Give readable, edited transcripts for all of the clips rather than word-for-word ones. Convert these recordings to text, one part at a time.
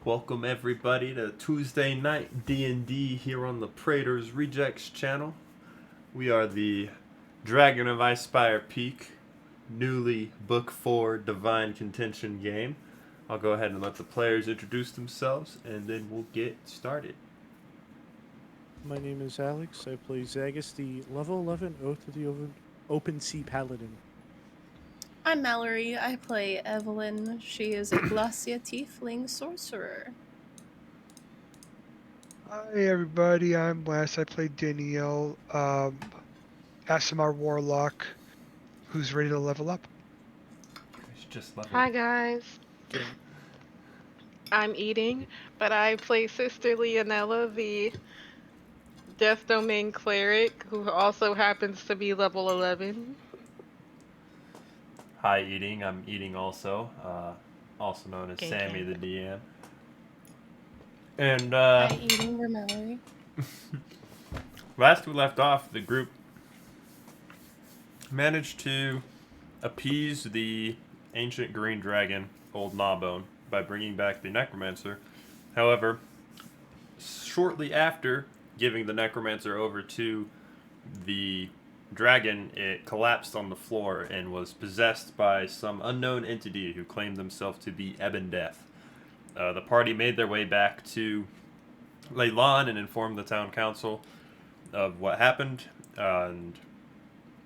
Welcome everybody to Tuesday night D&D here on the Praetor's Rejects channel. We are the Dragon of Icespire Peak, newly Book 4 Divine Contention game. I'll go ahead and let the players introduce themselves and then we'll get started. My name is Alex. I play Zagus, the level 11 Oath of the Open Sea Paladin. I'm Mallory. I play Evelyn. She is a Glacia Tiefling Sorcerer. Hi everybody, I'm Wes. I play Danielle, Asimar Warlock, who's ready to level up. It's just level. Hi guys, I'm Eating, but I play Sister Leonella, the Death Domain Cleric, who also happens to be level 11. Hi Eating, I'm Eating also, also known as Gang, Sammy gang. the DM. And Hi, Eating. We're Mallory. last we left off, the group managed to appease the ancient green dragon, Old Gnawbone, by bringing back the necromancer. However, shortly after giving the necromancer over to the dragon, it collapsed on the floor and was possessed by some unknown entity who claimed themselves to be Ebon Death. The party made their way back to Leyland and informed the town council of what happened, and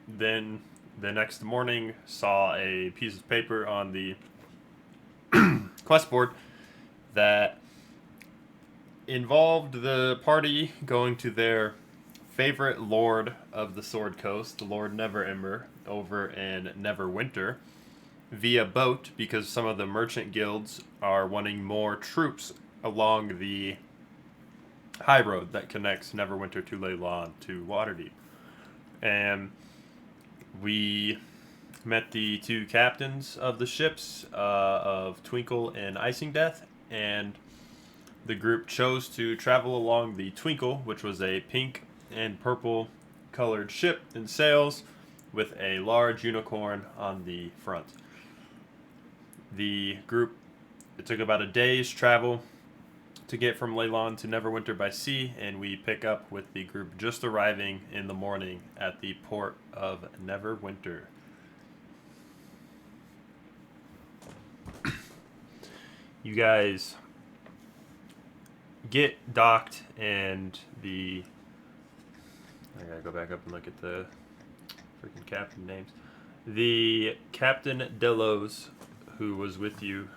then the next morning saw a piece of paper on the quest board that involved the party going to their favorite lord of the Sword Coast, Lord Neverember, over in Neverwinter, via boat, because some of the merchant guilds are wanting more troops along the high road that connects Neverwinter to Leyland to Waterdeep. And we met the two captains of the ships, of Twinkle and Icing Death, and the group chose to travel along the Twinkle, which was a pink and purple colored ship and sails with a large unicorn on the front. The group, it took about a day's travel to get from Leyland to Neverwinter by sea, and we pick up with the group just arriving in the morning at the port of Neverwinter. You guys get docked, and I gotta go back up and look at the freaking captain names. The Captain Delos, who was with you,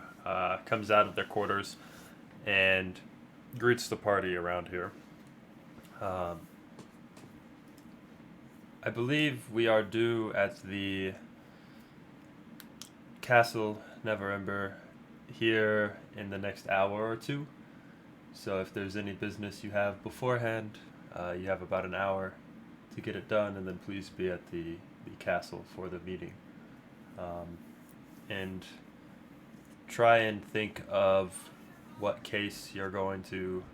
comes out of their quarters and greets the party around here. I believe we are due at the Castle Neverember here in the next hour or two. So if there's any business you have beforehand, you have about an hour to get it done, and then please be at the castle for the meeting. And try and think of what case you're going to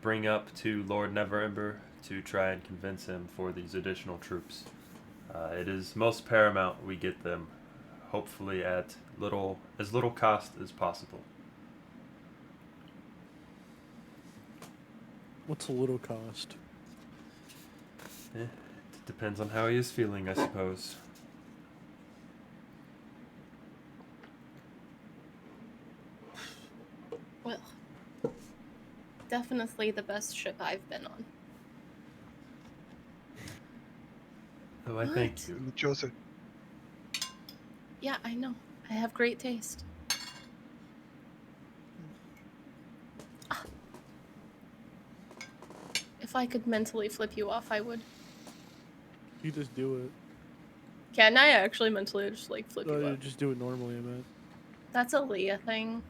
bring up to Lord Neverember to try and convince him for these additional troops. It is most paramount we get them, hopefully at as little cost as possible. What's a little cost? It depends on how he is feeling, I suppose. Well, definitely the best ship I've been on. Oh, I thank you. Joseph. Yeah, I know. I have great taste. If I could mentally flip you off, I would. You just do it. Can I actually mentally just flip you You off? just do it normally, I meant. That's a Leah thing.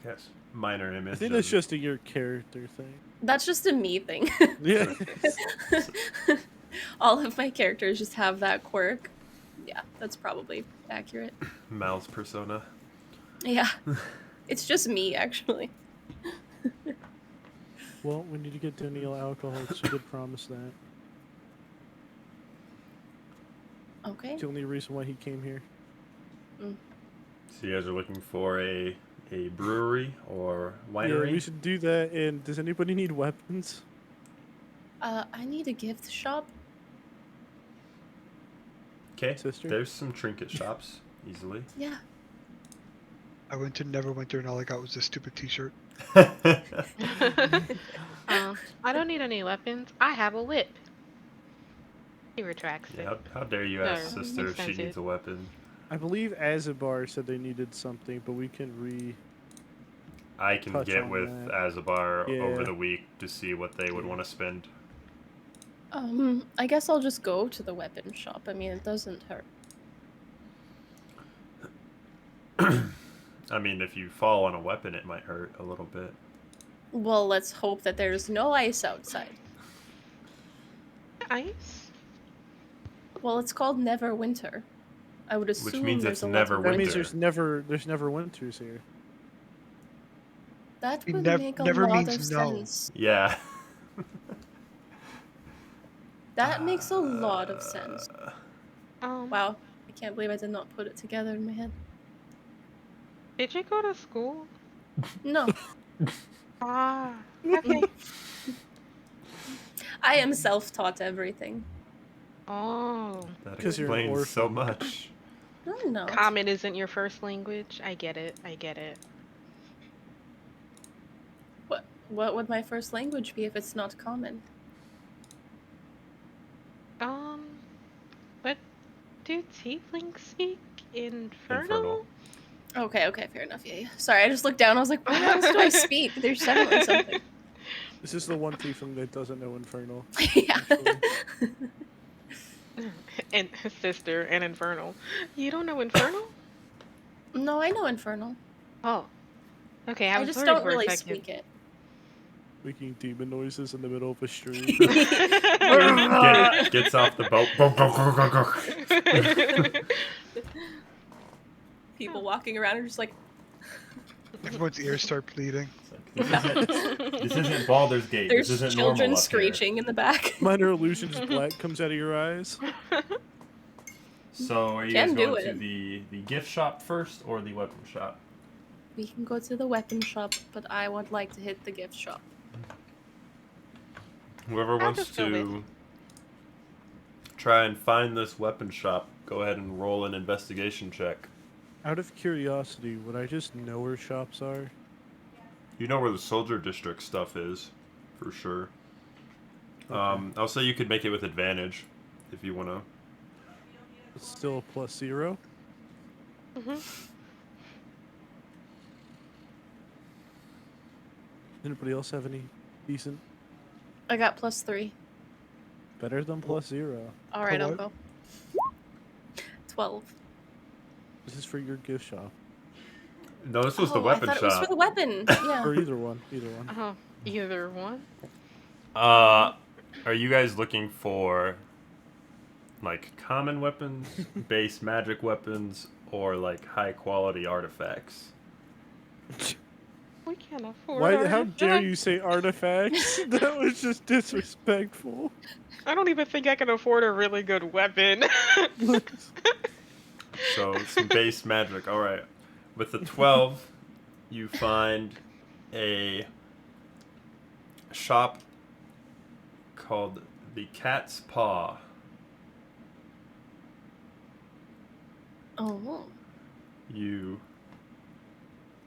Yes, minor image. I think that's just a your character thing. That's just a me thing. Yeah. All of my characters just have that quirk. Yeah, that's probably accurate. Mal's persona. Yeah. It's just me, actually. Well, we need to get Danielle alcohol. She did promise that. Okay. It's the only reason why he came here. So you guys are looking for a brewery or Yeah, winery? we should do that. And does anybody need weapons? I need a gift shop. Okay, Sister? there's some trinket shops, easily. Yeah. I went to Neverwinter and all I got was this stupid T-shirt. I don't need any weapons. I have a whip. He retracts it. Yeah, how dare you No, ask sister if she expensive. needs a weapon? I believe Azabar said they needed something, but we can I can touch get on with that. Azabar over Yeah. the week to see what they would want to spend. I guess I'll just go to the weapon shop. I mean, it doesn't hurt. I mean, if you fall on a weapon, it might hurt a little bit. Well, let's hope that there's no ice outside. Ice? Well, it's called Neverwinter. I would assume means there's it's a lot never of That winter. means there's never winters here. That It would nev- make a never lot means of no. sense. Yeah. That makes a lot of sense. Wow. Wow, I can't believe I did not put it together in my head. Did you go to school? No, Ah. Okay. I am self-taught everything. Oh. That 'Cause you're an explains so orphan. much. No, no. Common isn't your first language. I get it. I get it. What would my first language be if it's not common? What do tieflings speak? Infernal? Infernal. Okay, fair enough. Yeah. Sorry, I just looked down. I was like, what else do I speak? There's definitely something. This is the one tiefling that doesn't know Infernal. Yeah. And sister and infernal. You don't know infernal? No, I know Infernal. Oh. Okay, I I was just worried don't for a really second. speak it. Making demon noises in the middle of a stream. Gets off the boat. People walking around are just like, Everyone's ears start bleeding. This isn't Baldur's Gate. there's This isn't normal children up here. screeching in the back. Minor illusions black comes out of your eyes. So are you Can guys do going to it. the gift shop first or the weapon shop? We can go to the weapon shop, but I would like to hit the gift shop. Whoever wants just go to try and find this weapon shop, go ahead and roll an investigation check. Out of curiosity, would I just know where shops are? You know where the soldier district stuff is, for sure. Okay. I'll say you could make it with advantage, if you want to. It's still a +0. Anybody else have any decent? I got +3. Better than +0. Alright, I'll what? go. 12. This is for your gift shop. No, this was the I weapon thought it was shop. for the weapon. Yeah. Or either one. Either one. Oh, either one? Are you guys looking for like common weapons, base magic weapons, or like high quality artifacts? We can't afford Why? How dare artifacts. you say artifacts? That was just disrespectful. I don't even think I can afford a really good weapon. So some base magic. All right. With the 12, you find a shop called the Cat's Paw. Oh. You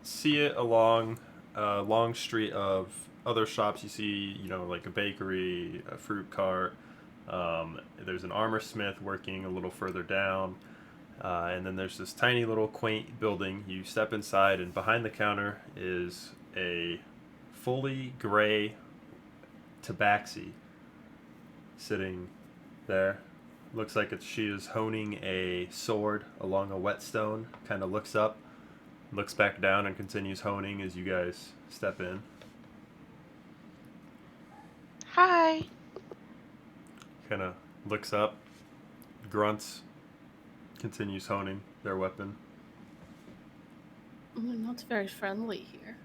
see it along a long street of other shops. You see, like a bakery, a fruit cart. There's an armor smith working a little further down. And then there's this tiny little quaint building. You step inside, and behind the counter is a fully gray tabaxi sitting there. Looks like she is honing a sword along a whetstone. Kind of looks up, looks back down, and continues honing as you guys step in. Hi. Kind of looks up, grunts, continues honing their weapon. We're not very friendly here.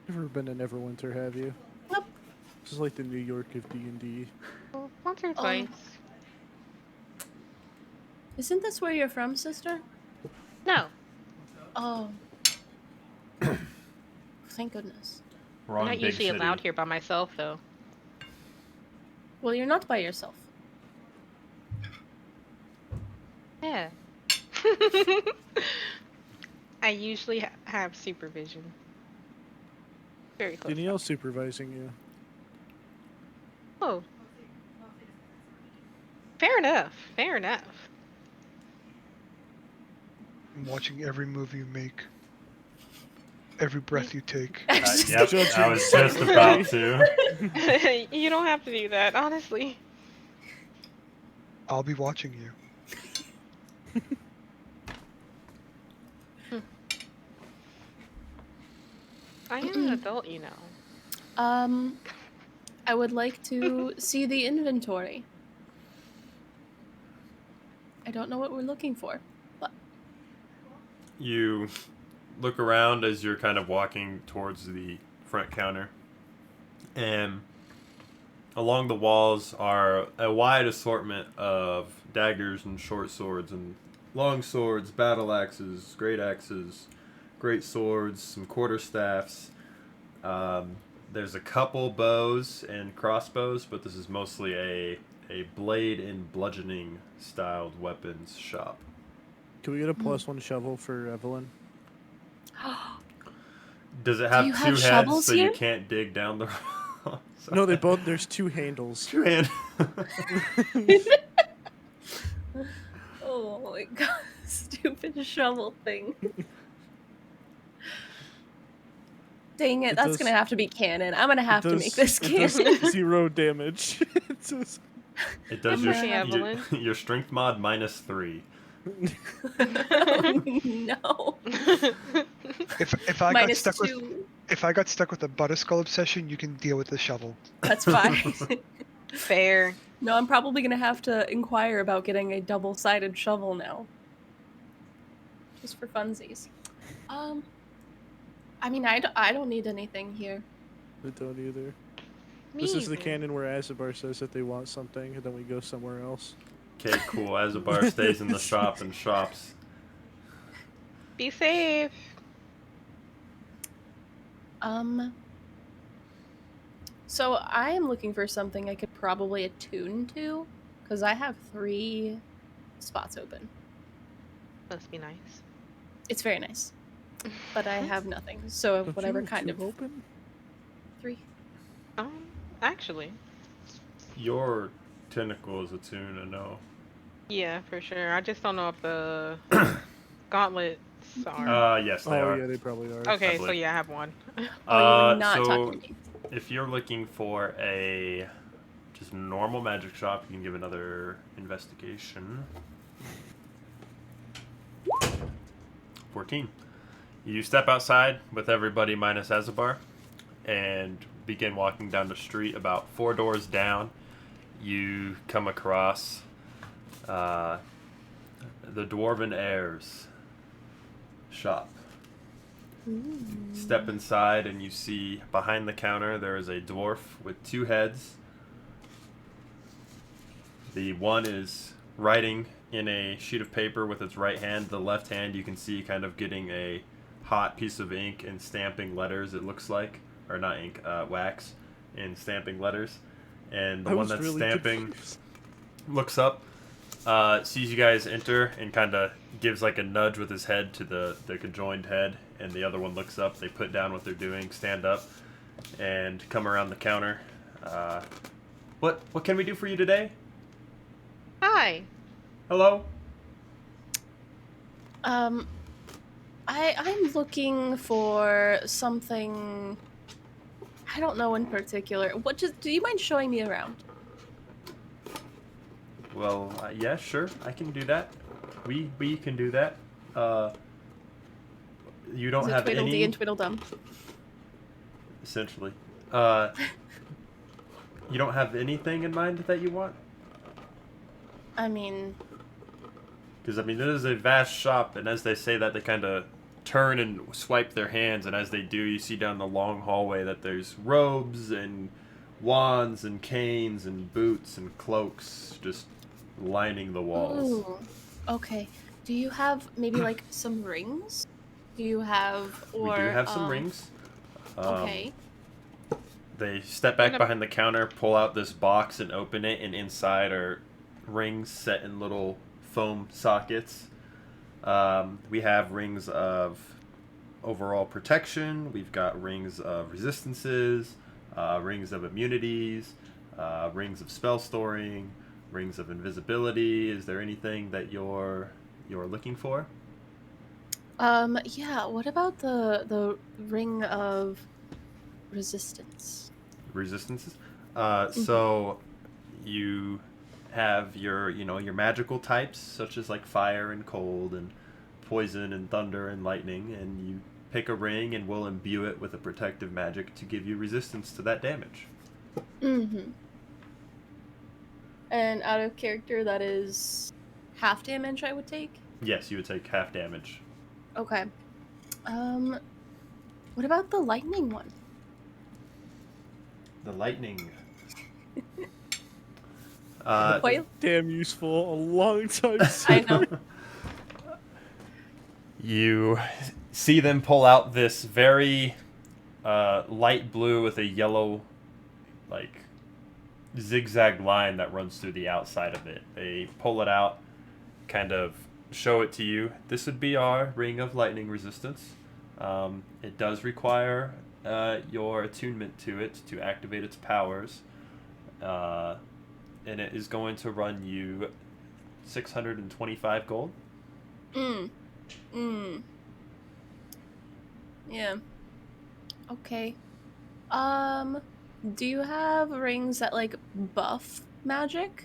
Never been to Neverwinter, have you? Nope. This is like the New York of D&D. Well, once or twice. Isn't this where you're from, sister? No. Oh. Thank goodness. Wrong I'm not big usually city. allowed here by myself, though. Well, you're not by yourself. Yeah. I usually have supervision. Very close. Danielle's supervising you. Oh. Fair enough. Fair enough. I'm watching every move you make. Every breath you take. Yep, Judging I was just about to. You don't have to do that, honestly. I'll be watching you. I am an adult, you know. I would like to see the inventory. I don't know what we're looking for, but You look around as you're kind of walking towards the front counter, and along the walls are a wide assortment of daggers and short swords and long swords, battle axes, great swords, some quarterstaffs. There's a couple bows and crossbows, but this is mostly a blade and bludgeoning styled weapons shop. Can we get a +1 shovel for Evelyn? Does it have you two have heads shovels so here? you can't dig down the No, they both. There's 2 handles. two hand. oh my god, stupid shovel thing. Dang it, It that's does- gonna have to be canon. I'm gonna have to make this It does canon. 0 damage. It says- It does I'm your, pushing Evelyn. your strength mod -3. no. If I got Minus stuck with 2. if I got stuck with a butterskull obsession, you can deal with the shovel. That's fine. Fair. No, I'm probably gonna have to inquire about getting a double-sided shovel now. Just for funsies. I mean, I don't need anything here. I don't either. Me This is the either. canon where Azabar says that they want something, and then we go somewhere else. Okay, cool. Azabar stays in the shop and shops. Be safe. So I am looking for something I could probably attune to, because I have 3 spots open. Must be nice. It's very nice, but I have nothing. So Don't whatever you kind have of 2 open? 3. Actually. Your tentacle is attuned, I know. Yeah, for sure. I just don't know if the gauntlets are. Yes, they Oh are. yeah, they probably are. Okay, so believe. yeah, I have one. Oh, you're not so talking to me. if you're looking for a just normal magic shop, you can give another investigation. 14. You step outside with everybody minus Azabar and begin walking down the street. About 4 doors down, you come across the Dwarven Heirs shop. Step inside and you see behind the counter there is a dwarf with 2 heads. The one is writing in a sheet of paper with its right hand. The left hand you can see kind of getting a hot piece of ink and stamping letters, it looks like. Or not ink, wax and stamping letters. And the I one was that's really stamping confused. looks up, sees you guys enter, and kind of gives like a nudge with his head to the conjoined head, and the other one looks up. They put down what they're doing, stand up, and come around the counter. What can we do for you today? Hi. Hello? I'm looking for something. I don't know in particular. Do you mind showing me around? Well, yeah, sure, I can do that. We can do that. You don't Is it have Tweedledee any. and Tweedledum? Essentially, you don't have anything in mind that you want. I mean, Because, I mean, it is a vast shop, and as they say that, they kind of turn and swipe their hands, and as they do, you see down the long hallway that there's robes and wands and canes and boots and cloaks just lining the walls. ooh, okay. Do you have maybe like some rings? do you have? Or We do have some rings. Okay. They step back Gonna- behind the counter, pull out this box, and open it, and inside are rings set in little foam sockets. We have rings of overall protection. We've got rings of resistances, rings of immunities, rings of spell storing, rings of invisibility. Is there anything that you're looking for? Yeah. What about the ring of resistance? Resistances. So you have your magical types such as like fire and cold and poison and thunder and lightning, and you pick a ring and we'll imbue it with a protective magic to give you resistance to that damage. Mm-hmm. And out of character, that is half damage I would take. Yes, you would take half damage. Okay. What about the lightning one? The lightning. Quite. Damn useful. A long time I since. know. You see them pull out this very light blue with a yellow, like, zigzag line that runs through the outside of it. They pull it out, kind of show it to you. This would be our ring of lightning resistance. It does require your attunement to it to activate its powers. And it is going to run you 625 gold. Yeah. Okay. Do you have rings that like buff magic?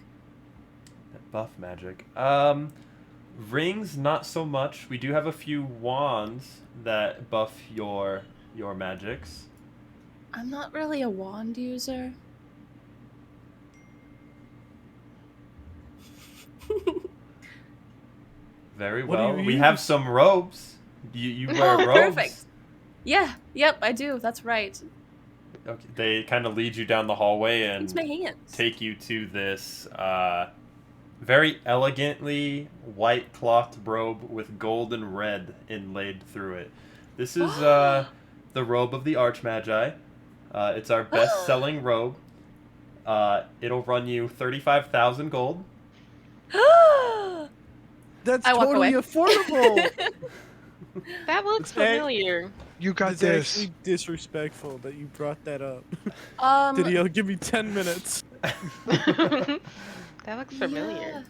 Buff magic. Rings, not so much. We do have a few wands that buff your magics. I'm not really a wand user. Very What do well. you We use? have some robes. You wear Oh, robes. perfect. Yeah. Yep. I do. That's right. Okay. They kind of lead you down the hallway and Use my hands. take you to this very elegantly white clothed robe with gold and red inlaid through it. This is the robe of the Archmagi. It's our best-selling robe. It'll run you 35,000 gold. That's I walk totally away. affordable. That looks It's very- familiar. You got It's this. actually disrespectful that you brought that up. Um. Didio, give me 10 minutes. That looks familiar.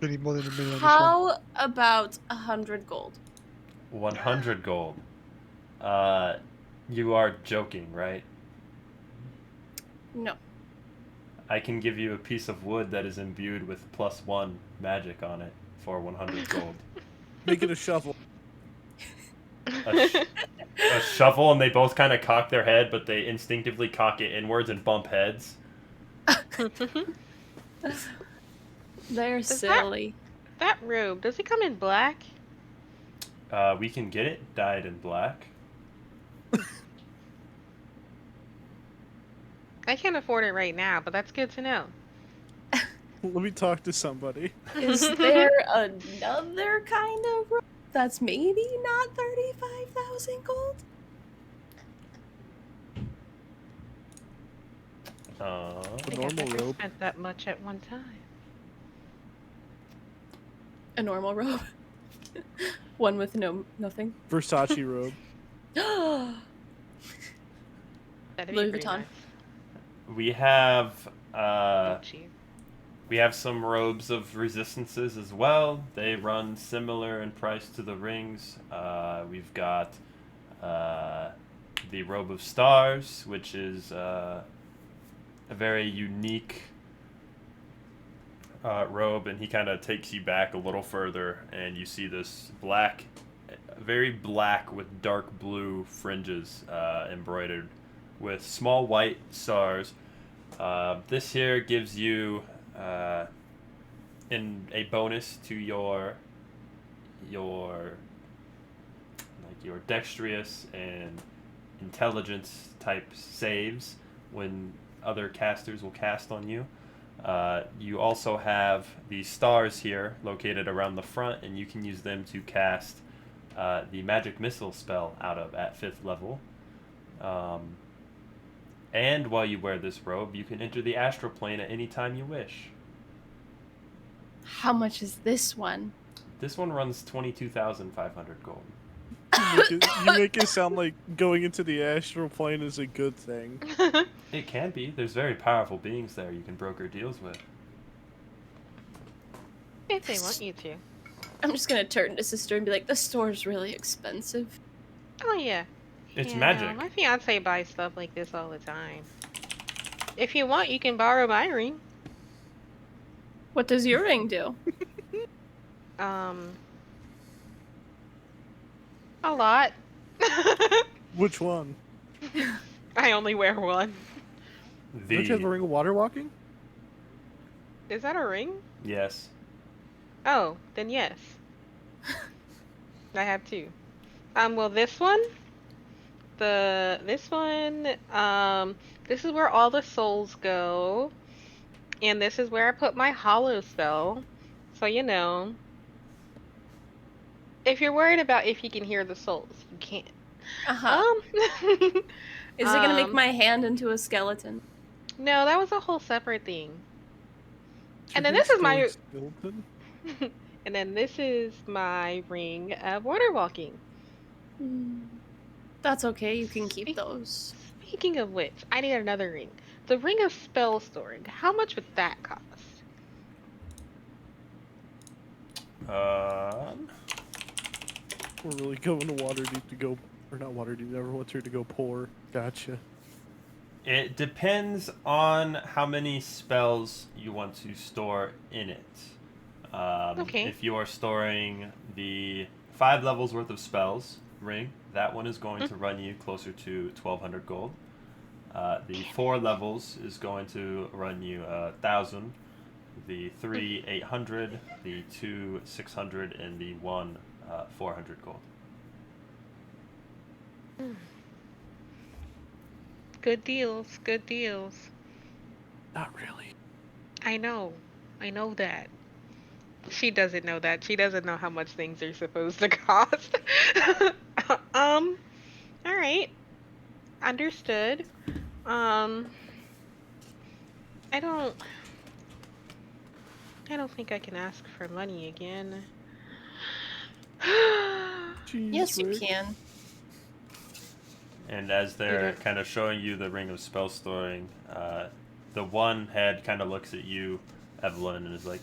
I need more than a minute on this one. How about 100 gold? 100 gold. You are joking, right? No. I can give you a piece of wood that is imbued with +1 magic on it for 100 gold. Make it a shovel. A shovel, and they both kind of cock their head, but they instinctively cock it inwards and bump heads. They're Does silly. That robe, does it come in black? We can get it dyed in black. I can't afford it right now, but that's good to know. Let me talk to somebody. Is there another kind of robe that's maybe not 35,000 gold? A I think normal I've never robe. spent that much at one time. A normal robe. One with nothing. Versace robe. That'd Louis be pretty Vuitton. nice. We have Gucci. we have some robes of resistances as well. They run similar in price to the rings. We've got the robe of stars, which is a very unique robe, and he kind of takes you back a little further, and you see this black, very black with dark blue fringes embroidered with small white stars. This here gives you in a bonus to your dexterous and intelligence type saves when other casters will cast on you. You also have the stars here located around the front, and you can use them to cast the magic missile spell out of at 5th level. And while you wear this robe, you can enter the astral plane at any time you wish. How much is this one? This one runs 22,500 gold. You make it sound like going into the astral plane is a good thing. It can be. There's very powerful beings there you can broker deals with. If they want you to. I'm just gonna turn to sister and be like, the store's really expensive. Oh yeah. It's Yeah, magic. My fiance buys stuff like this all the time. If you want, you can borrow my ring. What does your ring do? A lot. Which one? I only wear one. Don't you have a ring of water walking? Is that a ring? Yes. Oh, then yes. I have two. Well, this one, this is where all the souls go, and this is where I put my hollow spell. So you know, if you're worried about if you can hear the souls, you can't. Is it gonna make my hand into a skeleton? No, that was a whole separate thing. And then Your this is my, ring's skeleton? and then this is my ring of water walking. That's okay, you can keep those. Speaking of which, I need another ring. The ring of spell storing. How much would that cost? We're really going to Waterdeep to go, or not Waterdeep, Neverwinter to go poor. Gotcha. It depends on how many spells you want to store in it. Okay. If you are storing the 5 levels worth of spells ring, that one is going to run you closer to 1,200 gold. The 4 levels is going to run you 1,000. The 3 800, the 2 600, and the 1 400 gold. Good deals, good deals. Not really. I know that. She doesn't know that. She doesn't know how much things are supposed to cost. Alright. Understood. I don't think I can ask for money again. Jeez, Yes, you Rick. can. And as they're kind of showing you the ring of spell storing, the one head kind of looks at you, Evelyn, and is like,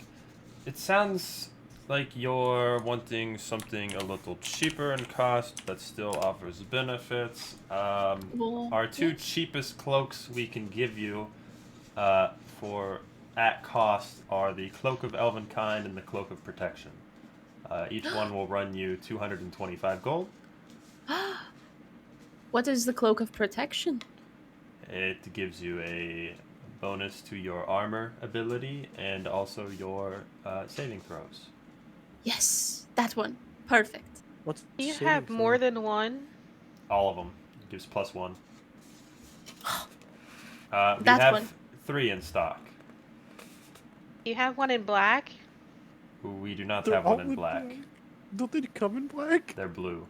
"It sounds like you're wanting something a little cheaper in cost, but still offers benefits. Our 2 cheapest cloaks we can give you for at cost are the Cloak of Elvenkind and the Cloak of Protection. Each one will run you 225 gold. What is the Cloak of Protection? It gives you a bonus to your armor ability and also your saving throws. Yes, that one. Perfect. What's Do you saving have throw? more than one? All of them. It gives +1. We That have one. 3 in stock. You have one in black? We do not They're have one all in black. Don't they come in black? They're blue.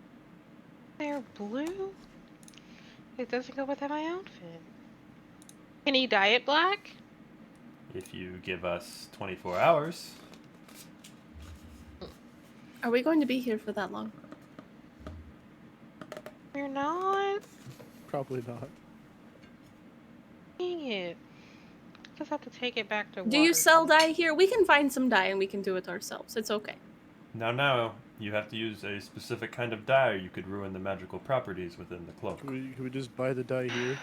They're blue? It doesn't go with my outfit. Can you dye it black? If you give us 24 hours, Are we going to be here for that long? You're not? Probably not. Dang it. Just have to take it back to Do you sell dye here? We can find some dye and we can do it ourselves. It's okay. now you have to use a specific kind of dye or you could ruin the magical properties within the cloak. Can we just buy the dye here?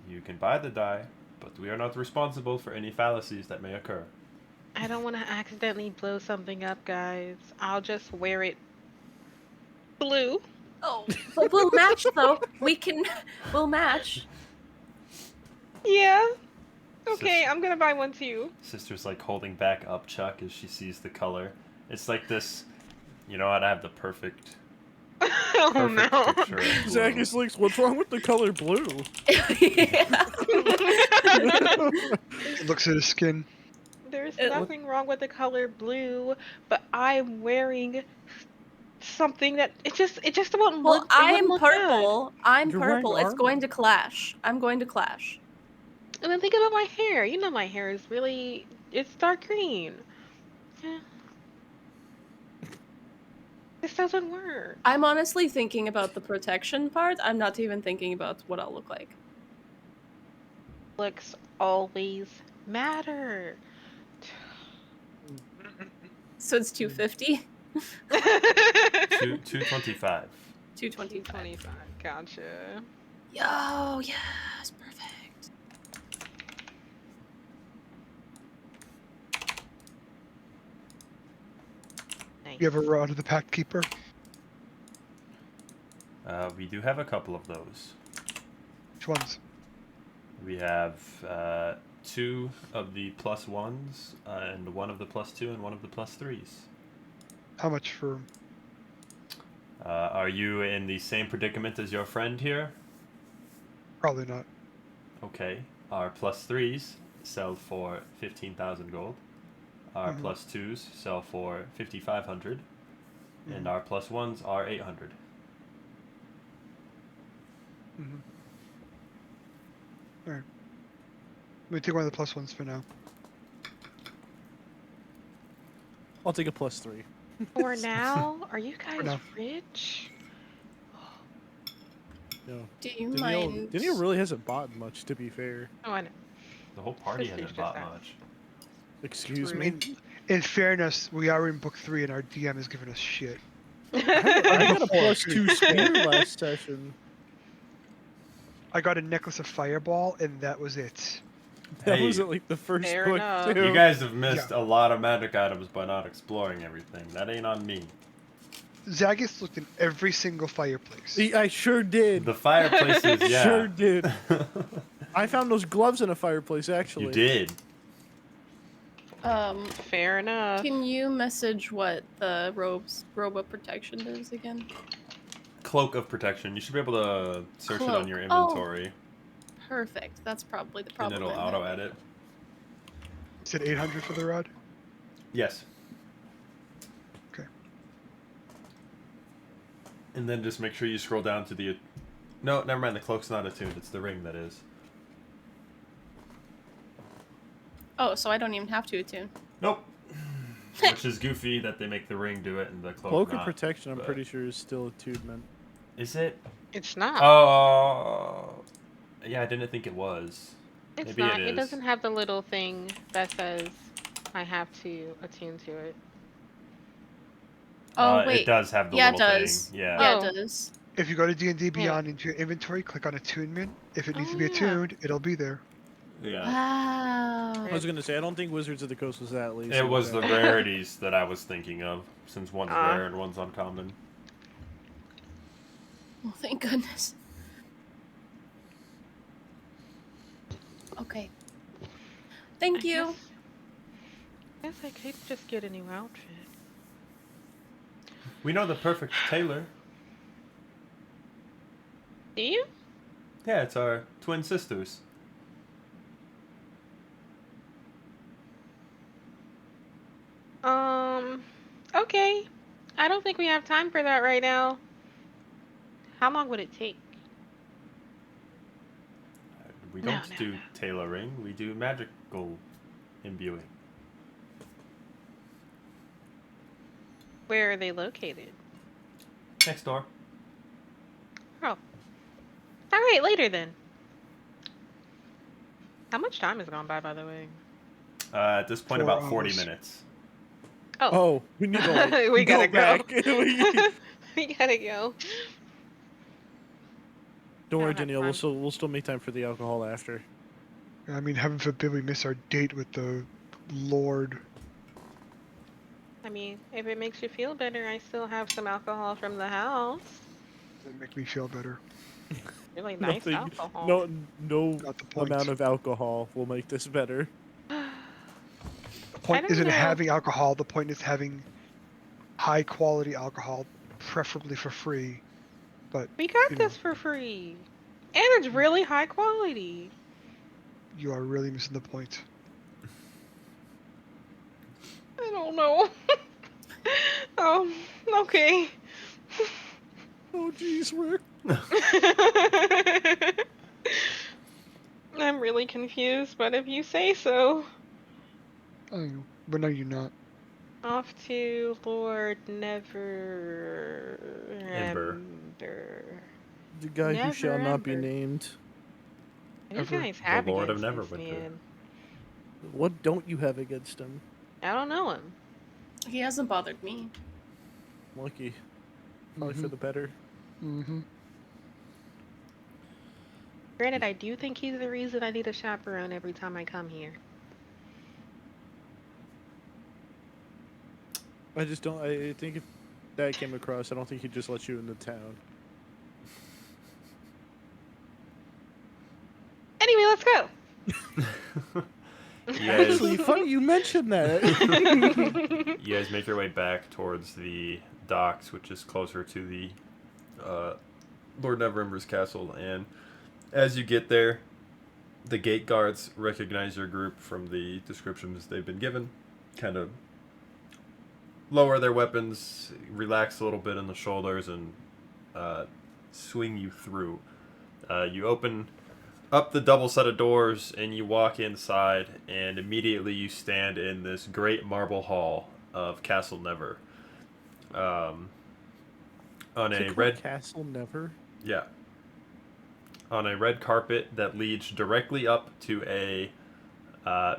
You can buy the dye, but we are not responsible for any fallacies that may occur. I don't want to accidentally blow something up, guys. I'll just wear it blue. Oh, but we'll match though. We'll match. Yeah. Okay, I'm gonna buy one too. Sister's like holding back up Chuck as she sees the color. It's like this, you know what, I have the perfect Oh no. picture of blue. Zachus Links, what's wrong with the color blue? Yeah. Looks at his skin. There's nothing wrong with the color blue, but I'm wearing something that it just won't Well, look. It wouldn't I'm look good. purple. I'm You're wearing purple. It's armor. going to clash. I'm going to clash. And then think about my hair. You know my hair is really it's dark green. Yeah. This doesn't work. I'm honestly thinking about the protection part. I'm not even thinking about what I'll look like. Looks always matter. So it's 250. 225. 225. 25. Gotcha. Yo, yes, perfect. Nice. You ever run to the Pact Keeper? We do have a couple of those. Which ones? We have 2 of the +1s, and 1 of the +2, and 1 of the +3s. How much for? Are you in the same predicament as your friend here? Probably not. Okay. Our +3s sell for 15,000 gold. Our Mhm. +2s sell for 5,500. And Mhm. our +1s are 800. Mm-hmm. All right. Let me take one of the +1s for now. I'll take a +3. For now, are you guys now. rich? No. Do you Danielle mind? really hasn't bought much, to be fair. Oh, I know. The whole party Sisters hasn't just bought asked. much. Excuse Rude. me. In fairness, we are in book 3 and our DM is giving us shit. I got a Before, +2 spear last session. I got a necklace of fireball and that was it. That Hey, wasn't like the first Fair book, enough. too. you guys have missed a lot of magic items by not exploring everything. That ain't on me. Zagus looked in every single fireplace. I sure did. The fireplaces, yeah. Sure did. I found those gloves in a fireplace, actually. You did. Fair enough. Can you message what the robe of protection is again? Cloak of Protection. You should be able to search it on Cloak. your Oh. inventory. Perfect. That's probably the And problem. it'll I'm auto having. edit. Is it 800 for the rod? Yes. Okay. And then just make sure you scroll down to the... No, never mind. The cloak's not attuned. It's the ring that is. Oh, so I don't even have to attune. Nope. Which is goofy that they make the ring do it and the cloak Cloak not, of Protection, I'm but- pretty sure, is still attunement. Is it? It's not. Oh... Yeah, I didn't think it was. It's Maybe not. it It is. doesn't have the little thing that says I have to attune to it. Oh, wait. It does have the Yeah, it little does. thing. Yeah. Yeah, Oh. it does. If you go to D&D Beyond into your inventory, click on attunement. If it needs to be Oh, yeah. attuned, it'll be there. Yeah. Wow. I was going to say, I don't think Wizards of the Coast was that lazy. It was the with rarities that I was thinking of, since one's Ah. rare and one's uncommon. Oh, thank goodness. Okay. Thank you. Guess I could just get a new outfit. We know the perfect tailor. Do you? Yeah, it's our twin sisters. Okay. I don't think we have time for that right now. How long would it take? We No, don't no, do no. tailoring, we do magical imbuing. Where are they located? Next door. Oh. Alright, later then. How much time has gone by the way? At this point, 4 about 40 hours. minutes. Oh. Oh, we need to like, We gotta go. back. Don't We gotta go. worry, have Danielle. time. We'll still make time for the alcohol after. I mean, heaven forbid we miss our date with the Lord. I mean, if it makes you feel better, I still have some alcohol from the house. That make me feel better. Really nice Nothing. alcohol. No Not the point. amount of alcohol will make this better. The point don't isn't know. having alcohol. The point is having high quality alcohol, preferably for free. But We got you know. this for free. And it's really high quality. you are really missing the point. I don't know. Okay. Oh, jeez, Rick. I'm really confused, but if you say so. Oh, but no, you're not. Off to Lord Never Ember. The guy who shall not be Neverember. named. What do you Ever. guys The have Lord of against this Neverwinter. man? What don't you have against him? I don't know him. He hasn't bothered me. Lucky. Probably for the better. Mm-hmm. Granted, I do think he's the reason I need a chaperone every time I come here. I just don't. I think if that came across, I don't think he'd just let you in the town. Anyway, let's go. You guys, Actually, funny you mentioned that. you guys make your way back towards the docks, which is closer to the Lord Neverember's castle. And as you get there, the gate guards recognize your group from the descriptions they've been given. Kind of lower their weapons, relax a little bit in the shoulders, and swing you through. You open up the double set of doors and you walk inside, and immediately you stand in this great marble hall of Castle Never. On a red Castle Never. Yeah. On a red carpet that leads directly up to a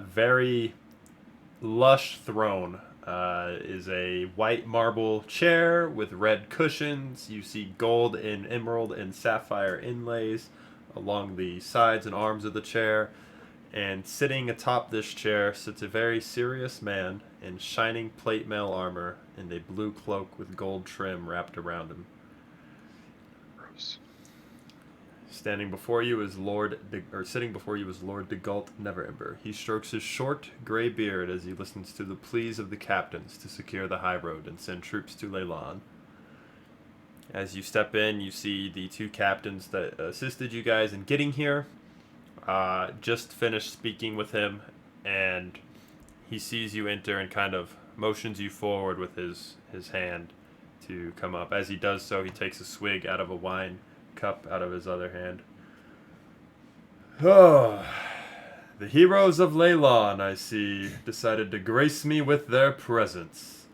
very lush throne. Is a white marble chair with red cushions. You see gold and emerald and sapphire inlays along the sides and arms of the chair. And sitting atop this chair sits a very serious man in shining plate mail armor and a blue cloak with gold trim wrapped around him. Gross. Sitting before you is Lord de Galt Neverember. He strokes his short, gray beard as he listens to the pleas of the captains to secure the high road and send troops to Leyland. As you step in, you see the two captains that assisted you guys in getting here. Just finished speaking with him, and he sees you enter and kind of motions you forward with his hand to come up. As he does so, he takes a swig out of a wine cup out of his other hand. Oh, the heroes of Leyland, I see, decided to grace me with their presence.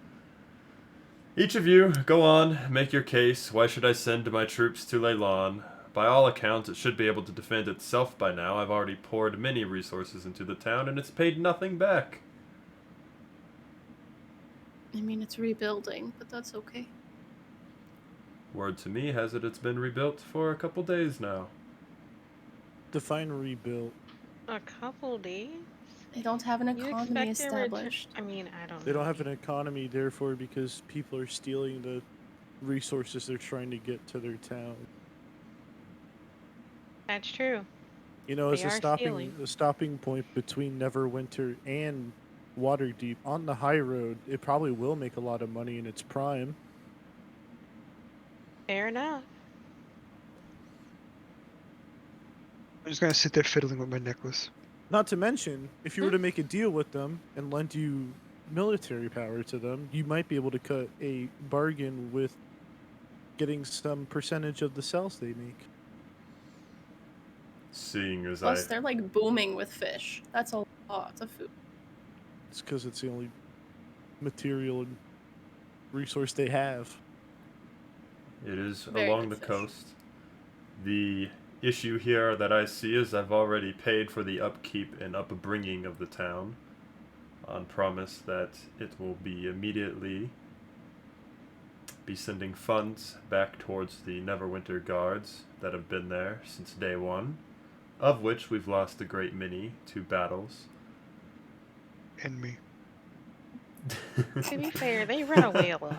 Each of you, go on, make your case. Why should I send my troops to Leyland? By all accounts, it should be able to defend itself by now. I've already poured many resources into the town, and it's paid nothing back. I mean, it's rebuilding, but that's okay. Word to me has it it's been rebuilt for a couple days now. Define rebuilt. A couple days? They don't have an You economy expect a established. I mean, I don't know. They don't have an economy, therefore, because people are stealing the resources they're trying to get to their town. That's true. You know, as They a are stealing. stopping point between Neverwinter and Waterdeep on the high road, it probably will make a lot of money in its prime. Fair enough. I'm just gonna sit there fiddling with my necklace. Not to mention, if you were to make a deal with them and lend you military power to them, you might be able to cut a bargain with getting some percentage of the sales they make. Seeing as Plus, they're like booming with fish. That's a lot of food. It's because it's the only material and resource they have. It is Very along the good fish. coast. The issue here that I see is I've already paid for the upkeep and upbringing of the town on promise that it will be immediately be sending funds back towards the Neverwinter guards that have been there since day one, of which we've lost a great many to battles. And me. To be fair, they run away a lot.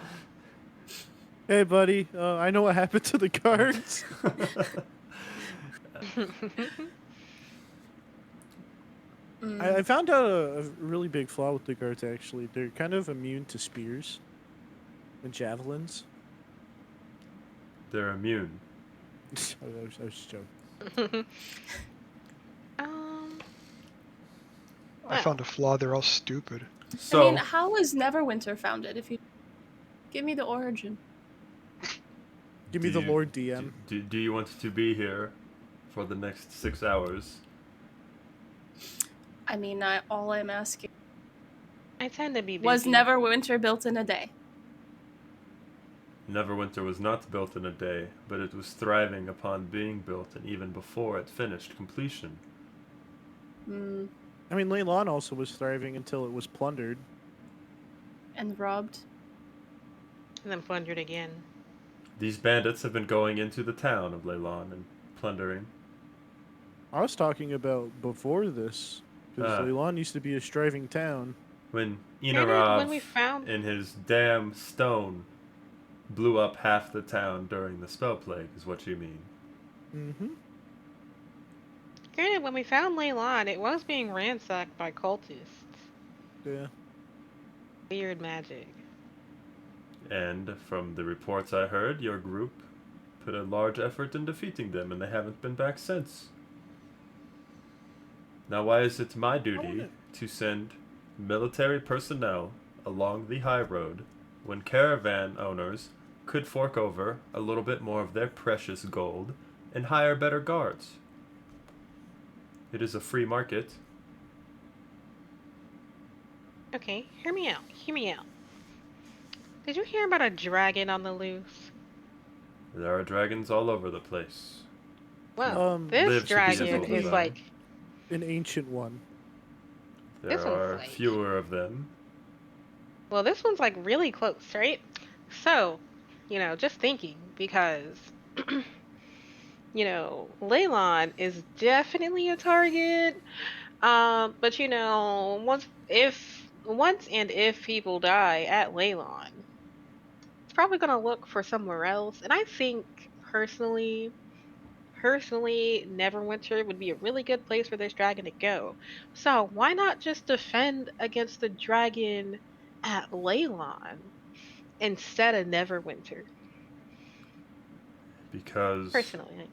Hey, buddy, I know what happened to the guards. I found out a really big flaw with the guards, actually. They're kind of immune to spears and javelins. They're immune. I was joking. I found a flaw. They're all stupid. So, I mean, how was Neverwinter founded? If you give me the origin. Give me Do the you- Lord DM. Do you want to be here for the next 6 hours? I mean, all I'm asking I tend to be busy. was Neverwinter built in a day. Neverwinter was not built in a day, but it was thriving upon being built, and even before it finished completion. Mm, I mean, Leylon also was thriving until it was plundered. and robbed. And then plundered again. These bandits have been going into the town of Leylon and plundering. I was talking about before this, because Ah. Leylon used to be a striving town. When Maybe Inarav, when we found in his damn stone, blew up half the town during the spell plague, is what you mean. Mm-hmm. Granted, when we found Leylon, it was being ransacked by cultists. Yeah. Weird magic. And from the reports I heard, your group put a large effort in defeating them, and they haven't been back since. Now, why is it my duty to send military personnel along the high road when caravan owners could fork over a little bit more of their precious gold and hire better guards? It is a free market. Okay, hear me out. Hear me out. Did you hear about a dragon on the loose? There are dragons all over the place. Well, Liv this should be dragon visible to is them. like An ancient one. There This one's are like- fewer of them. Well, this one's like really close, right? So, just thinking because, Leylon is definitely a target. But once and if people die at Leylon, it's probably gonna look for somewhere else. And I think personally, Neverwinter would be a really good place for this dragon to go. So why not just defend against the dragon at Leylon instead of Neverwinter? Because Personally,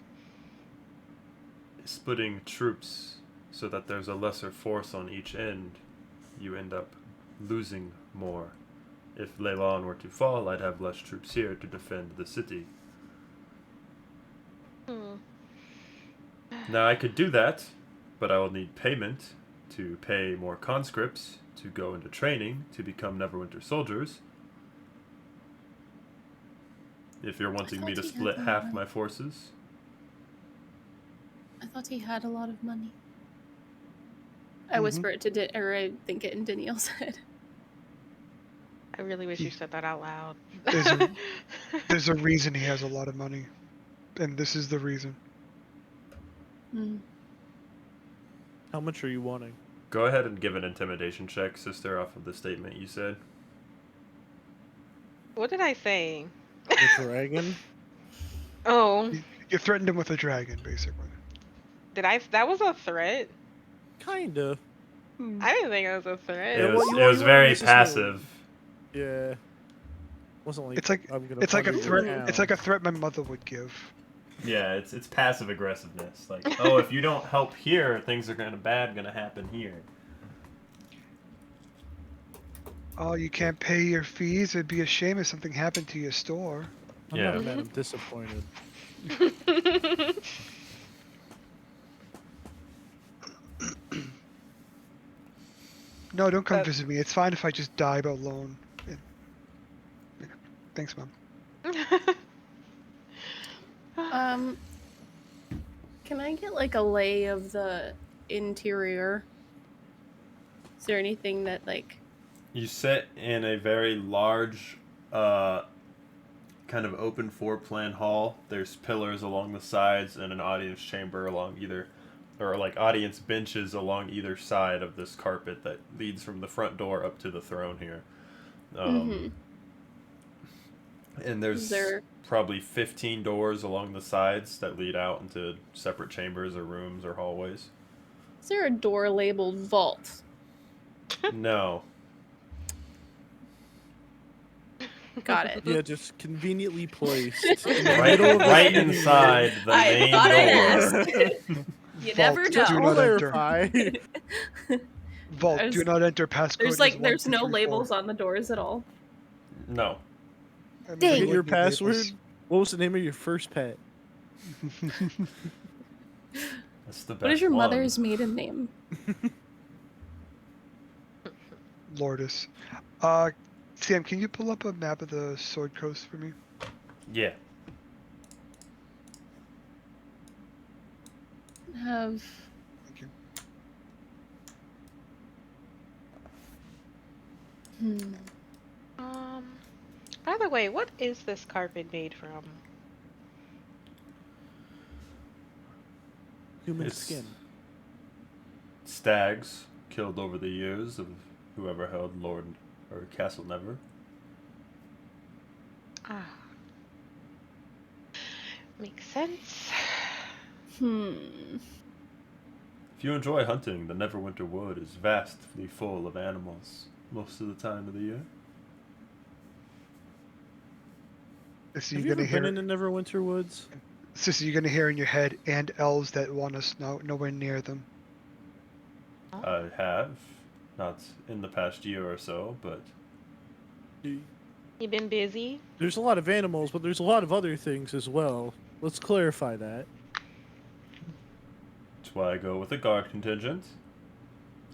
splitting troops so that there's a lesser force on each end, you end up losing more. If Leylon were to fall, I'd have less troops here to defend the city. Now, I could do that, but I will need payment to pay more conscripts to go into training to become Neverwinter soldiers. If you're wanting me to thought he split had half more. my forces. I thought he had a lot of money. I whisper it to or I think it in Danielle's head. I really wish you said that out loud. There's a reason he has a lot of money, and this is the reason. Hmm. How much are you wanting? Go ahead and give an intimidation check, sister, off of the statement you said. What did I say? The dragon? Oh, You threatened him with a dragon, basically. did I? That was a threat. Kinda. I didn't think it was a threat. It Yeah, was, well, it was you very weren't necessarily- passive. Yeah. Wasn't like It's like I'm gonna it's like a plunder threat. your It's town. like a threat my mother would give. Yeah, it's passive aggressiveness. Like, oh, if you don't help here, things are gonna happen here. Oh, you can't pay your fees. It'd be a shame if something happened to your store. I'm Yeah. not mad, I'm disappointed. No, don't come But- visit me. It's fine if I just die alone. Yeah. Thanks, Mom. Can I get like a lay of the interior? Is there anything that like You sit in a very large, kind of open floor-plan hall. There's pillars along the sides and an audience chamber along either, or like audience benches along either side of this carpet that leads from the front door up to the throne here. Mhm. And there's Is there- probably 15 doors along the sides that lead out into separate chambers or rooms or hallways. is there a door labeled vault? No. Got it. Yeah, just conveniently placed in the Right, middle of the right city. inside the I main thought I'd door. ask. You never Vault, Just do know. not enter. clarify. Vault, There's- do not enter. Passcode. There's is like 1, there's 2, no 3, 4. labels on the doors at all. No. I mean, Dang. I Get like your new password. labels. What was the name of your first pet? That's the best What is your one. mother's maiden name? Lourdes. Sam, can you pull up a map of the Sword Coast for me? Yeah. Have Thank you. By the way, what is this carpet made from? Human It's- skin. Stags killed over the years of whoever held Lord or Castle Never. Ah. Makes sense. If you enjoy hunting, the Neverwinter Wood is vastly full of animals most of the time of the year. So Have you're you gonna ever been hear, in the Neverwinter Woods? so you're gonna hear in your head, and elves that want us nowhere near them. I have, not in the past year or so, but You- You been busy? There's a lot of animals, but there's a lot of other things as well. Let's clarify that. that's why I go with a guard contingent.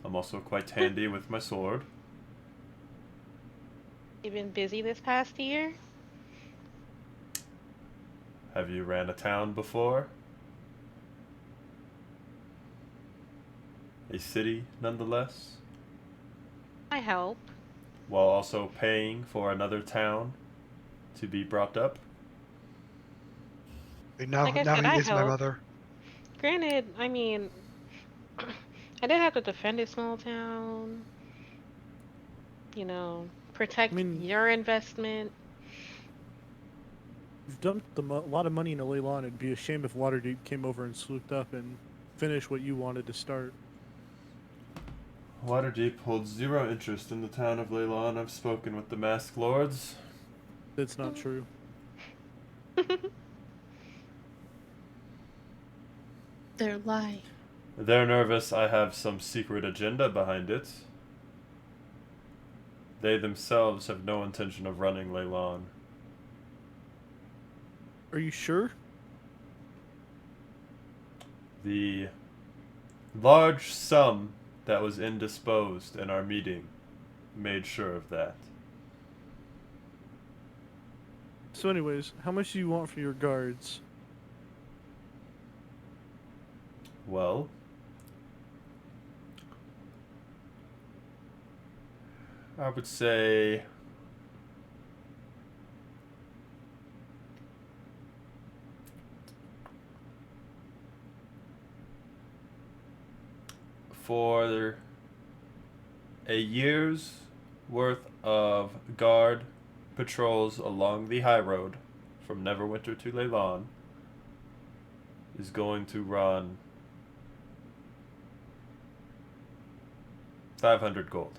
I'm also quite handy with my sword. You been busy this past year? Have you ran a town before? A city, nonetheless, I help. while also paying for another town to be brought up. And now, Like I now said, he I is my help. mother. Granted, I mean, I did have to defend a small town. You know, protect I mean- your investment. You've dumped a lot of money into Leylon. It'd be a shame if Waterdeep came over and swooped up and finished what you wanted to start. Waterdeep holds zero interest in the town of Leylon. I've spoken with the Masked Lords. That's not true. They're lying. They're nervous I have some secret agenda behind it. They themselves have no intention of running Leylon. Are you sure? The large sum that was indisposed in our meeting made sure of that. So anyways, how much do you want for your guards? Well, I would say for a year's worth of guard patrols along the high road from Neverwinter to Leylon is going to run 500 gold.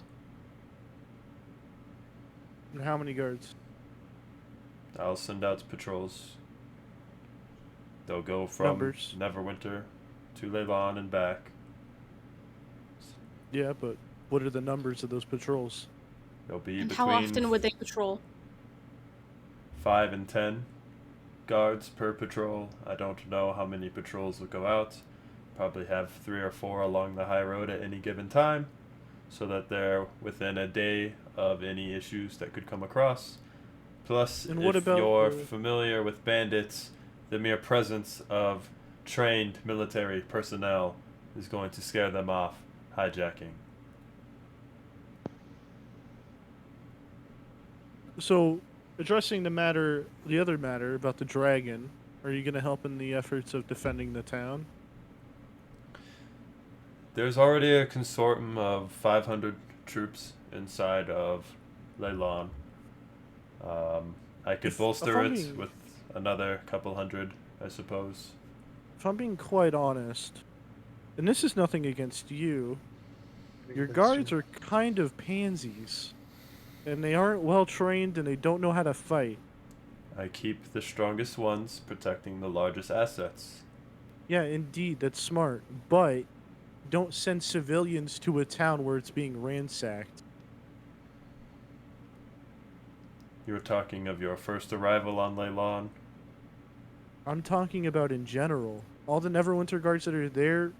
And how many guards? I'll send out patrols. They'll go from Numbers. Neverwinter to Leylon and back. Yeah, but what are the numbers of those patrols? They'll be And between how often would they patrol? 5 and 10 guards per patrol. I don't know how many patrols will go out. Probably have 3 or 4 along the high road at any given time, so that they're within a day of any issues that could come across. Plus, And what if about you're the- familiar with bandits, the mere presence of trained military personnel is going to scare them off hijacking. So, addressing the other matter about the dragon, are you going to help in the efforts of defending the town? There's already a consortium of 500 troops inside of Leylon. I could If bolster I'm it being- with another couple hundred, I suppose. If I'm being quite honest, and this is nothing against you, your guards are kind of pansies. And they aren't well trained and they don't know how to fight. I keep the strongest ones protecting the largest assets. Yeah, indeed, that's smart. But don't send civilians to a town where it's being ransacked. You were talking of your first arrival on Leylon. I'm talking about in general. All the Neverwinter guards that are there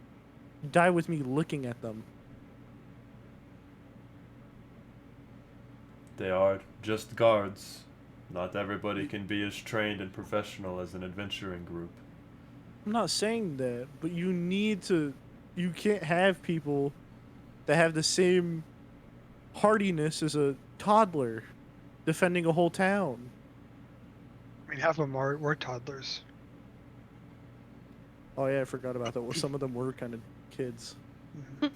die with me looking at them. They are just guards. Not everybody can be as trained and professional as an adventuring group. I'm not saying that, but you need to. You can't have people that have the same hardiness as a toddler defending a whole town. I mean, half of them were toddlers. Oh yeah, I forgot about that. Well, some of them were kind of kids. Mhm.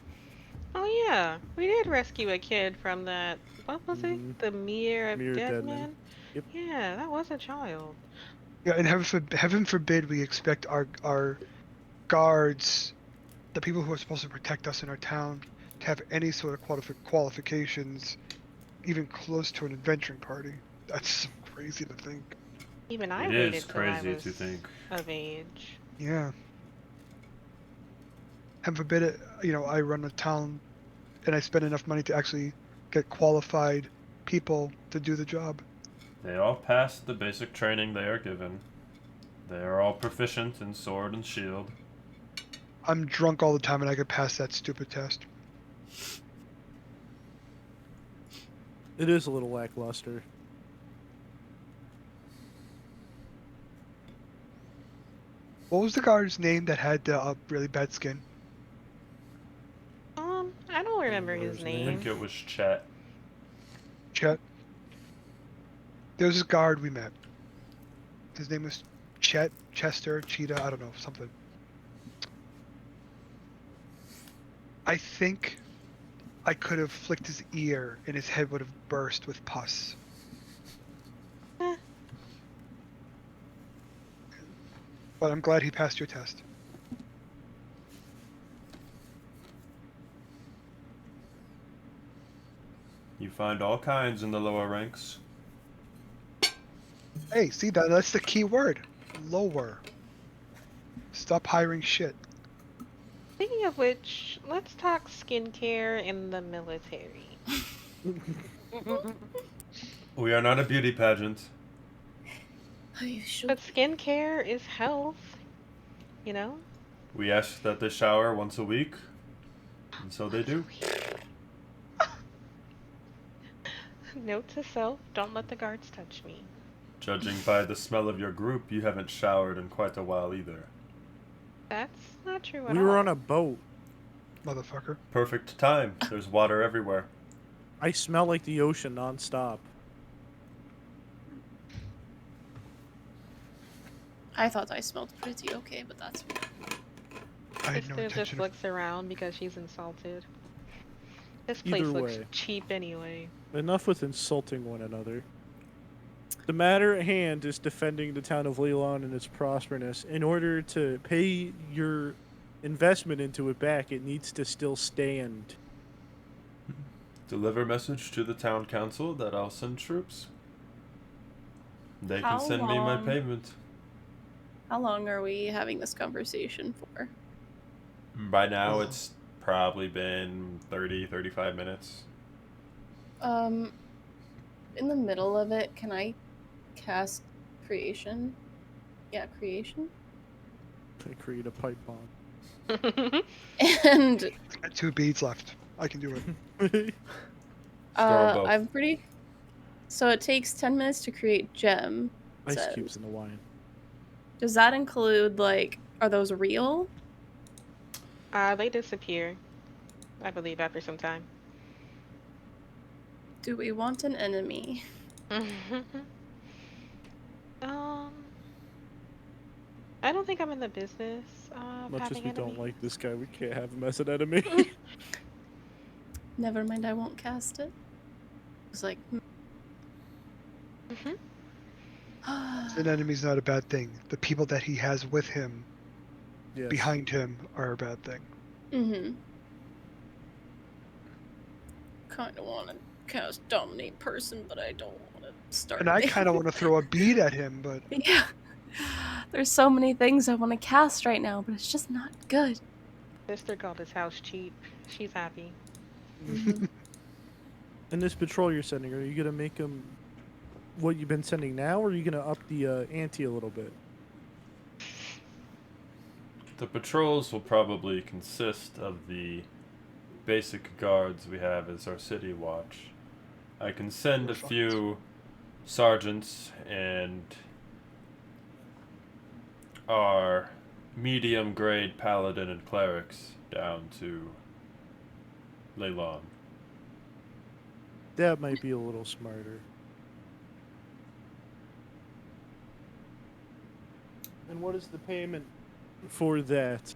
Oh yeah, we did rescue a kid from that. What was Mhm. it? The Mere of Mere Dead Dead Man? Man. Yep. Yeah, that was a child. Yeah, and heaven forbid we expect our guards, the people who are supposed to protect us in our town, to have any sort of qualifications, even close to an adventuring party. That's crazy to think. Even I It is waited till I crazy was to think. of age. Yeah. Heaven forbid it, I run a town and I spend enough money to actually get qualified people to do the job. They all pass the basic training they are given. They are all proficient in sword and shield. I'm drunk all the time and I could pass that stupid test. It is a little lackluster. What was the guard's name that had the really bad skin? I don't remember remember his his I name. think name. it was Chet. Chet. There was this guard we met. His name was Chet, Chester, Cheetah, I don't know, something. I think I could have flicked his ear and his head would have burst with pus. Eh, But I'm glad he passed your test. You find all kinds in the lower ranks. Hey, see, that's the key word. Lower. Stop hiring shit. Speaking of which, let's talk skincare in the military. We are not a beauty pageant. Are you sure? But skincare is health, you know? We ask that they shower once a week, and so they do. Note to self, don't let the guards touch me. Judging by the smell of your group, you haven't showered in quite a while either. That's not true at We all. were on a boat. Motherfucker. Perfect time. There's water everywhere. I smell like the ocean nonstop. I thought I smelled pretty okay, but that's weird. I had no Sister just intention of... looks around because she's insulted. This Either place looks way. cheap anyway. Enough with insulting one another. The matter at hand is defending the town of Leilon and its prosperness. In order to pay your investment into it back, it needs to still stand. Deliver message to the town council that I'll send troops. They How can send me my long? payment. How long are we having this conversation for? By now, Oh. it's probably been 30, 35 minutes. In the middle of it, can I cast creation? Yeah, creation. I create a pipe bomb. And I got 2 beads left. I can do it. Throw 'em both. I'm pretty. So it takes 10 minutes to create gem. Ice says. cubes in the wine. Does that include like? Are those real? They disappear, I believe, after some time. Do we want an enemy? I don't think I'm in the business of Much as having we don't enemies. like this guy, we can't have him as an enemy. Never mind, I won't cast it. It's like. An enemy's not a bad thing. The people that he has with him, Yes. behind him, are a bad thing. Mm-hmm. Kind of want to cast dominate person, but I don't want to start. And I kind of want to throw a bead at him, but Yeah. There's so many things I want to cast right now, but it's just not good. Sister got his house cheap. She's happy. Mhm. In this patrol you're sending, are you gonna make him what you've been sending now, or are you gonna up the ante a little bit? The patrols will probably consist of the basic guards we have as our city watch. I can send a few sergeants and our medium grade paladin and clerics down to Leylon. That might be a little smarter. And what is the payment for that?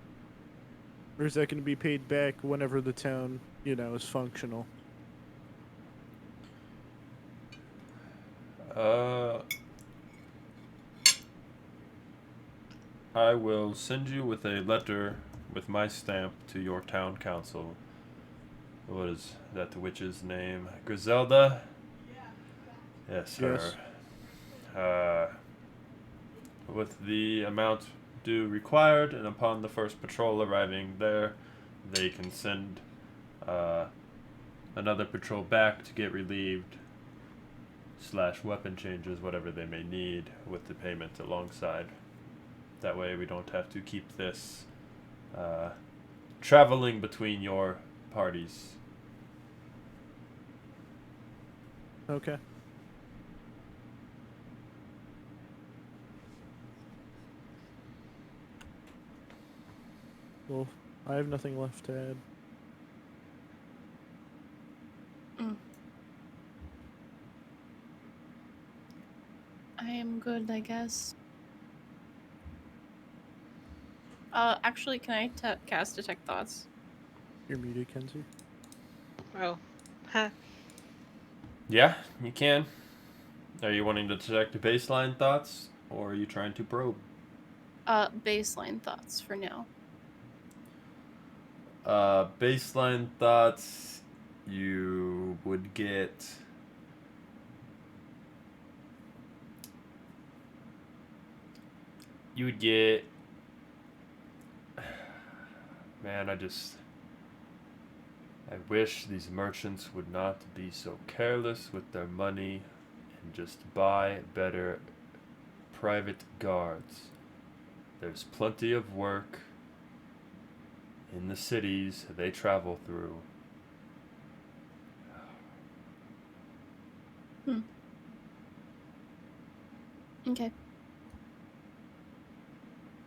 Or is that going to be paid back whenever the town, is functional? I will send you with a letter with my stamp to your town council. What is that the witch's name? Griselda? Yes, her. Yes. With the amount due required, and upon the first patrol arriving there, they can send another patrol back to get relieved / weapon changes, whatever they may need, with the payment alongside. That way we don't have to keep this traveling between your parties. Okay. Well, I have nothing left to add. I am good, I guess. Actually, can I cast Detect Thoughts? You're muted, Kenzie. Oh. Huh. Yeah, you can. Are you wanting to detect baseline thoughts, or are you trying to probe? Baseline thoughts for now. Baseline thoughts, you would get... You would get... Man, I wish these merchants would not be so careless with their money and just buy better private guards. There's plenty of work in the cities they travel through. Okay.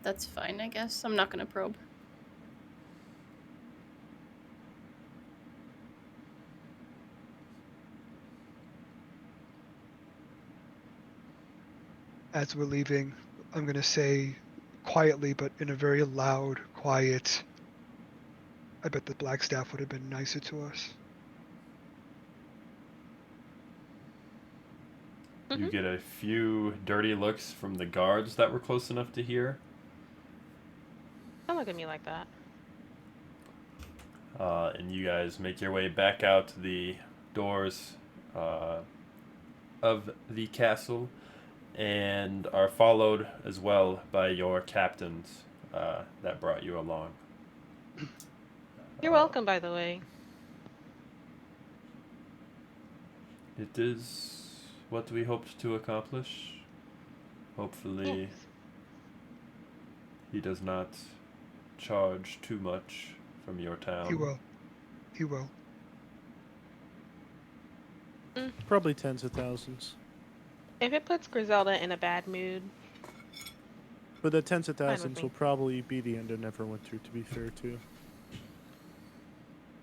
That's fine, I guess. I'm not gonna probe. As we're leaving, I'm going to say quietly, but in a very loud, quiet, I bet the Blackstaff would have been nicer to us. You get a few dirty looks from the guards that were close enough to hear. Don't look at me like that. And you guys make your way back out to the doors of the castle and are followed as well by your captains that brought you along. You're welcome, by the way. It is what we hoped to accomplish. Hopefully, Yes. he does not charge too much from your town. He will. He will. Probably tens of thousands. If it puts Griselda in a bad mood, But the tens of with thousands me. will probably be the end of Neverwinter, to be fair, too.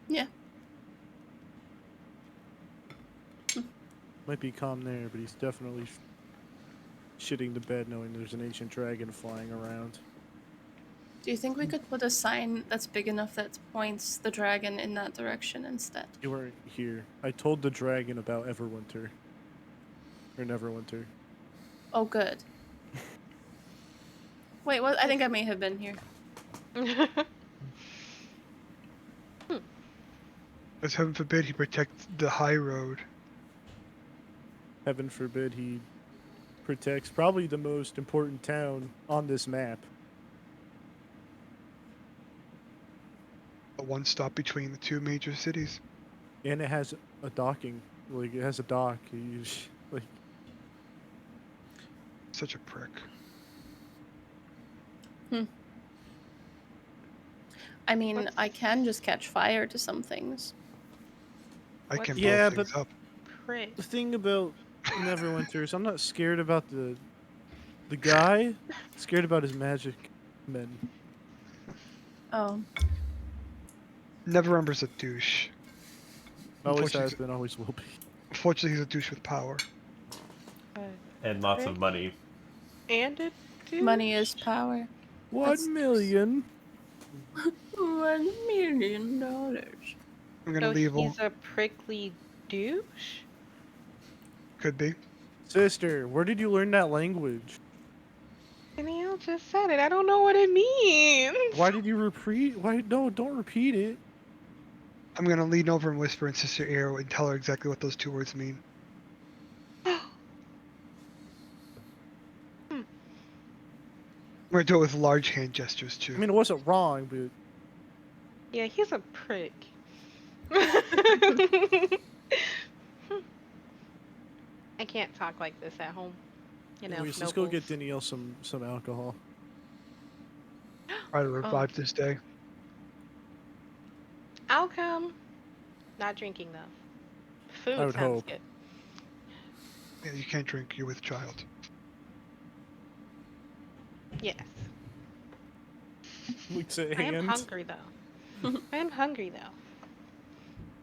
Yeah. Might be calm there, but he's definitely shitting the bed knowing there's an ancient dragon flying around. Do you think we could put a sign that's big enough that points the dragon in that direction instead? You weren't here. I told the dragon about Everwinter. Or Neverwinter. Oh, good. Wait, what? I think I may have been here. As heaven forbid he protects the high road. Heaven forbid he protects probably the most important town on this map. A one stop between the two major cities. And it has a docking. Like, it has a dock. Like, Such a prick. I mean, What's- I can just catch fire to some things. I can blow Yeah, things but- up. Prick. The thing about Neverwinter is I'm not scared about the guy. Scared about his magic men. Oh, Neverember's a douche. Always has Unfortunately, been, always will be. unfortunately, he's a douche with power. And lots of Prick. money. And a douche? money is power. That's- 1 million. $1 million. I'm gonna So leave. he's a prickly douche? Could be. Sister, where did you learn that language? Danielle just said it. I don't know what it means. Why did you repeat? Why? No, don't repeat it. I'm gonna lean over and whisper in Sister ear and tell her exactly what those 2 words mean. I'm gonna do it with large hand gestures too. I mean, it wasn't wrong, but Yeah, he's a prick. I can't talk like this at home. You know, anyways, no let's go get bulls. Danielle some alcohol. Try to revive this day. I'll come. Not drinking though. Food I would sounds hope. good. Yeah, you can't drink. You're with child. Yes. Weeks at I am hand. hungry though. I am hungry though.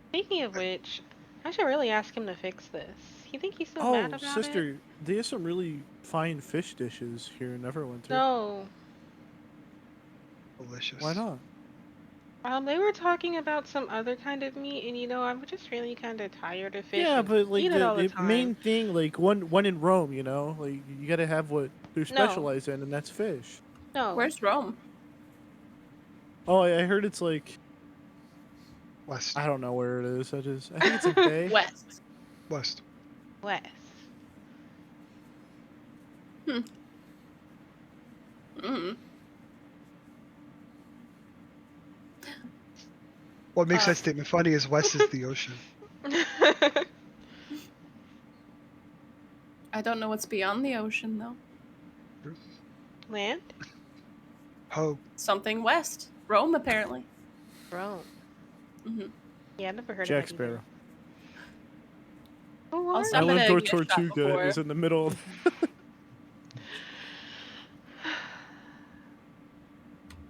Speaking of which, I should really ask him to fix this. You think he's still mad Oh, about sister, it? they have some really fine fish dishes here in Neverwinter. No. Delicious. Why not? They were talking about some other kind of meat, and you know, I'm just really kind of tired of fish. Yeah, and but like eat it all the the time. main thing, like one in Rome, you know, like you gotta have what they're No. specialized in, and that's fish. No. Where's Rome? Oh, I heard it's like West. I don't know where it is. I think it's in Bay. West. West. West? Mm. What makes that statement funny is West is the ocean. I don't know what's beyond the ocean though. Land? Ho. Something west. Rome, apparently. Rome. hmm Yeah, I never heard Jack of that. Sparrow. Oh, I'll what? stop at Island a gift shop Tortuga before. is in the middle. Of...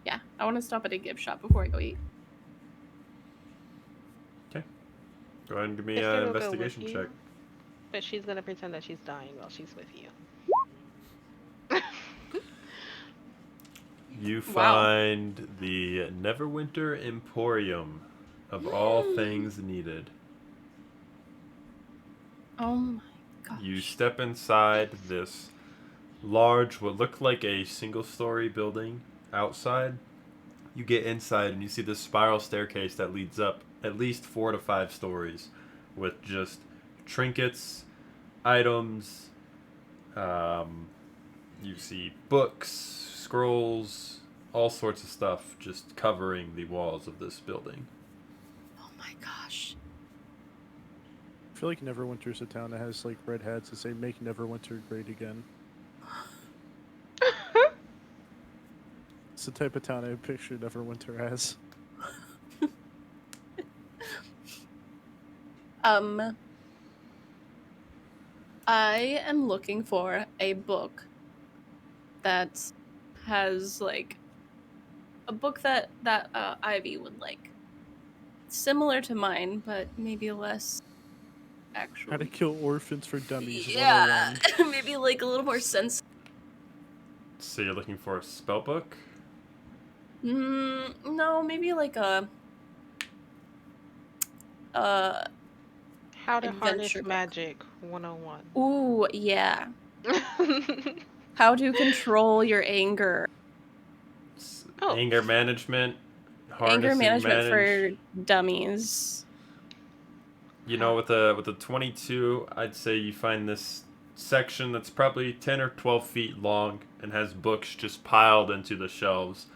Yeah, I want to stop at a gift shop before I go eat. Go ahead and give me Sister an will go with investigation you, check. But she's gonna pretend that she's dying while she's with you. You Wow. find the Neverwinter Emporium of all things needed. Oh my gosh. You step inside this large, what looked like a single-story building outside. You get inside and you see this spiral staircase that leads up at least 4 to 5 stories with just trinkets, items. You see books, scrolls, all sorts of stuff just covering the walls of this building. Oh my gosh. I feel like Neverwinter's a town that has like red hats that say "Make Neverwinter Great Again." It's the type of town I picture Neverwinter as. I am looking for a book that has like a book that Ivy would like, similar to mine, but maybe less actual. How to Kill Orphans for Dummies. Yeah, 101. maybe like a little more sense. So you're looking for a spell book? No, maybe like a How to harness Adventure book. magic 101. ooh, yeah. How to control your anger. Oh. Anger management, Anger harnessing management for dummies. You know, with a 22, I'd say you find this section that's probably 10 or 12 feet long and has books just piled into the shelves,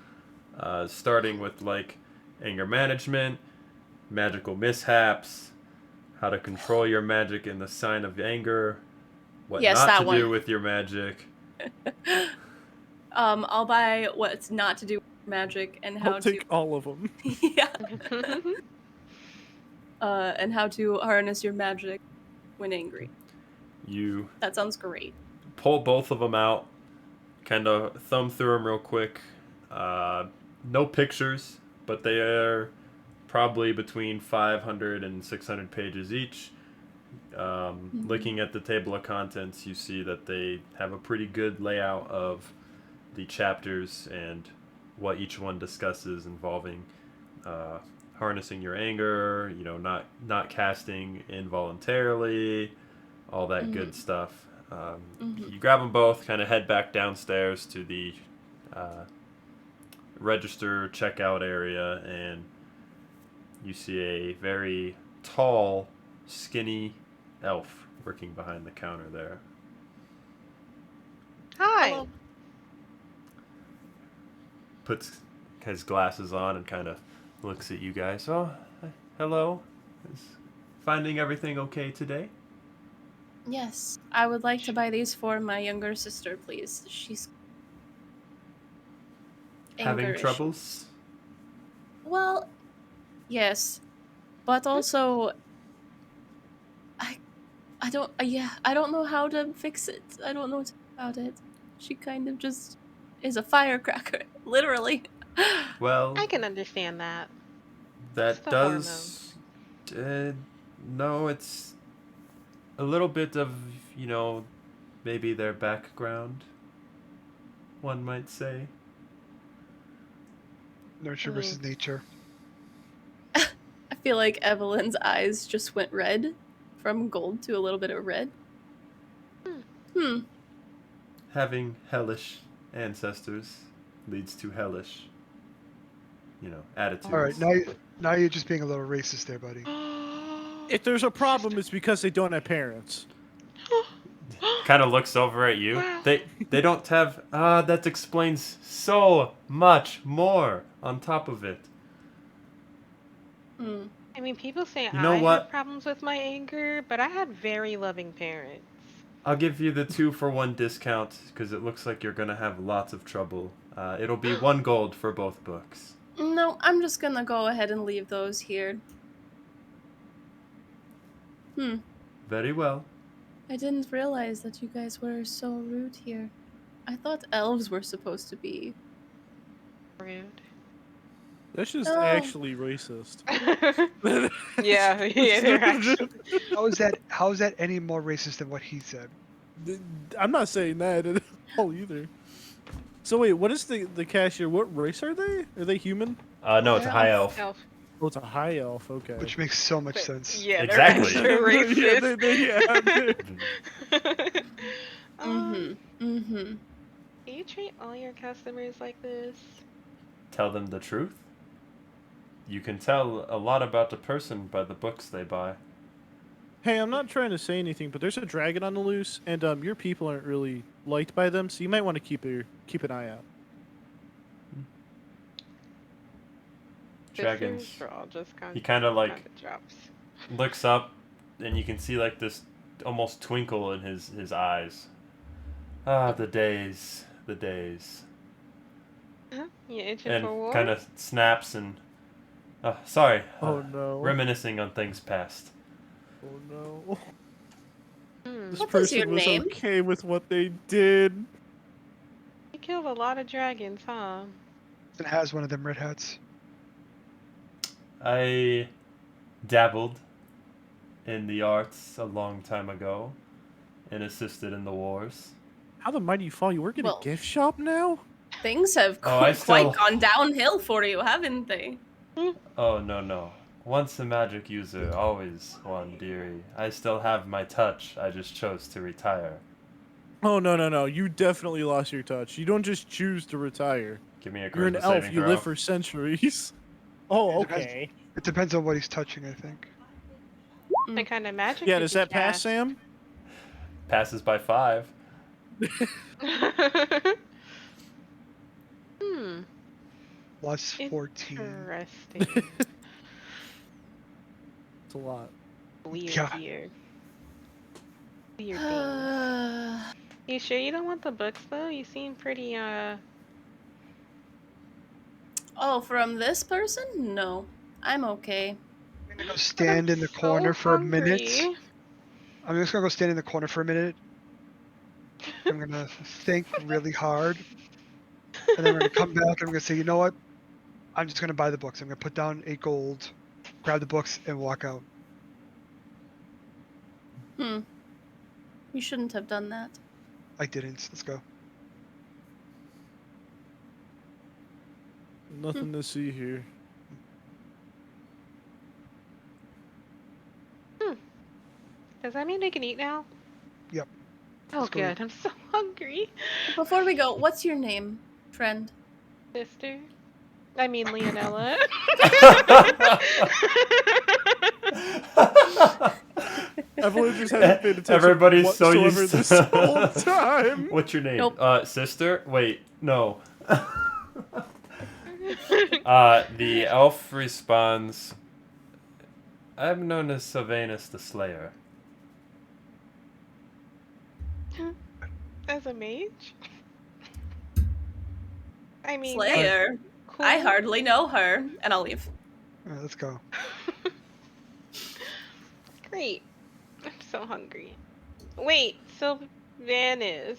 starting with like anger management, magical mishaps, how to control your magic in the sign of anger, what Yes, not that to one. do with your magic. I'll buy what's not to do with magic and how I'll take all of them. yeah, and how to harness your magic when angry. You That sounds great. pull both of them out, kind of thumb through them real quick. No pictures, but they are probably between 500 and 600 pages each. Looking at the table of contents, you see that they have a pretty good layout of the chapters and what each one discusses involving harnessing your anger, not casting involuntarily, all that good stuff. You grab them both, kind of head back downstairs to the register checkout area, and you see a very tall, skinny elf working behind the counter there. Hi. Hello. Puts his glasses on and kind of looks at you guys. Oh, hello. Is finding everything okay today? Yes, I would like to buy these for my younger sister, please. She's Having anger troubles? Well, yes, but also I don't I don't know how to fix it. I don't know about it. She kind of just is a firecracker, literally. Well, I can understand that. that the does. No, it's a little bit of, maybe their background, one might say. Nurture Mm. versus nature. I feel like Evelyn's eyes just went red from gold to a little bit of red. Having hellish ancestors leads to hellish, attitudes. All right, now you're just being a little racist there, buddy. If there's a problem, it's because they don't have parents. Kind of looks over at you. Wow. They don't have. That explains so much more on top of it. I mean, people say You know I what? have problems with my anger, but I had very loving parents. I'll give you the 2-for-1 discount because it looks like you're gonna have lots of trouble. It'll be 1 gold for both books. No, I'm just gonna go ahead and leave those here. Very well. I didn't realize that you guys were so rude here. I thought elves were supposed to be. Rude. That's just Oh. actually racist. yeah, they're actually. How is that any more racist than what he said? I'm not saying that at all either. So wait, what is the cashier? What race are they? Are they human? No, it's a high elf. Oh, it's a high elf. Okay. Which makes so much But, sense. yeah, Exactly. they're extra Yeah, racist. Mm-hmm. Do you treat all your customers like this? Tell them the truth. You can tell a lot about a person by the books they buy. Hey, I'm not trying to say anything, but there's a dragon on the loose, and your people aren't really liked by them, so you might want to keep an eye out. Dragons. Sisters are all just He kind of like drops. looks up, and you can see like this almost twinkle in his eyes. Ah, the days. Huh? You itching And for war? kind of snaps and. Sorry. Oh no. Reminiscing on things past. Oh no. This What is person your was name? okay with what they did. You killed a lot of dragons, huh? It has one of them red hats. I dabbled in the arts a long time ago and assisted in the wars. How the mighty fall? You work at Well- a gift shop now? Things have Oh, I quite still- gone downhill for you, haven't they? Oh, no. Once a magic user, always one, dearie. I still have my touch, I just chose to retire. Oh no. You definitely lost your touch. You don't just choose to retire. Give me a You're an charisma elf. saving You throw. live for centuries. Oh, It depends- okay. It depends on what he's touching, I think. What kind of magic? Yeah, did does you that pass, cast? Sam? Passes by 5. Plus 14. Interesting. It's a lot. Weird Yeah. here. Weird thing. You sure you don't want the books though? You seem pretty Oh, from this person? No. I'm okay. I'm gonna go But stand I'm in the so corner for a minute. hungry. I'm just gonna go stand in the corner for a minute. I'm gonna think really hard, and then I'm gonna come back and I'm gonna say, you know what? I'm just gonna buy the books. I'm gonna put down 8 gold, grab the books, and walk out. You shouldn't have done that. I didn't. Let's go. Nothing to see here. Does that mean we can eat now? Yep. Oh, Let's go good. I'm so hungry. Before we go, what's your name, friend? Sister. I mean, Leonella. Evelyn just hasn't paid attention Everybody's so whatsoever used to this whole time. What's your name? Nope. Sister? Wait, no. The elf responds, I'm known as Sylvanus the Slayer. As a mage? I mean, Slayer. cool. I hardly know her, and I'll leave. All right, let's go. Great. I'm so hungry. Wait, Sylvanus,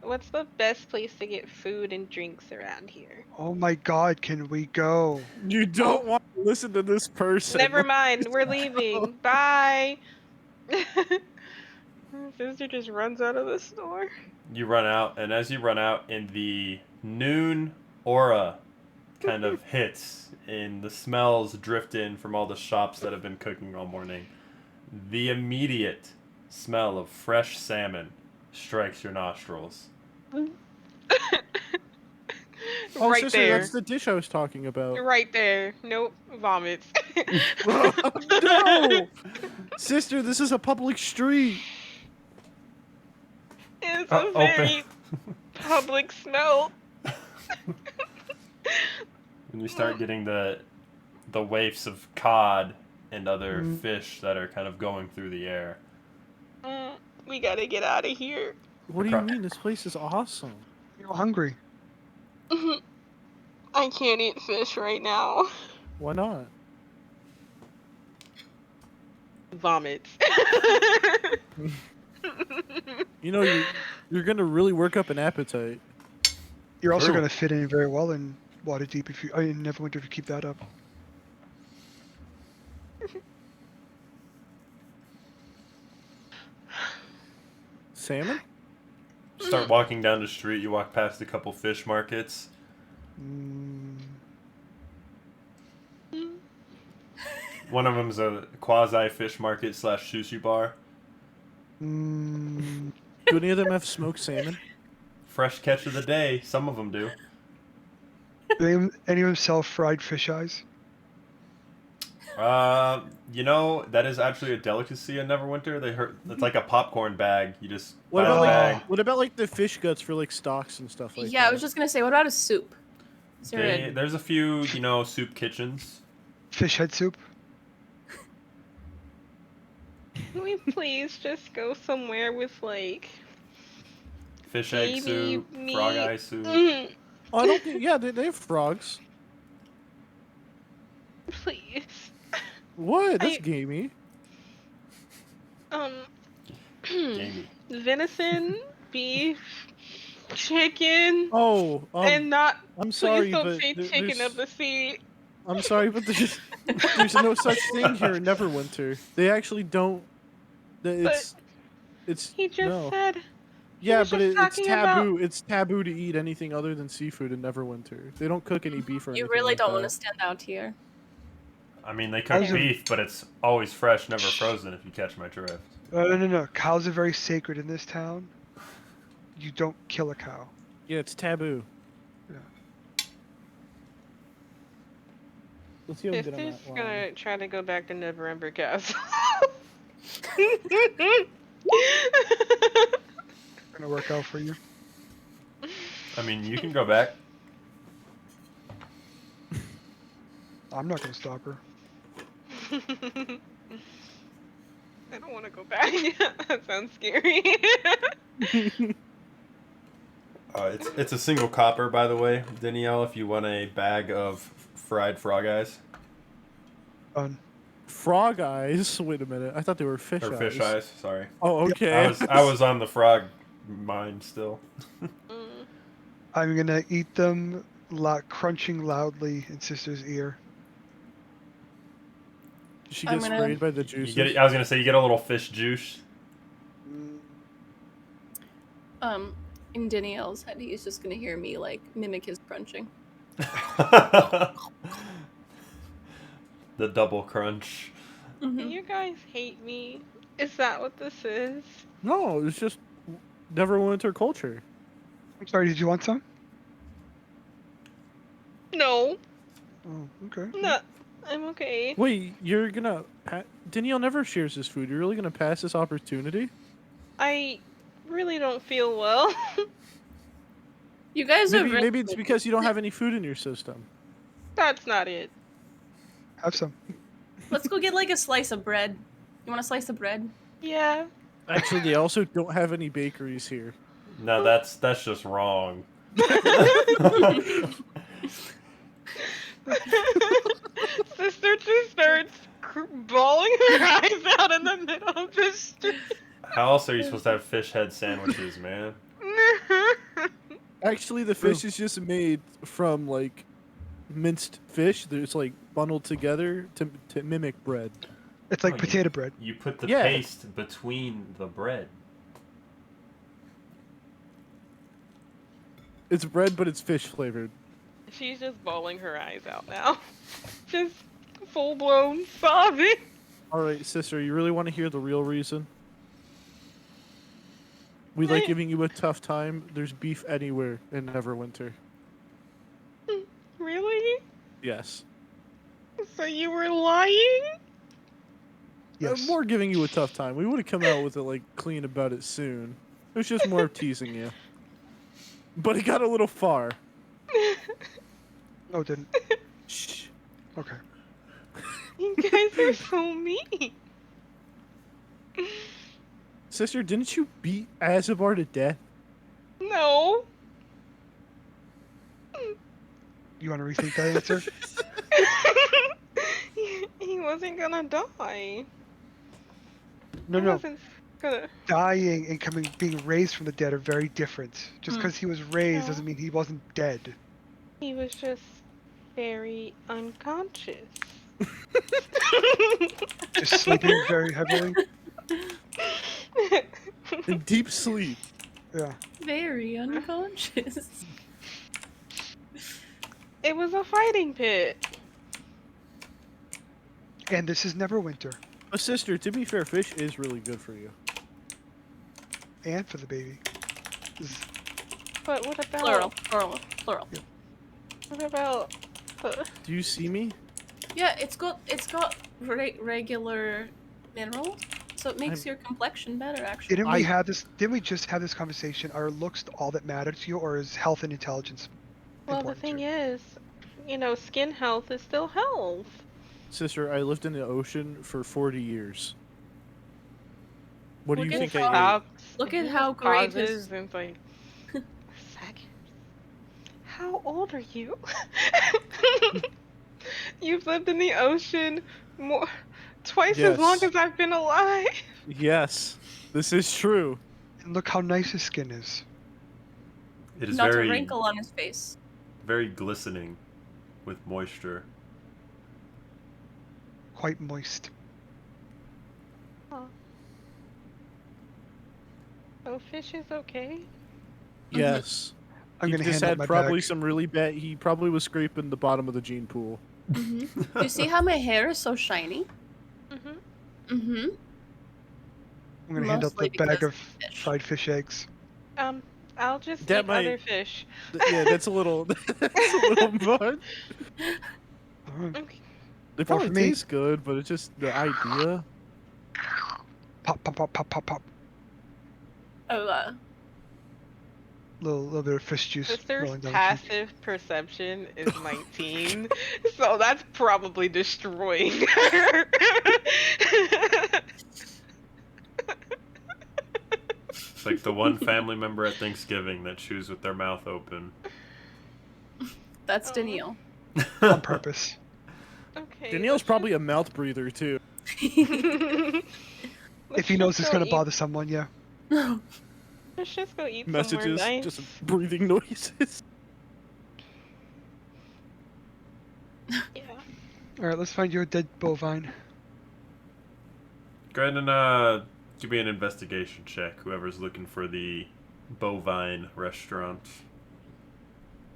what's the best place to get food and drinks around here? Oh my God, can we go? You don't want to listen to this person. Never mind, we're leaving. Bye. Sister just runs out of the store. You run out, and as you run out, in the noon aura kind of hits, and the smells drift in from all the shops that have been cooking all morning. The immediate smell of fresh salmon strikes your nostrils. Oh, Right sister, there. that's the dish I was talking about. Right there. Nope. Vomits. No! Sister, this is a public street. It's a very public smell. When you start getting the waifs of cod and other fish that are kind of going through the air. We gotta get out of here. What do you mean? This place is awesome. You're hungry. I can't eat fish right now. Why not? Vomits. You know, you're gonna really work up an appetite. You're also True. gonna fit in very well in Waterdeep if you. I mean, Neverwinter if you keep that up. Salmon? Start walking down the street, you walk past a couple fish markets. One of them's a quasi fish market / sushi bar. Do any of them have smoked salmon? Fresh catch of the day. Some of them do. Do any of them sell fried fish eyes? You know, that is actually a delicacy in Neverwinter. It's like a popcorn bag. You just What buy about the bag. what about like the fish guts for like stocks and stuff like Yeah, that? I was just gonna say, what about a soup? Is there a- There's a few, soup kitchens. Fish head soup? Can we please just go somewhere with like Fish egg baby soup, meat? frog eye soup. Oh, I don't think. Yeah, they have frogs. Please. What? That's I- gamey. Gamey. Venison, beef, chicken, Oh, and not. I'm sorry, Please don't but say chicken there's, of the sea. I'm sorry, but there's no such thing here in Neverwinter. They actually don't. It's He just no. said. Yeah, was but just it's talking taboo. It's taboo to eat anything other than seafood in Neverwinter. They don't cook any beef or You anything really like don't that. want to stand out here. I mean, they cook beef, but it's always fresh, never frozen, if you catch my drift. No. Cows are very sacred in this town. You don't kill a cow. Yeah, it's taboo. Yeah. Let's see how we get on Sister's that line. gonna try to go back to Neverember Castle. Gonna work out for you. I mean, you can go back. I'm not gonna stop her. I don't want to go back. That sounds scary. It's a single copper, by the way, Danielle. If you want a bag of fried frog eyes Frog eyes? Wait a minute. I thought they were fish or eyes. fish eyes. Sorry, Oh, okay. I was on the frog mind still. Mm. I'm gonna eat them, crunching loudly in Sister's ear. She I'm gets gonna- sprayed by the You juices. get. I was gonna say you get a little fish juice. In Danielle's head, he's just gonna hear me like mimic his crunching. The double crunch. Do Mhm. you guys hate me? Is that what this is? No, it's just Neverwinter culture. I'm sorry, did you want some? No, Oh, okay. no, I'm okay. Wait, you're gonna... Danielle never shares his food. You're really gonna pass this opportunity? I really don't feel well. You guys are Maybe it's because you don't have any food in your system. That's not it. Have some. Let's go get like a slice of bread. You want a slice of bread? Yeah. Actually, they also don't have any bakeries here. No, that's just wrong. Sister just starts bawling her eyes out in the middle of the street. How else are you supposed to have fish head sandwiches, man? Actually, the fish is just made from, like, minced fish. It's, like, bundled together to mimic bread. It's like Oh, potato bread. You put the Yeah. paste between the bread. It's bread, but it's fish flavored. She's just bawling her eyes out now. Just full blown sobbing. Alright, sister, you really want to hear the real reason? We like giving you a tough time. There's beef anywhere in Neverwinter. Really? Yes. So you were lying? Yes. More giving you a tough time. We would have come out with it, like, clean about it soon. It was just more teasing you. But it got a little far. No, it didn't. Shh. Okay. You guys are so mean. Sister, didn't you beat Azabar to death? No. You want to rethink that answer? He wasn't gonna die. No, He no. wasn't gonna. Dying and being raised from the dead are very different. Just because he was raised No. doesn't mean he wasn't dead. He was just very unconscious. Just sleeping very heavily. In deep sleep. Yeah. Very unconscious. It was a fighting pit. And this is Neverwinter. But sister, to be fair, fish is really good for you. And for the baby. This is- But what about Plural. what about the Do you see me? Yeah, it's got regular minerals, so it makes your complexion better. Actually, Didn't we just have this conversation? Are looks all that matter to you, or is health and intelligence Well, the important to thing you? is, skin health is still health. Sister, I lived in the ocean for 40 years. What do Look you at think how- I ate? Look at how great his- pauses and it's like, second. How old are you? You've lived in the ocean twice as long Yes. as I've been alive. Yes, this is true. And look how nice his skin is. It is not very, a wrinkle on his face. very glistening with moisture. Quite moist. Oh, fish is okay. Yes. I'm He gonna just hand out had my probably bag. some really bad. He probably was scraping the bottom of the gene pool. Do you see how my hair is so shiny? Mm-hmm. Mm-hmm. I'm gonna hand out the Mostly bag because of of fish. fried fish eggs. I'll just That eat might- other fish. Yeah, that's a little. That's a little much. Alright. Okay. They for probably me. taste good, but it's just the idea. Pop, pop, pop, pop, pop, pop. Oh, Little bit of fish juice Sister's rolling down the cheek. passive perception is 19, so that's probably destroying her. It's like the one family member at Thanksgiving that chews with their mouth open. That's Danielle. On purpose. Okay. Danielle's probably a mouth breather too. If he knows it's gonna bother someone, yeah. Let's just go eat somewhere Messages, nice. just breathing noises. Yeah. Alright, let's find your dead bovine. Go ahead and give me an investigation check, whoever's looking for the bovine restaurant.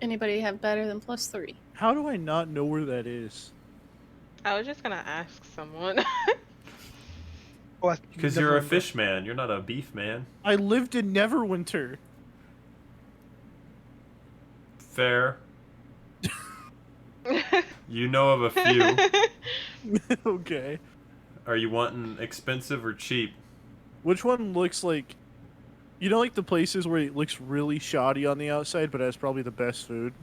Anybody have better than +3? How do I not know where that is? I was just gonna ask someone. Oh, Because you're a fish man, you're not a beef man. I lived in Neverwinter. Fair. You know of a few. Okay. Are you wanting expensive or cheap? Which one looks like... You know, like the places where it looks really shoddy on the outside, but has probably the best food?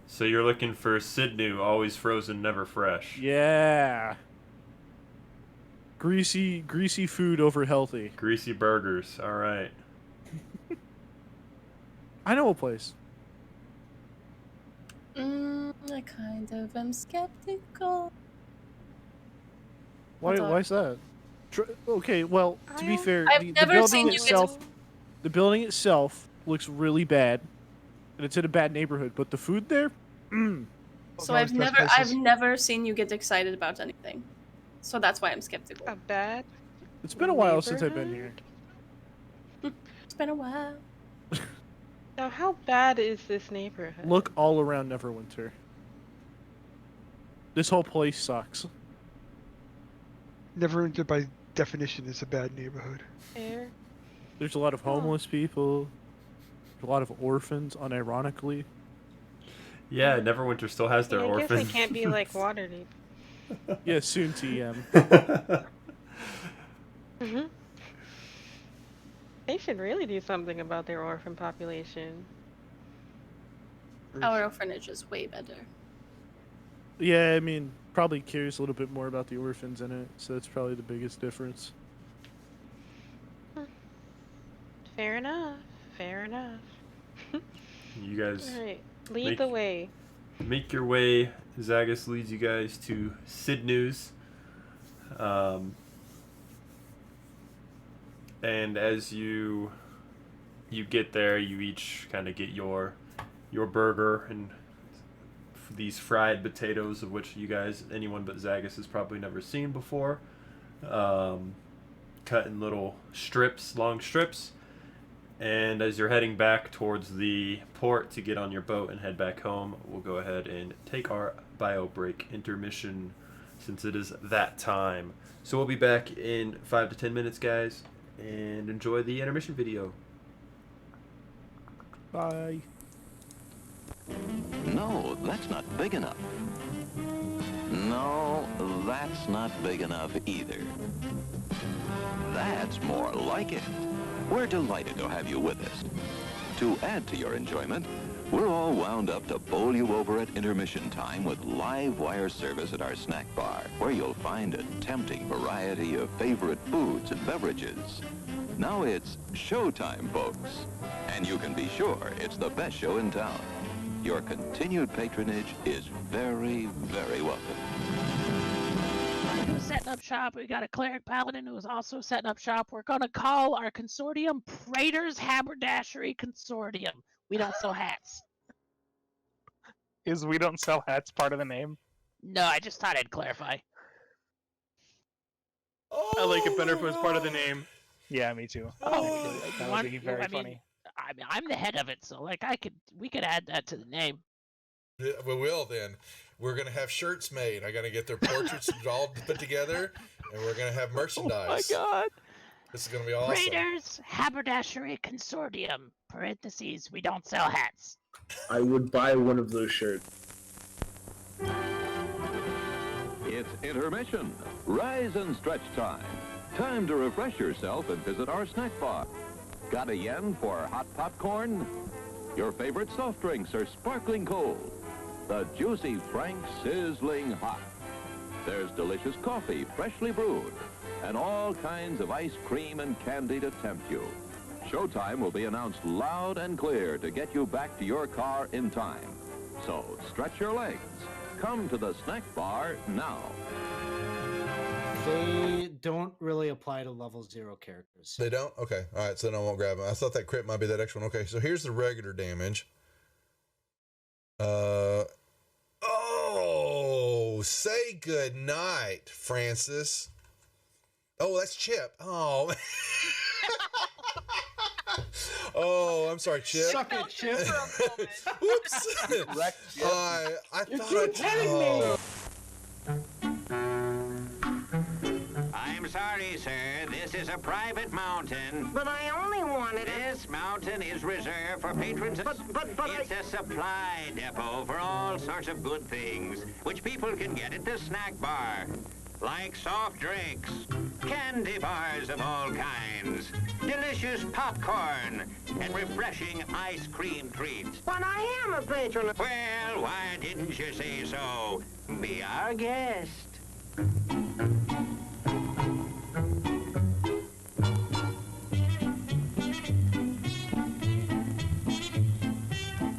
So you're looking for Sidnu, always frozen, never fresh. Yeah. Greasy food over healthy. Greasy burgers, alright. I know a place. I kind of am skeptical. Why? Hold on. Why is that? Okay, well, to be fair, I've the never building seen you itself, the building itself looks really bad, and it's in a bad neighborhood. But the food there, So I've never seen you get excited about anything. So that's why I'm skeptical. A bad. it's been a while since I've been here. It's been a while. Now, how bad is this neighborhood? Look all around Neverwinter. This whole place sucks. Neverwinter, by definition, is a bad neighborhood. Fair. There's a lot of homeless people. There's a lot of orphans, unironically. Yeah, Neverwinter still has their I guess orphans. they can't be like Waterdeep. Yeah, soon TM. Mhm. They should really do something about their orphan population. Our orphanage is way better. Yeah, I mean, probably cares a little bit more about the orphans in it, so that's probably the biggest difference. Fair enough. Fair enough. You guys Alright. Lead the way. make your way. Zagus leads you guys to Sidnu's. And as you get there, you each kind of get your burger and these fried potatoes, of which you guys, anyone but Zagus, has probably never seen before. Cut in little strips, long strips. And as you're heading back towards the port to get on your boat and head back home, we'll go ahead and take our bio break intermission since it is that time. So we'll be back in 5 to 10 minutes, guys, and enjoy the intermission video. Bye. No, that's not big enough. No, that's not big enough either. That's more like it. We're delighted to have you with us. To add to your enjoyment, we're all wound up to bowl you over at intermission time with live wire service at our snack bar, where you'll find a tempting variety of favorite foods and beverages. Now it's showtime, folks. And you can be sure it's the best show in town. Your continued patronage is very, very welcome. Who's setting up shop? We got a cleric paladin who is also setting up shop. We're gonna call our consortium Praetor's Haberdashery Consortium. We don't sell hats. Is we don't sell hats part of the name? No, I just thought I'd clarify. I like it better if it was part of the name. Yeah, me too. Oh, that would be very funny. I mean, I'm the head of it, so like we could add that to the name. Yeah, we will then. We're gonna have shirts made. I gotta get their portraits all put together, and we're gonna have merchandise. Oh my god! This is gonna be awesome. Praetor's Haberdashery Consortium. Parentheses. We don't sell hats. I would buy one of those shirts. It's intermission. Rise and stretch time. Time to refresh yourself and visit our snack bar. Got a yen for hot popcorn? Your favorite soft drinks are sparkling cold. The juicy Frank sizzling hot. There's delicious coffee, freshly brewed, and all kinds of ice cream and candy to tempt you. showtime will be announced loud and clear to get you back to your car in time. So stretch your legs. Come to the snack bar now. They don't really apply to level 0 characters. They don't? Okay. All right. So then I won't grab them. I thought that crit might be that extra one. Okay. So here's the regular damage. Oh, say good night, Francis. Oh, that's Chip. Oh. Oh, I'm sorry, Chip. Suck it, Chip. Whoops. I thought. I'm sorry, sir. This is a private mountain. But I only wanted it. This mountain is reserved for patrons. But it's a supply depot for all sorts of good things, which people can get at the snack bar. Like soft drinks, candy bars of all kinds, delicious popcorn, and refreshing ice cream treats. But I am a patron. Well, why didn't you say so? Be our guest.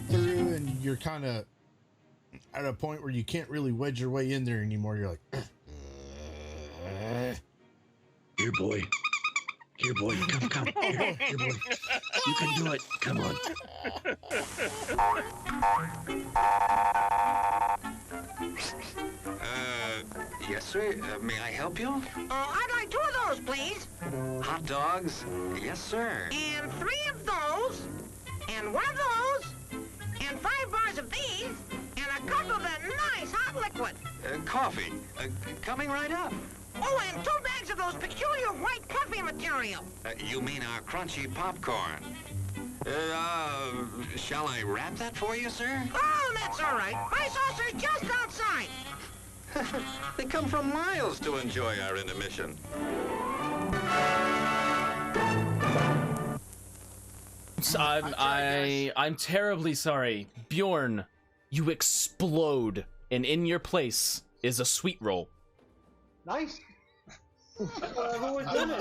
Through, and you're kind of at a point where you can't really wedge your way in there anymore. You're like, Here, boy. Here, boy. Come. Here, boy. You can do it. Come on. Yes, sir. May I help you? I'd like 2 of those, please. Hot dogs? Yes, sir. And 3 of those. And 1 of those. And 5 bars of these. And a cup of that nice hot liquid. Coffee. Coming right up. Oh, and 2 bags of those peculiar white puffy material. You mean our crunchy popcorn? Shall I wrap that for you, sir? Oh, that's all right. My saucer's just outside. They come from miles to enjoy our intermission. I'm terribly sorry. Bjorn, you explode, and in your place is a sweet roll. Nice. I've always done it.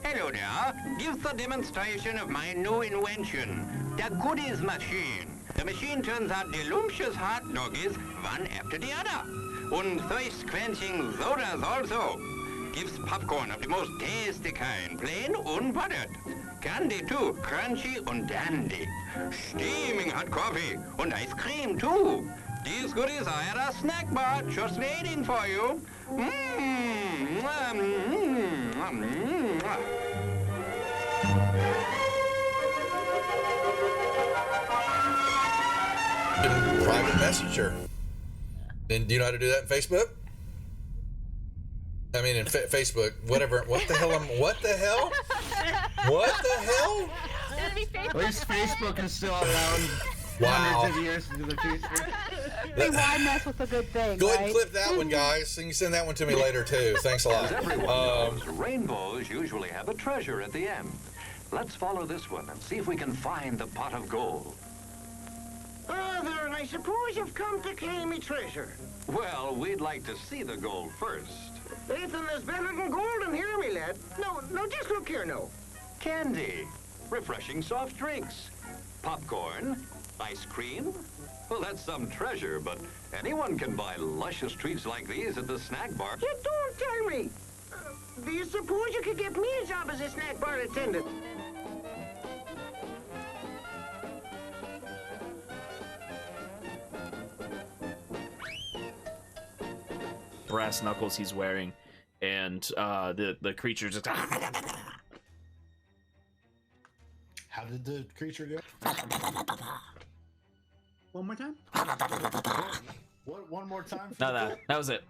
Hello there. Give the demonstration of my new invention, the goodies machine. The machine turns out delicious hot doggies one after the other. And thirst-quenching sodas also. Gives popcorn of the most tasty kind, plain unbuttered. Candy too, crunchy and dandy. Steaming hot coffee and ice cream too. These goodies are at our snack bar, just waiting for you. Private messenger. And do you know how to do that in Facebook? I mean, in Facebook, whatever. What the hell? What the hell? What the hell? At least Facebook is still around. Wow. Hundreds of years into the future. Hey, why mess with a good thing, Go ahead right? and clip that one, guys. And you send that one to me later, too. Thanks a lot. As everyone knows, rainbows usually have a treasure at the end. Let's follow this one and see if we can find the pot of gold. Oh, there, and I suppose you've come to claim me treasure. Well, we'd like to see the gold first. Ethan, there's better than gold in here, me lad. No, just look here, no. Candy, refreshing soft drinks, popcorn, ice cream. Well, that's some treasure, but anyone can buy luscious treats like these at the snack bar. You don't tell me. Do you suppose you could get me a job as a snack bar attendant? Brass knuckles he's wearing, and the creature just. How did the creature go? One more time? What? One more time? No, that was it.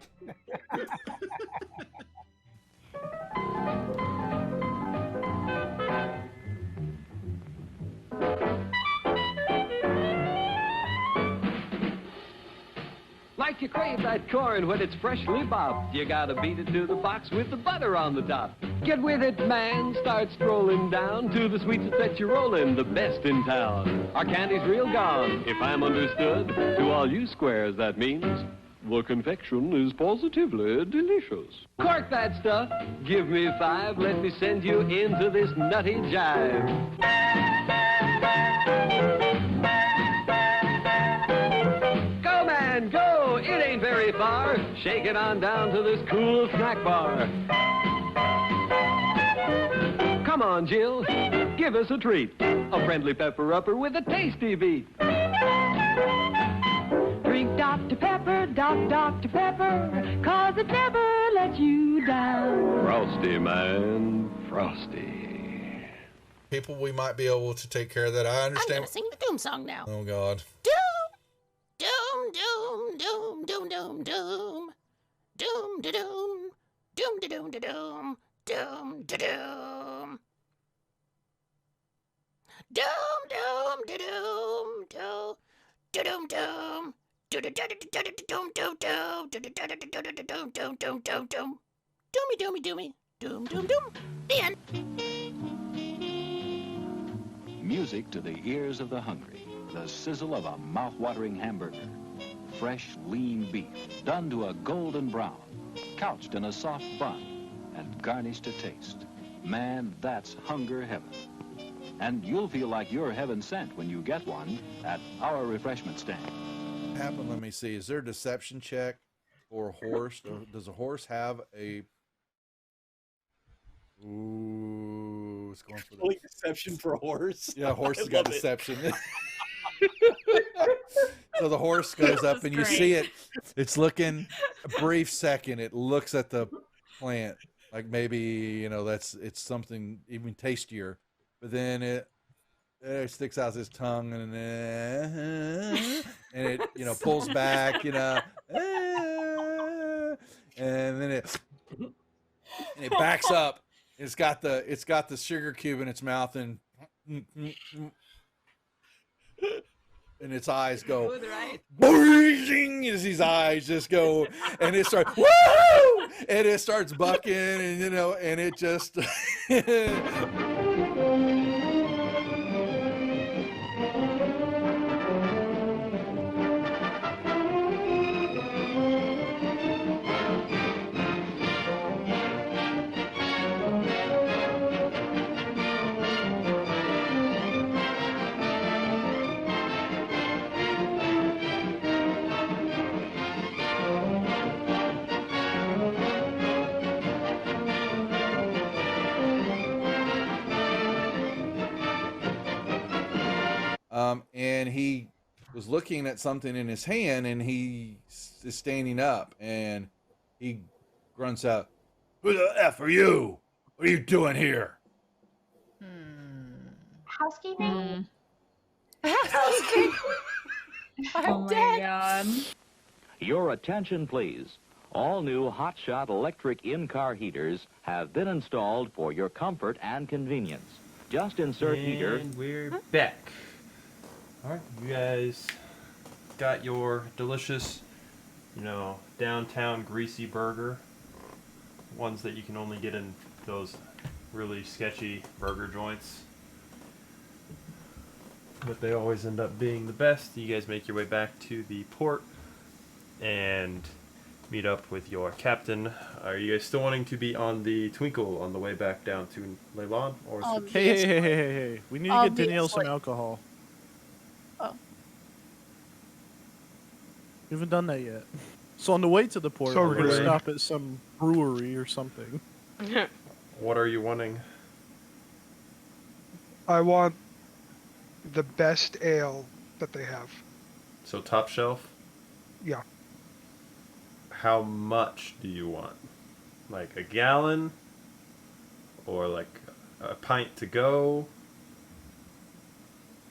Like you crave that corn when it's freshly bobbed, you gotta beat it to the box with the butter on the top. Get with it, man. Start strolling down to the sweets that you're rolling, the best in town. Our candy's real gone, if I'm understood. To all you squares, that means The confection is positively delicious. Cork that stuff. Give me 5. Let me send you into this nutty jive. Go, man, go. It ain't very far. Shake it on down to this cool snack bar. Come on, Jill. Give us a treat. A friendly pepper-upper with a tasty beat. Drink Dr. Pepper, Dr. Pepper, 'cause it never lets you down. Frosty, man. Frosty. People, we might be able to take care of that. I I'm understand. gonna sing the Doom song now. Oh, God. Doom, doom, doom, doom, doom, doom, doom, doom, da doom, doom, da doom, da doom, doom, da doom, doom, doom, da doom, doom, da doom, doom. Doomy doomy, doom doom doom. The end. Music to the ears of the hungry. The sizzle of a mouth-watering hamburger. Fresh, lean beef, done to a golden brown, couched in a soft bun, and garnished to taste. Man, that's hunger heaven. And you'll feel like you're heaven sent when you get one at our refreshment stand. Happen. Let me see. Is there a deception check for a horse? Or does a horse have a? Ooh, it's going for the deception for a horse. Yeah, a horse I has got love it. deception. So the horse goes up, and you see it. It's looking a brief second. It looks at the plant like maybe it's something even tastier, but then it sticks out its tongue and it pulls back, and then it backs up. It's got the sugar cube in its mouth, and its eyes go boing, as these eyes just go, and it starts woo, and it starts bucking, and it just and he was looking at something in his hand, and he is standing up, and he grunts out, "Who the F are you? What are you doing here?" Housekeeping? Oh I'm my god. Your attention, please. All new Hotshot electric in-car heaters have been installed for your comfort and convenience. Just insert heater. And we're back. All right, you guys got your delicious, downtown greasy burger. Ones that you can only get in those really sketchy burger joints. But they always end up being the best. You guys make your way back to the port and meet up with your captain. Are you guys still wanting to be on the Twinkle on the way back down to Leylon? Or Hey. We need to get Danielle some alcohol. Oh. We haven't done that yet. So on the way to the port, So we're going to rude. stop at some brewery or something. What are you wanting? I want the best ale that they have. So top shelf? Yeah. How much do you want? Like a gallon? Or like a pint to go?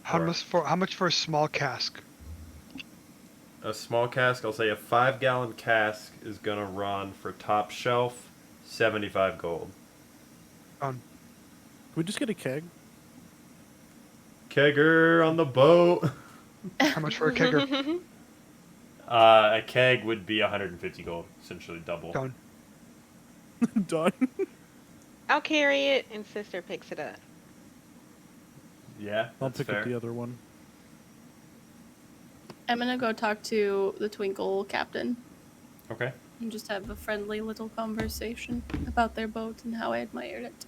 How much for a small cask? A small cask, I'll say a 5-gallon cask is gonna run for top shelf 75 gold. Can we just get a keg? Kegger on the boat. How much for a kegger? A keg would be 150 gold, essentially double. Done. Done. I'll carry it, and sister picks it up. Yeah, I'll that's pick fair. up the other one. I'm gonna go talk to the Twinkle captain. Okay. And just have a friendly little conversation about their boat and how I admired it.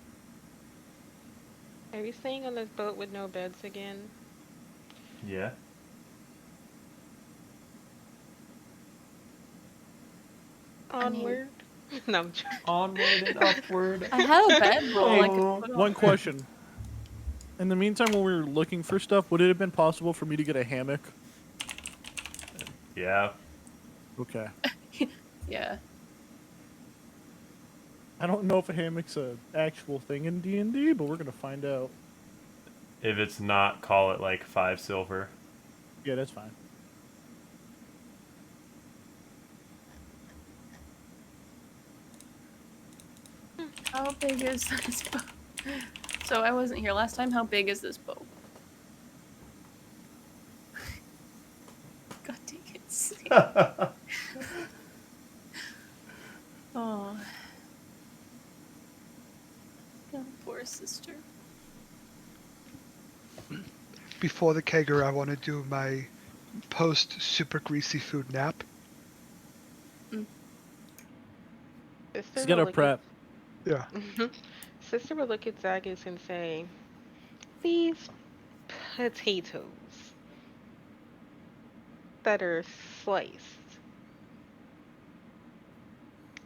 Are we staying on this boat with no beds again? Yeah. Onward. No, I'm joking. Onward and upward. I have a bedroll. I could Hey, put one on. question. In the meantime, when we were looking for stuff, would it have been possible for me to get a hammock? Yeah. Okay. Yeah. I don't know if a hammock's an actual thing in D&D, but we're gonna find out. If it's not, call it like 5 silver. Yeah, that's fine. How big is this boat? So I wasn't here last time. How big is this boat? God dang it. Oh. Oh, poor sister. Before the kegger, I want to do my post super greasy food nap. She's got a prep. Yeah. Sister would look at Zagus and say, "These potatoes that are sliced.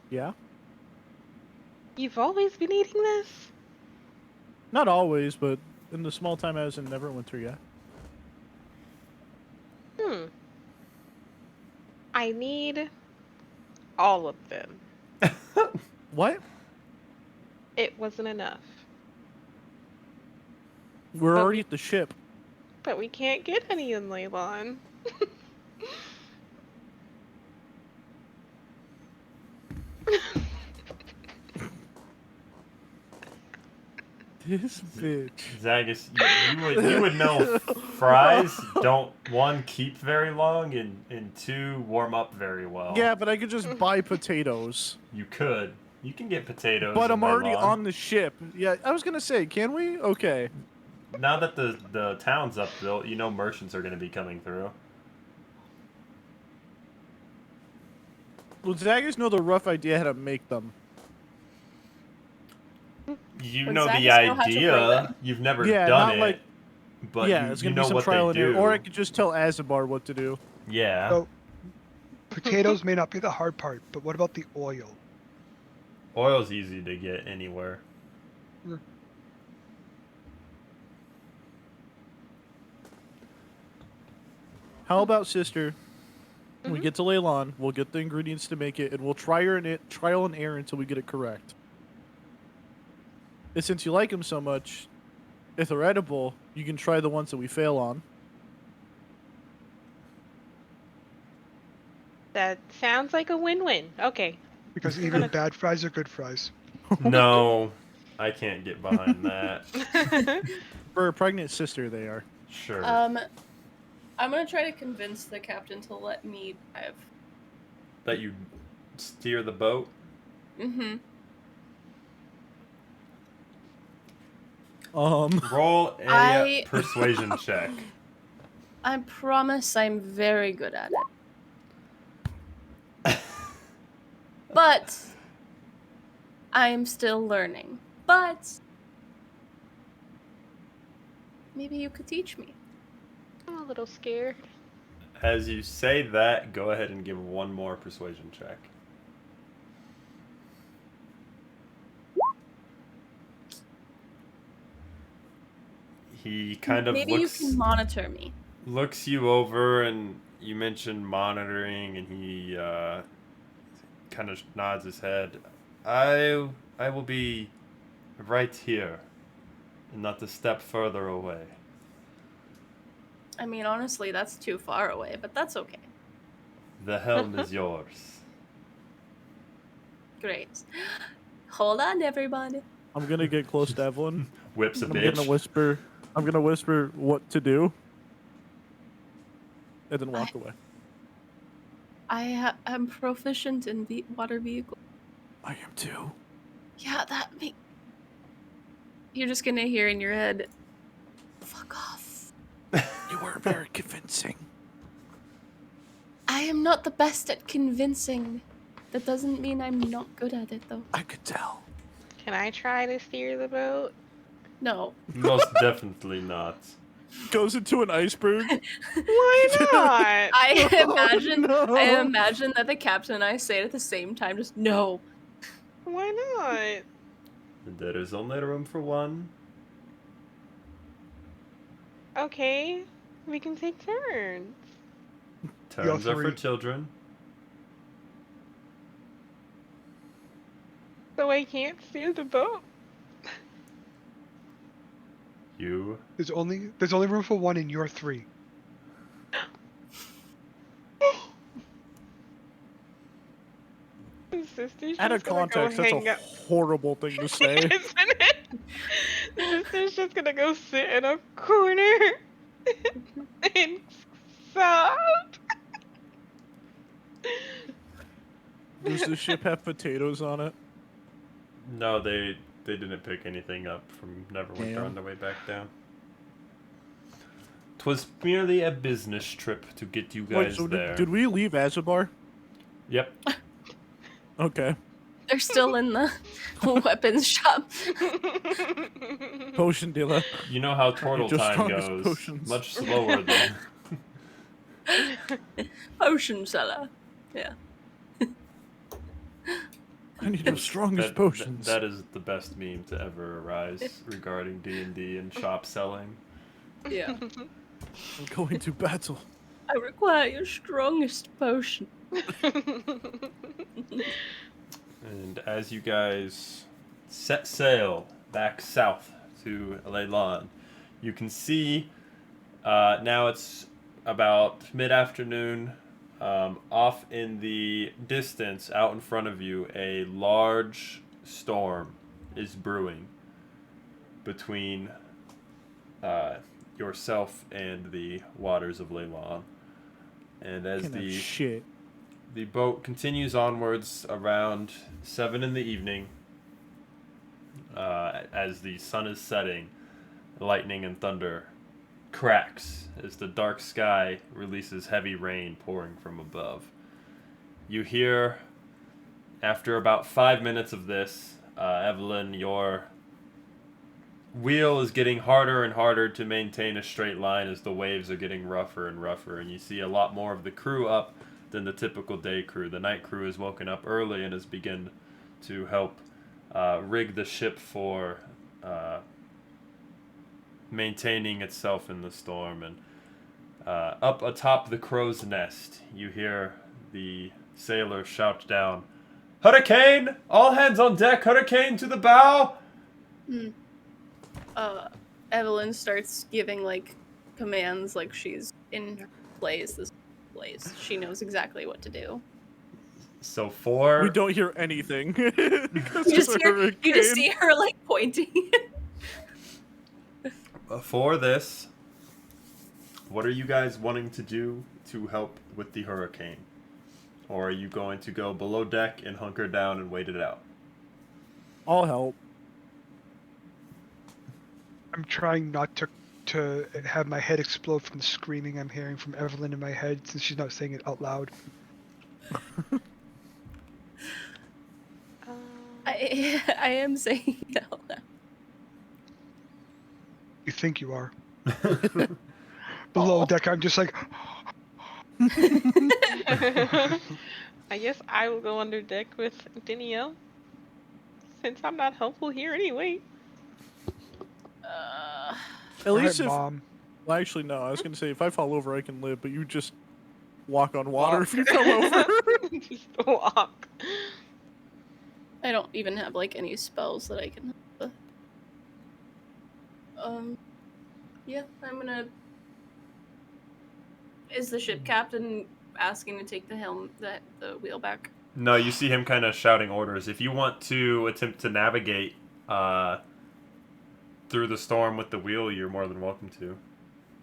Yeah? You've always been eating this?" Not always, but in the small time I was in Neverwinter, yeah. I need all of them. What? It wasn't enough. We're already at the ship. But we can't get any in Leylon. This bitch. Zagus, you would know fries don't, 1, keep very long, and 2, warm up very well. Yeah, but I could just buy potatoes. You could. You can get potatoes. But I'm in already Leylon. on the ship. Yeah, I was gonna say, can we? Okay. Now that the town's up built, you know merchants are going to be coming through. Well, Zaggers know the rough idea how to make them. You Would know Zagus the know how to brew idea. them? You've never Yeah, done not it. like- But yeah, you, it's you gonna know be some what trial they and do. error. Or I could just tell Azabar what to do. Yeah. So, potatoes may not be the hard part, but what about the oil? Oil's easy to get anywhere. How about, sister? When we get to Leylon, we'll get the ingredients to make it, and we'll trial and error until we get it correct. And since you like them so much, if they're edible, you can try the ones that we fail on. That sounds like a win-win. Okay. Because even bad fries are good fries. No, I can't get behind that. For a pregnant sister, they are. Sure. I'm gonna try to convince the captain to let me drive. That you steer the boat? Mm-hmm. Roll a persuasion check. I promise I'm very good at it. But I'm still learning. But maybe you could teach me. I'm a little scared. As you say that, go ahead and give one more persuasion check. He kind of maybe looks, you can monitor me. looks you over, and you mentioned monitoring, and he kind of nods his head. I will be right here, and not a step further away. I mean, honestly, that's too far away, but that's okay. The helm is yours. Great. Hold on, everybody. I'm gonna get close to Evelyn. Whips a I'm bitch. gonna whisper what to do, and then walk away. I'm proficient in water vehicles. I am too. Yeah, that make. You're just gonna hear in your head, "Fuck off." You were very convincing. I am not the best at convincing. That doesn't mean I'm not good at it, though. I could tell. Can I try to steer the boat? No. Most definitely not. Goes into an iceberg. Why not? I imagine that the captain and I say it at the same time, just no. Why not? There is only room for one. Okay, we can take turns. Turns are for three. children. So I can't steer the boat? You. There's only room for one, and you're 3. Sister's Out of just gonna go context, that's hang a out. horrible thing to say. Isn't it? Sister's just gonna go sit in a corner and sob. Does the ship have potatoes on it? No, they didn't pick anything up from Neverwinter Damn. on the way back down. 'Twas merely a business trip to get you Wait, guys so there. did we leave Azabar? Yep. Okay. They're still in the weapons shop. Potion dealer. You know how turtle Just time strongest goes. potions. Much slower than. Potion seller. Yeah. I need the strongest potions. That is the best meme to ever arise regarding D&D and shop selling. Yeah. I'm going to battle. I require your strongest potion. And as you guys set sail back south to Leylon, you can see now it's about mid-afternoon. Off in the distance, out in front of you, a large storm is brewing between yourself and the waters of Leylon. And as the boat continues onwards around 7 in the evening, as the sun is setting, lightning and thunder cracks as the dark sky releases heavy rain pouring from above. You hear, after about 5 minutes of this, Evelyn, your wheel is getting harder and harder to maintain a straight line as the waves are getting rougher and rougher, and you see a lot more of the crew up than the typical day crew. The night crew has woken up early and has begun to help rig the ship for maintaining itself in the storm. And up atop the crow's nest, you hear the sailor shout down, "Hurricane! All hands on deck! Hurricane to the bow!" Evelyn starts giving, like, commands like she's in her place. She knows exactly what to do. So for... We don't hear anything. You just see her, like, pointing. For this, what are you guys wanting to do to help with the hurricane? Or are you going to go below deck and hunker down and wait it out? I'll help. I'm trying not to have my head explode from the screaming I'm hearing from Evelyn in my head, since she's not saying it out loud. I am saying it out loud. You think you are. Below deck, I'm just like... I guess I will go under deck with Danielle, since I'm not helpful here anyway. At least if... Mom. Well, actually, no. I was going to say, if I fall over, I can live, but you just walk on water if you come over. Just walk. I don't even have, like, any spells that I can... Yeah, I'm gonna... Is the ship captain asking to take the the wheel back? No, you see him kind of shouting orders. If you want to attempt to navigate through the storm with the wheel, you're more than welcome to,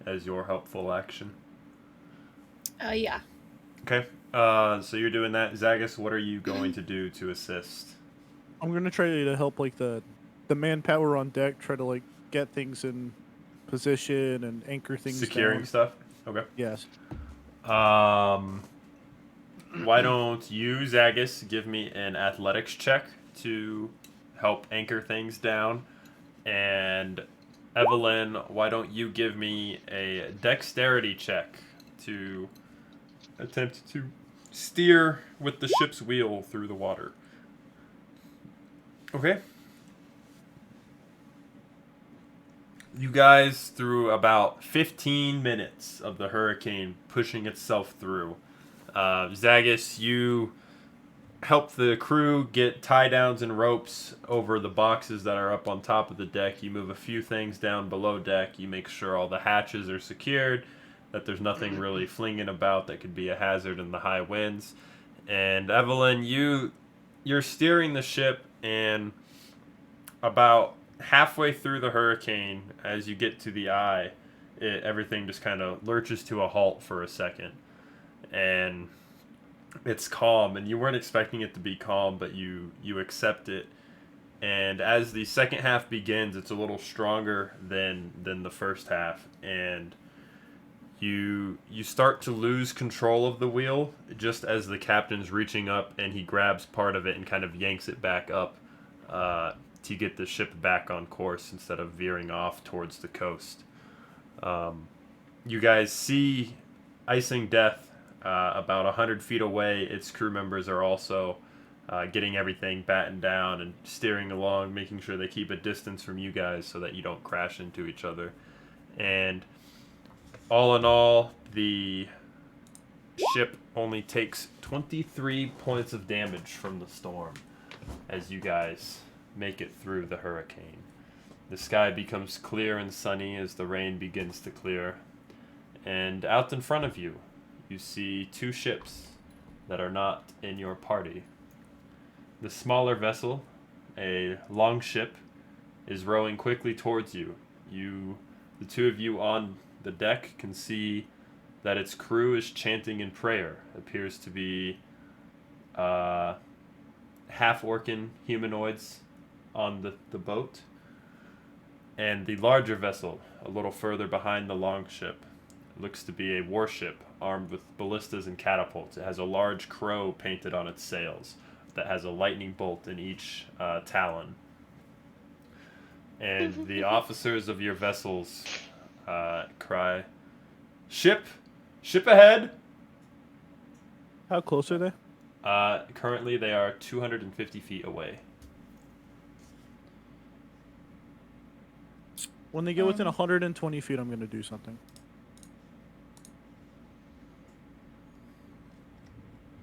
as your helpful action. Yeah. Okay, so you're doing that. Zagus, what are you going to do to assist? I'm going to try to help, like, the manpower on deck, try to, like, get things in position and anchor things Securing down. stuff? Okay. Yes. why don't you, Zagus, give me an athletics check to help anchor things down, and Evelyn, why don't you give me a dexterity check to attempt to steer with the ship's wheel through the water. Okay. You guys, through about 15 minutes of the hurricane pushing itself through, Zagus, you help the crew get tie downs and ropes over the boxes that are up on top of the deck. You move a few things down below deck. You make sure all the hatches are secured, that there's nothing really flinging about that could be a hazard in the high winds. And Evelyn, you're steering the ship, and about halfway through the hurricane, as you get to the eye, everything just kind of lurches to a halt for a second. And it's calm, and you weren't expecting it to be calm, but you accept it. And as the second half begins, it's a little stronger than the first half, and you start to lose control of the wheel just as the captain's reaching up and he grabs part of it and kind of yanks it back up to get the ship back on course instead of veering off towards the coast. You guys see Icing Death about 100 feet away. Its crew members are also getting everything battened down and steering along, making sure they keep a distance from you guys so that you don't crash into each other. And all in all, the ship only takes 23 points of damage from the storm as you guys make it through the hurricane. The sky becomes clear and sunny as the rain begins to clear. And out in front of you, you see two ships that are not in your party. The smaller vessel, a longship, is rowing quickly towards you. The two of you on the deck can see that its crew is chanting in prayer. It appears to be half-orcan humanoids on the boat. And the larger vessel, a little further behind the longship, looks to be a warship armed with ballistas and catapults. It has a large crow painted on its sails that has a lightning bolt in each talon. And the officers of your vessels cry, "Ship! Ship ahead!" How close are they? Currently, they are 250 feet away. When they get within 120 feet, I'm going to do something.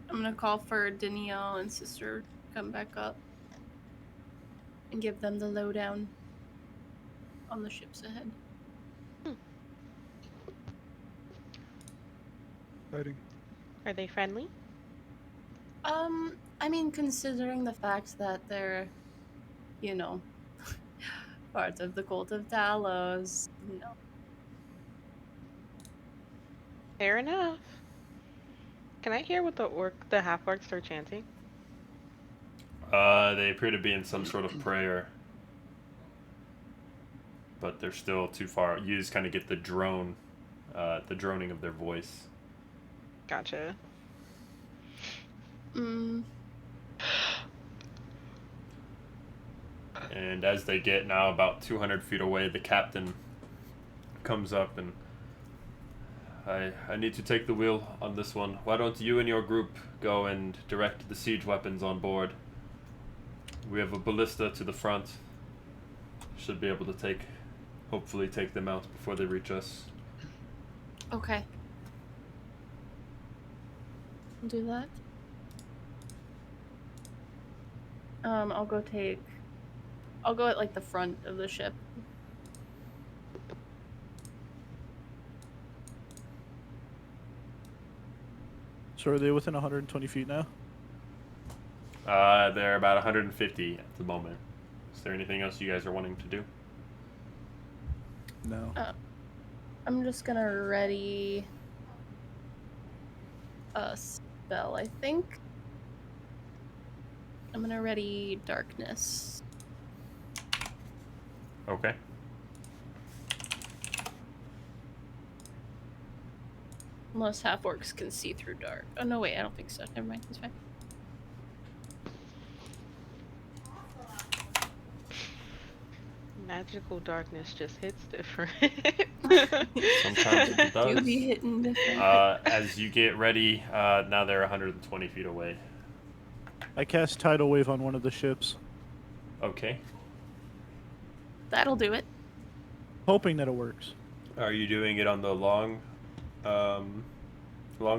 I'm gonna call for Danielle and Sister to come back up and give them the lowdown on the ships ahead. Fighting. Are they friendly? I mean, considering the fact that they're, part of the Cult of Talos, Fair enough. Can I hear what the half-orcs are chanting? They appear to be in some sort of prayer, but they're still too far. You just kind of get the droning of their voice. Gotcha. And as they get now about 200 feet away, the captain comes up and, I need to take the wheel on this one. Why don't you and your group go and direct the siege weapons on board? We have a ballista to the front. Should be able to hopefully take them out before they reach us. Okay. I'll do that. I'll go at like the front of the ship. So are they within 120 feet now? They're about 150 at the moment. Is there anything else you guys are wanting to do? No. I'm just gonna ready a spell, I think. I'm gonna ready Darkness. Okay. Unless half orcs can see through dark. Oh no, wait, I don't think so. Never mind, it's fine. Magical darkness just hits different. Sometimes it does. Do be hitting different. As you get ready, now they're 120 feet away. I cast Tidal Wave on one of the ships. Okay. That'll do it. Hoping that it works. Are you doing it on the long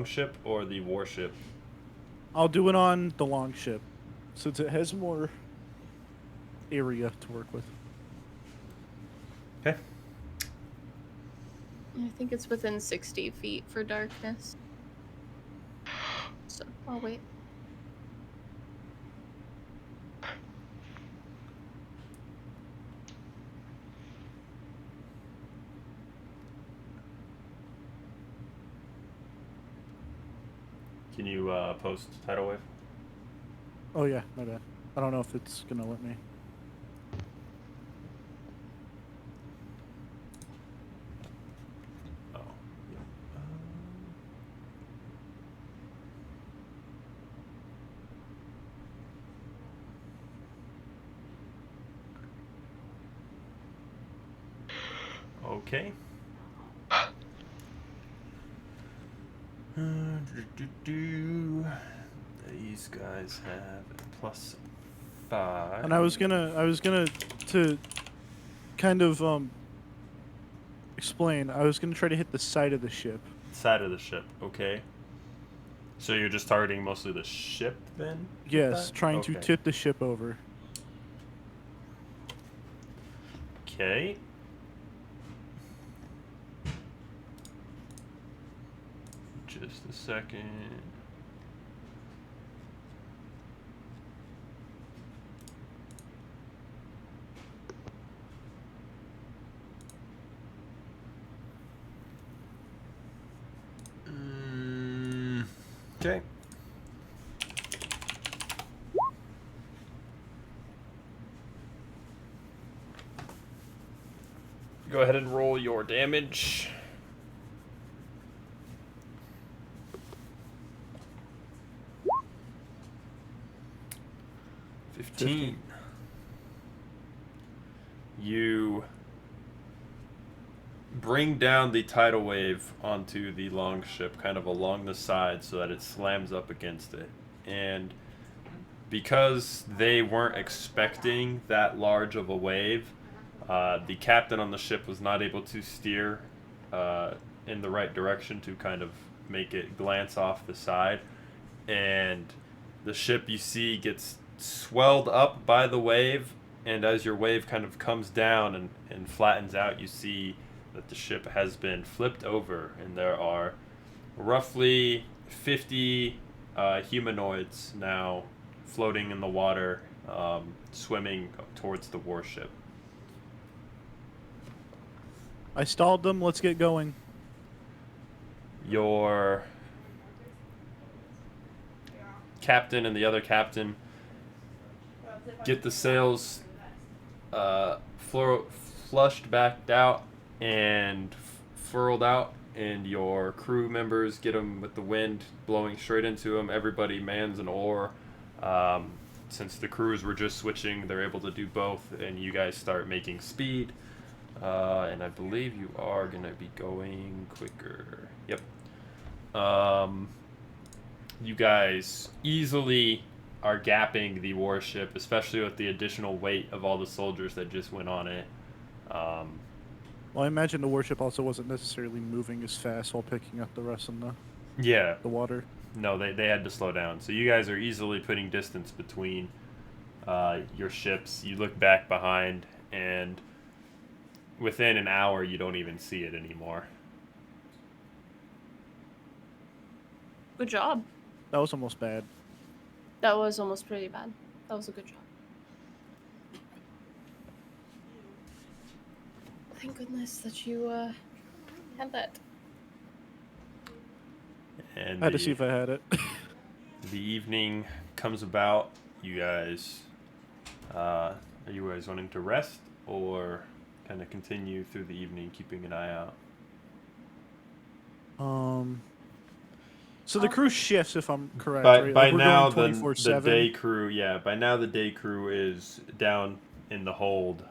ship or the warship? I'll do it on the long ship, since it has more area to work with. Okay. I think it's within 60 feet for darkness. So, I'll wait. Can you post tidal wave? Oh yeah, my bad. I don't know if it's gonna let me. Oh, yeah. Okay. These guys have a +5. And I was gonna to kind of explain. I was gonna try to hit the side of the ship. Side of the ship, okay. So you're just targeting mostly the ship then? Yes, trying to Okay. tip the ship over. Okay. Just a second. Okay. Go ahead and roll your damage. You bring down the tidal wave onto the long ship, kind of along the side, so that it slams up against it. And because they weren't expecting that large of a wave, the captain on the ship was not able to steer in the right direction to kind of make it glance off the side. And the ship, you see, gets swelled up by the wave, and as your wave kind of comes down and flattens out, you see that the ship has been flipped over, and there are roughly 50 humanoids now floating in the water, swimming towards the warship. I stalled them. Let's get going. Your captain and the other captain get the sails flushed back out and furled out, and your crew members get them with the wind blowing straight into them. Everybody mans an oar. Since the crews were just switching, they're able to do both, and you guys start making speed. And I believe you are going to be going quicker. Yep. You guys easily are gapping the warship, especially with the additional weight of all the soldiers that just went on it. Well, I imagine the warship also wasn't necessarily moving as fast while picking up the rest in Yeah. the water. No, they had to slow down. So you guys are easily putting distance between your ships. You look back behind, and within an hour, you don't even see it anymore. Good job. That was almost bad. That was almost pretty bad. That was a good job. Thank goodness that you had that. And I had to see if I had it. The evening comes about. You guys, are you guys wanting to rest or kind of continue through the evening, keeping an eye out? So the crew shifts, if I'm correct. By right? by Like, we're now going the 24/7. day crew, yeah. By now the day crew is down in the hold,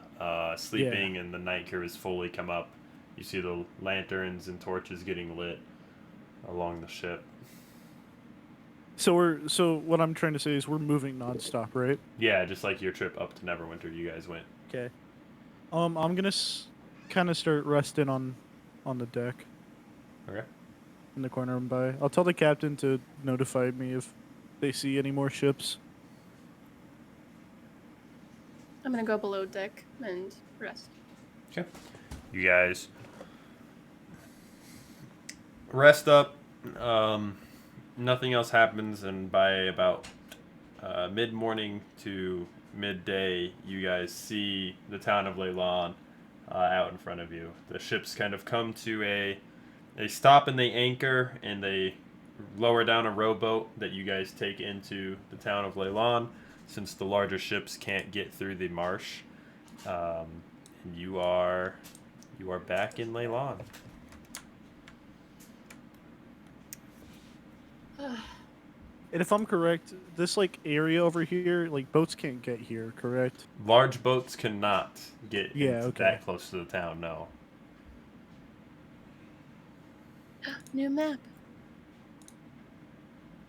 sleeping, and the night crew has fully come up. You see the lanterns and torches getting lit along the ship. So what I'm trying to say is we're moving nonstop, right? Yeah, just like your trip up to Neverwinter, you guys went. Okay. I'm gonna kind of start resting on the deck. Okay. In the corner I'm by. I'll tell the captain to notify me if they see any more ships. I'm gonna go below deck and rest. Okay. You guys rest up. Nothing else happens, and by about mid-morning to midday, you guys see the town of Leylon out in front of you. The ships kind of come to they stop and they anchor, and they lower down a rowboat that you guys take into the town of Leylon, since the larger ships can't get through the marsh. And you are back in Leylon. And if I'm correct, this like area over here, like boats can't get here, correct? Large boats cannot get okay. that close to the town, no. New map.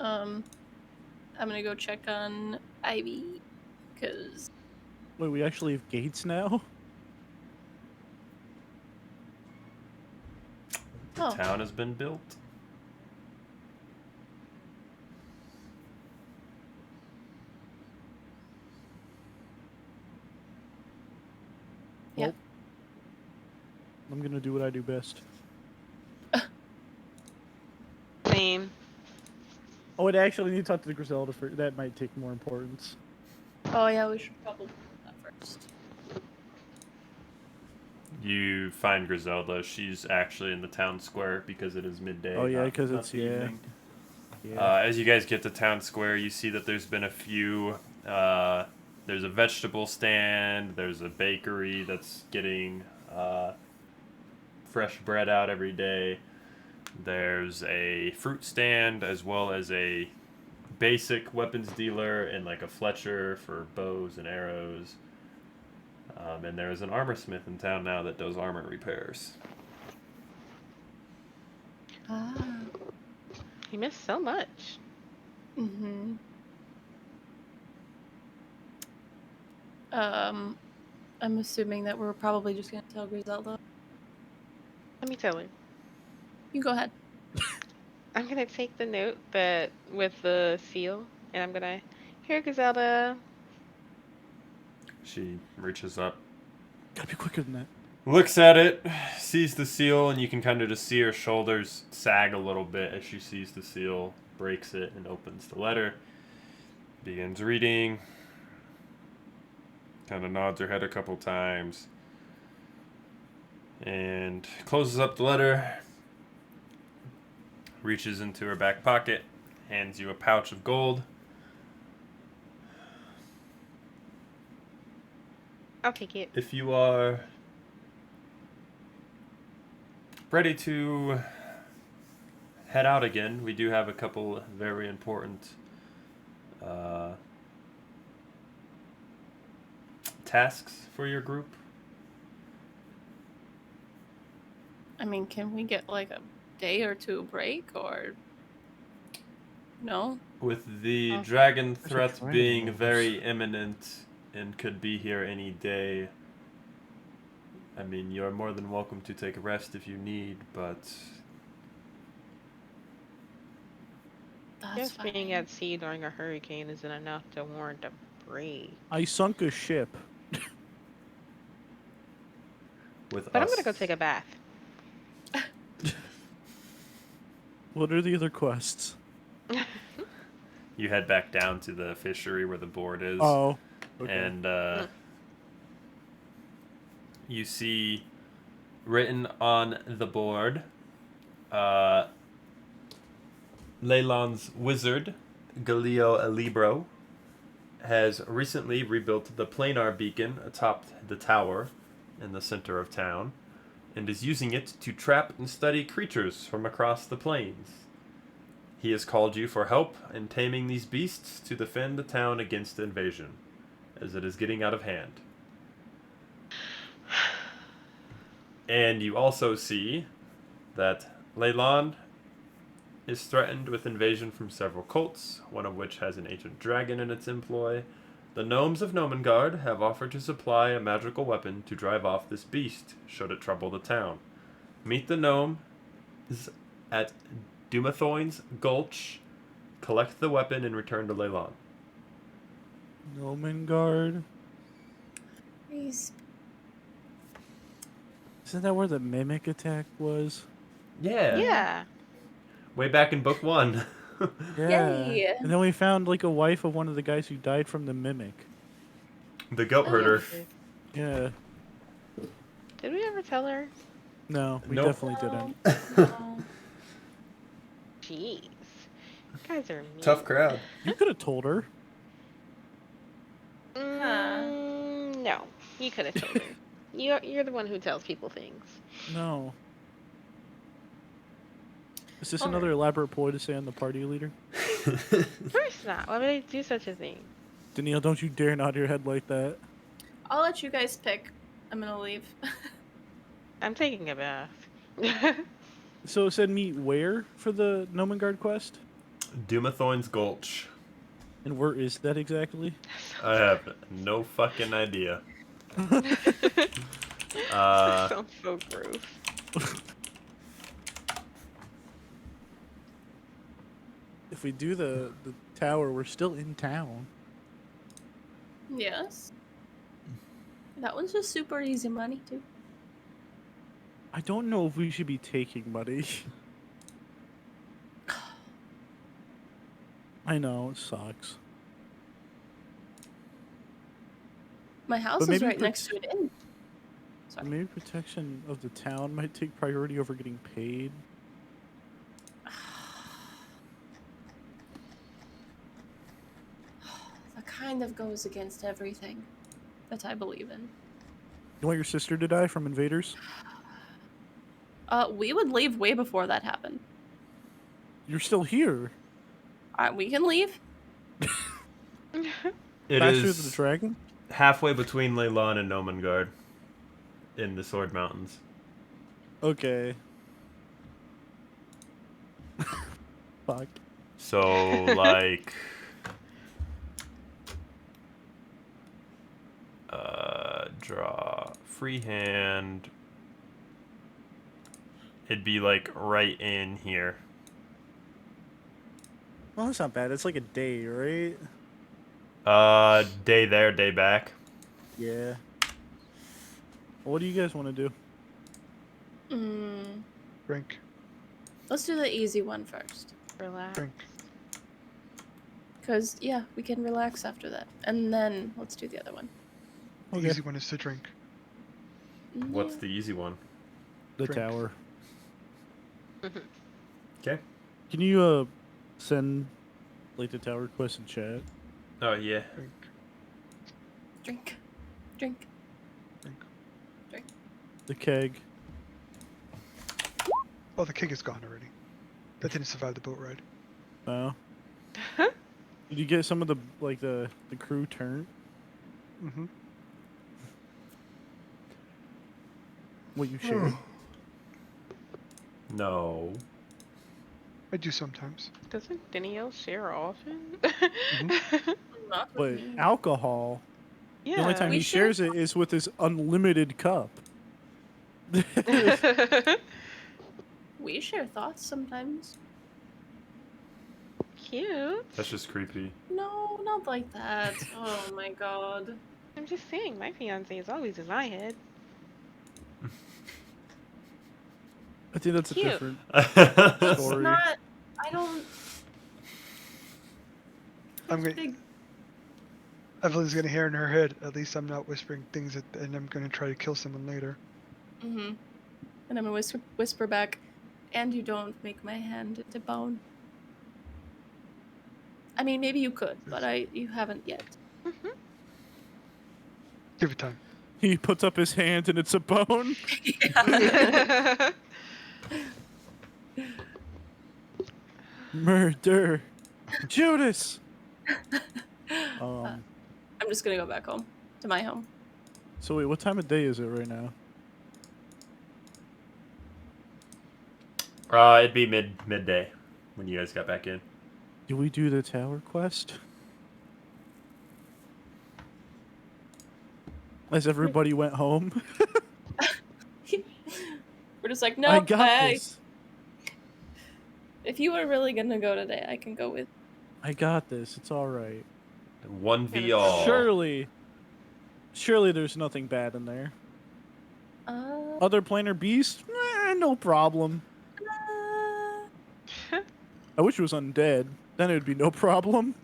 I'm gonna go check on Ivy, cause. Wait, we actually have gates now? The town has been built. Yep. I'm gonna do what I do best. Same. Oh, and I actually need to talk to the Griselda first. That might take more importance. Oh yeah, we should probably do that first. You find Griselda. She's actually in the town square because it is midday. Oh yeah, not- because not it's the yeah. evening. Yeah. As you guys get to town square, you see that there's been a few. There's a vegetable stand. There's a bakery that's getting fresh bread out every day. There's a fruit stand, as well as a basic weapons dealer and like a Fletcher for bows and arrows. And there is an armor smith in town now that does armor repairs. Ah. You missed so much. Mm-hmm. I'm assuming that we're probably just gonna tell Griselda. Let me tell her. You go ahead. I'm gonna take the note that with the seal, and I'm gonna. Here, Griselda. She reaches up, Gotta be quicker than that. looks at it, sees the seal, and you can kind of just see her shoulders sag a little bit as she sees the seal, breaks it, and opens the letter. Begins reading. Kind of nods her head a couple times. And closes up the letter. Reaches into her back pocket. Hands you a pouch of gold. I'll take it. If you are ready to head out again, we do have a couple very important tasks for your group. I mean, can we get like a day or two break, or no? With the Oh. dragon There's a threat dragon being over very imminent and could be here any day, I mean, you're more than welcome to take a rest if you need, but That's Just fine. being at sea during a hurricane isn't enough to warrant a break. I sunk a ship. with But us, I'm gonna go take a bath. What are the other quests? you head back down to the fishery where the board is. Oh. Okay. And you see written on the board, Leylon's wizard, Galileo Alibro, has recently rebuilt the Planar Beacon atop the tower in the center of town, and is using it to trap and study creatures from across the plains. He has called you for help in taming these beasts to defend the town against invasion, as it is getting out of hand. And you also see that Leyland is threatened with invasion from several cults, one of which has an ancient dragon in its employ. The gnomes of Nomengard have offered to supply a magical weapon to drive off this beast, should it trouble the town. Meet the gnomes at Dumathoin's Gulch. Collect the weapon and return to Leyland. Nomengard. Please. Isn't that where the mimic attack was? Yeah. Yeah. Way back in book 1. Yeah. Yay. And then we found like a wife of one of the guys who died from the mimic. The goat herder. Yeah. Did we ever tell her? No, we Nope. definitely didn't. Jeez. You guys are mean. Tough crowd. You could have told her. No, you could have told her. You're the one who tells people things. No. Is this another elaborate ploy to say I'm the party leader? Of course not. Why would I do such a thing? Danielle, don't you dare nod your head like that. I'll let you guys pick. I'm gonna leave. I'm taking a bath. So it said meet where for the Nomengard quest? Dumathoin's Gulch. And where is that exactly? I have no fucking idea. Sounds so gross. If we do the tower, we're still in town. Yes. That one's just super easy money, too. I don't know if we should be taking money. I know, it sucks. My house But is maybe right next to an inn. Sorry. Maybe protection of the town might take priority over getting paid. That kind of goes against everything that I believe in. You want your sister to die from invaders? We would leave way before that happened. You're still here. We can leave. It Faster is than the dragon? halfway between Leyland and Nomengard in the Sword Mountains. Okay. Fuck. So, like... draw freehand. It'd be like right in here. Well, that's not bad. It's like a day, right? Day there, day back. Yeah. What do you guys want to do? Drink. Let's do the easy one first. Relax. Drink. Because, yeah, we can relax after that. And then let's do the other one. The easy one is to drink. What's the easy one? The Drink. tower. Okay. Can you send like the tower quest in chat? Oh, yeah. Drink. Drink. Drink. The keg. Oh, the keg is gone already. That didn't survive the boat ride. Oh. Did you get some of the the crew turn? Mm-hmm. What you shared? No. I do sometimes. Doesn't Danielle share often? Not But with me. alcohol. Yeah. The only time We he shares it is with his unlimited cup. We share thoughts sometimes. Cute. That's just creepy. No, not like that. Oh my god. I'm just saying, my fiance is always in my head. I think that's a Cute. different It's story. not. I don't. I'm gonna. Big. Evelyn's gonna hear in her head. At least I'm not whispering things, and I'm gonna try to kill someone later. Mm-hmm. And I'm gonna whisper back, and you don't make my hand into bone. I mean, maybe you could, but you haven't yet. Give it time. He puts up his hand and it's a bone. Murder. Judas. I'm just gonna go back home to my home. So wait, what time of day is it right now? It'd be midday when you guys got back in. Did we do the tower quest? As everybody went home. We're just like, I nope. got this. If you were really gonna go today, I can go with. I got this. It's all right. 1v all. Surely there's nothing bad in there. Other planar beasts? No problem. I wish it was undead. Then it would be no problem.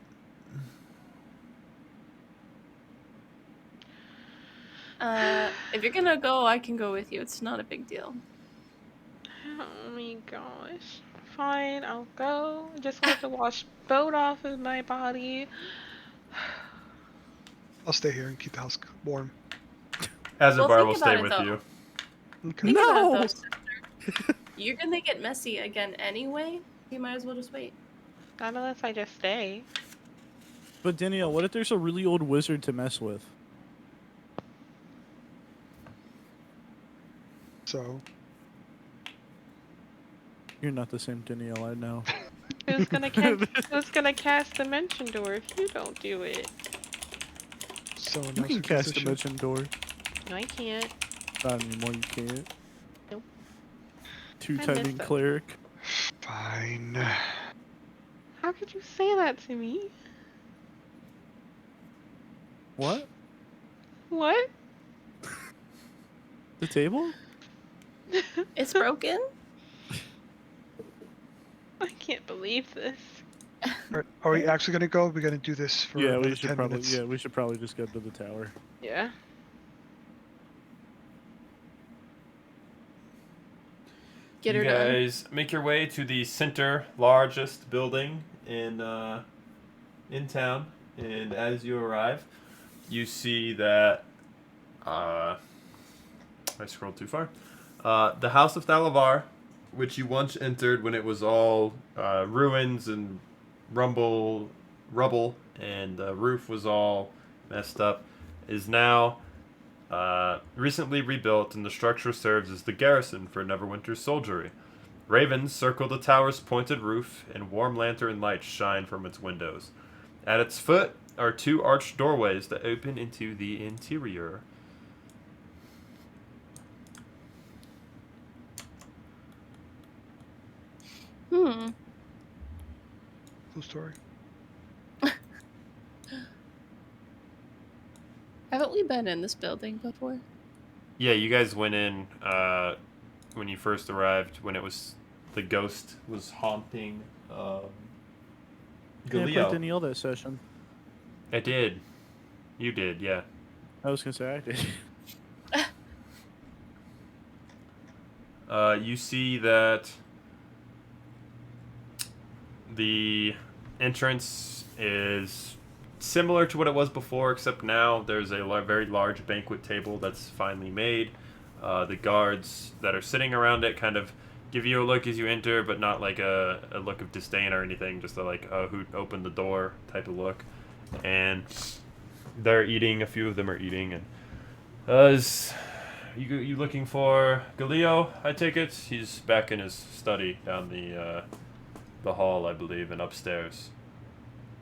If you're gonna go, I can go with you. It's not a big deal. Oh my gosh. Fine, I'll go. I just want to wash boat off of my body. I'll stay here and keep the house warm. Azurbar will think stay about it, with though. you. Think about it, though, sister. You're gonna get messy again anyway. You might as well just wait. Not unless I just stay. But Danielle, what if there's a really old wizard to mess with? So? You're not the same Danielle I know. Who's gonna cast Dimension Door if you don't do it? Someone You else can who cast gets a Dimension Door. No, I can't. Not anymore, you can't. Nope. Two-timing missed it. cleric. Fine. How could you say that to me? What? What? The table? It's broken? I can't believe this. Are we actually gonna go? We're gonna do this for Yeah, another we should 10 probably. minutes. Yeah, we should probably just go to the tower. Yeah. Get You her done. guys make your way to the center, largest building in town, and as you arrive, you see that I scrolled too far. The House of Thalavar, which you once entered when it was all ruins and rubble, and the roof was all messed up, is now recently rebuilt, and the structure serves as the garrison for Neverwinter's soldiery. Ravens circle the tower's pointed roof, and warm lantern lights shine from its windows. At its foot are two arched doorways that open into the interior. Hmm. Cool story. Haven't we been in this building before? Yeah, you guys went in when you first arrived, when it was the ghost was haunting Yeah, I Galileo. played Danielle that session. I did. You did, yeah. I was gonna say I did. You see that the entrance is similar to what it was before, except now there's a very large banquet table that's finely made. The guards that are sitting around it kind of give you a look as you enter, but not like a look of disdain or anything, just a like, who opened the door type of look. And they're eating, a few of them are eating, and is you looking for Galileo, I take it? He's back in his study down the hall, I believe, and upstairs.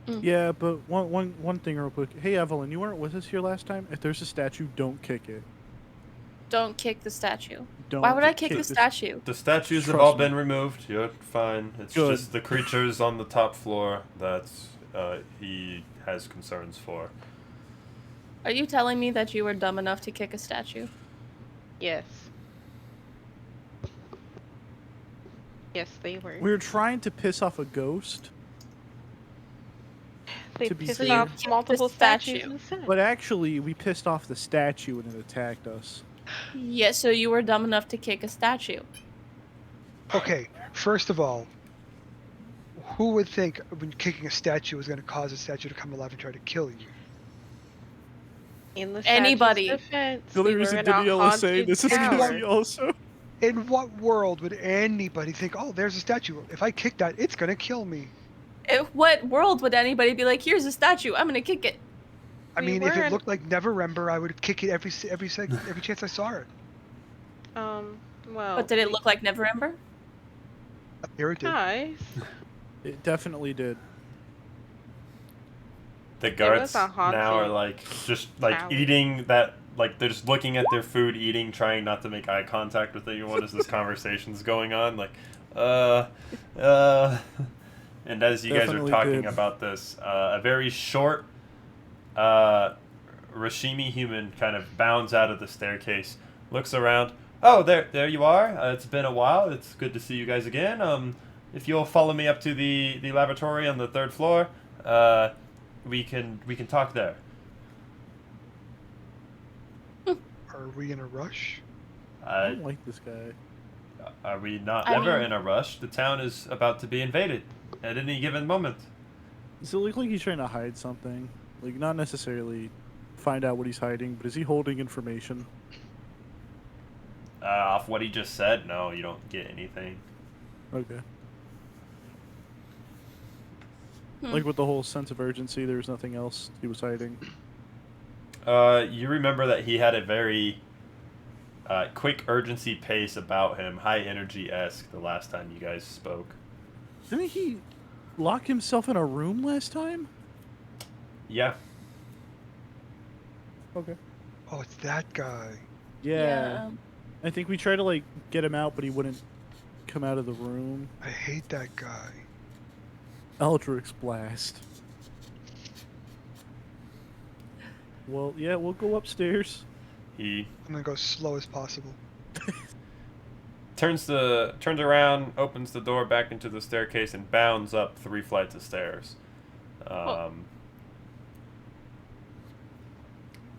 Yeah, but one thing real quick. Hey, Evelyn, you weren't with us here last time. If there's a statue, don't kick it. Don't kick the statue. Don't Why would I kick kick the the- statue? The statues have Trust all me. been removed. You're fine. It's Good. just the creatures on the top floor that he has concerns for. Are you telling me that you were dumb enough to kick a statue? Yes. Yes, they were. We were trying to piss off a ghost. They to be pissed fair. off multiple statues instead. But actually, we pissed off the statue when it attacked us. Yeah, so you were dumb enough to kick a statue. Okay, first of all, who would think when kicking a statue was going to cause a statue to come alive and try to kill you? In the Anybody. statue's defense, The only we were reason in a Danielle is saying haunted this is because tower. she also. In what world would anybody think, oh, there's a statue. If I kick that, it's gonna kill me? What world would anybody be like, here's a statue, I'm gonna kick it? I mean, if it looked like Neverember, I would kick it every chance I saw it. Well. But did it look like Neverember? Here it did. Guys. It definitely did. The guards was a haunted now are like just like alley. eating that, like they're just looking at their food, eating, trying not to make eye contact with anyone as this conversation's going on. Like, and as you guys are Definitely talking did. about this, a very short Rashimi human kind of bounds out of the staircase, looks around. Oh, there you are. It's been a while. It's good to see you guys again. If you'll follow me up to the laboratory on the 3rd floor, we can talk there. Are we in a rush? I don't like this guy. Are we not I ever mean- in a rush? The town is about to be invaded at any given moment. Does it look like he's trying to hide something? Like, not necessarily find out what he's hiding, but is he holding information? Off what he just said, no, you don't get anything. Okay. Like with the whole sense of urgency, there was nothing else he was hiding. You remember that he had a very quick urgency pace about him, high energy-esque, the last time you guys spoke. Didn't he lock himself in a room last time? Yeah. Okay. Oh, it's that guy. Yeah. I think we tried to, like, get him out, but he wouldn't come out of the room. I hate that guy. Eldritch Blast. Well, yeah, we'll go upstairs. He I'm gonna go slow as possible. turns around, opens the door back into the staircase, and bounds up 3 flights of stairs.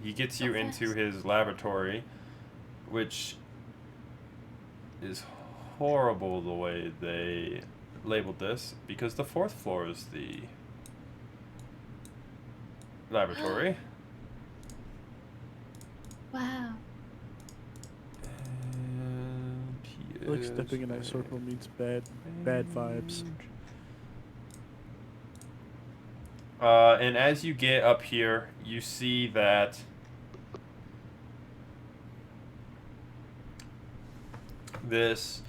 He gets you into his laboratory, which is horrible the way they labeled this, because the 4th floor is the laboratory. Wow. And he Like is stepping in that circle means bad vibes. And as you get up here, you see that this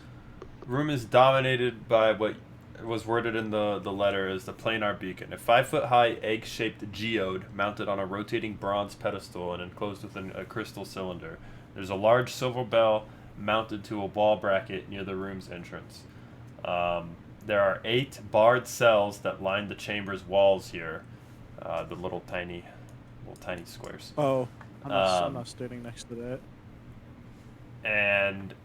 room is dominated by what was worded in the letter as the Planar Beacon, a 5-foot-high egg-shaped geode mounted on a rotating bronze pedestal and enclosed within a crystal cylinder. There's a large silver bell mounted to a wall bracket near the room's entrance. There are 8 barred cells that line the chamber's walls here, the little tiny squares. Oh, I'm not standing next to that. And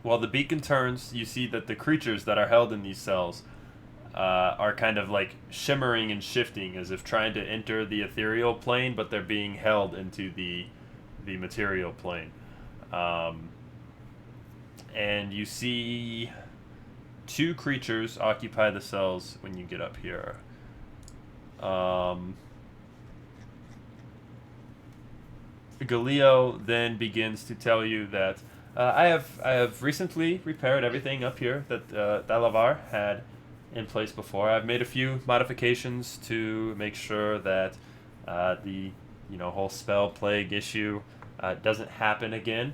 while the beacon turns, you see that the creatures that are held in these cells are kind of like shimmering and shifting as if trying to enter the ethereal plane, but they're being held into the material plane. And you see 2 creatures occupy the cells when you get up here. Galileo then begins to tell you that I have recently repaired everything up here that Dalavar had in place before. I've made a few modifications to make sure that the whole spell plague issue doesn't happen again,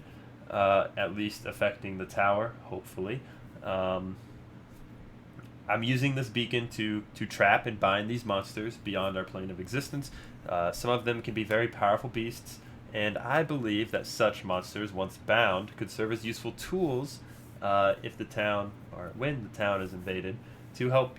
at least affecting the tower, hopefully. I'm using this beacon to trap and bind these monsters beyond our plane of existence. Some of them can be very powerful beasts, and I believe that such monsters, once bound, could serve as useful tools if the town, or when the town is invaded, to help,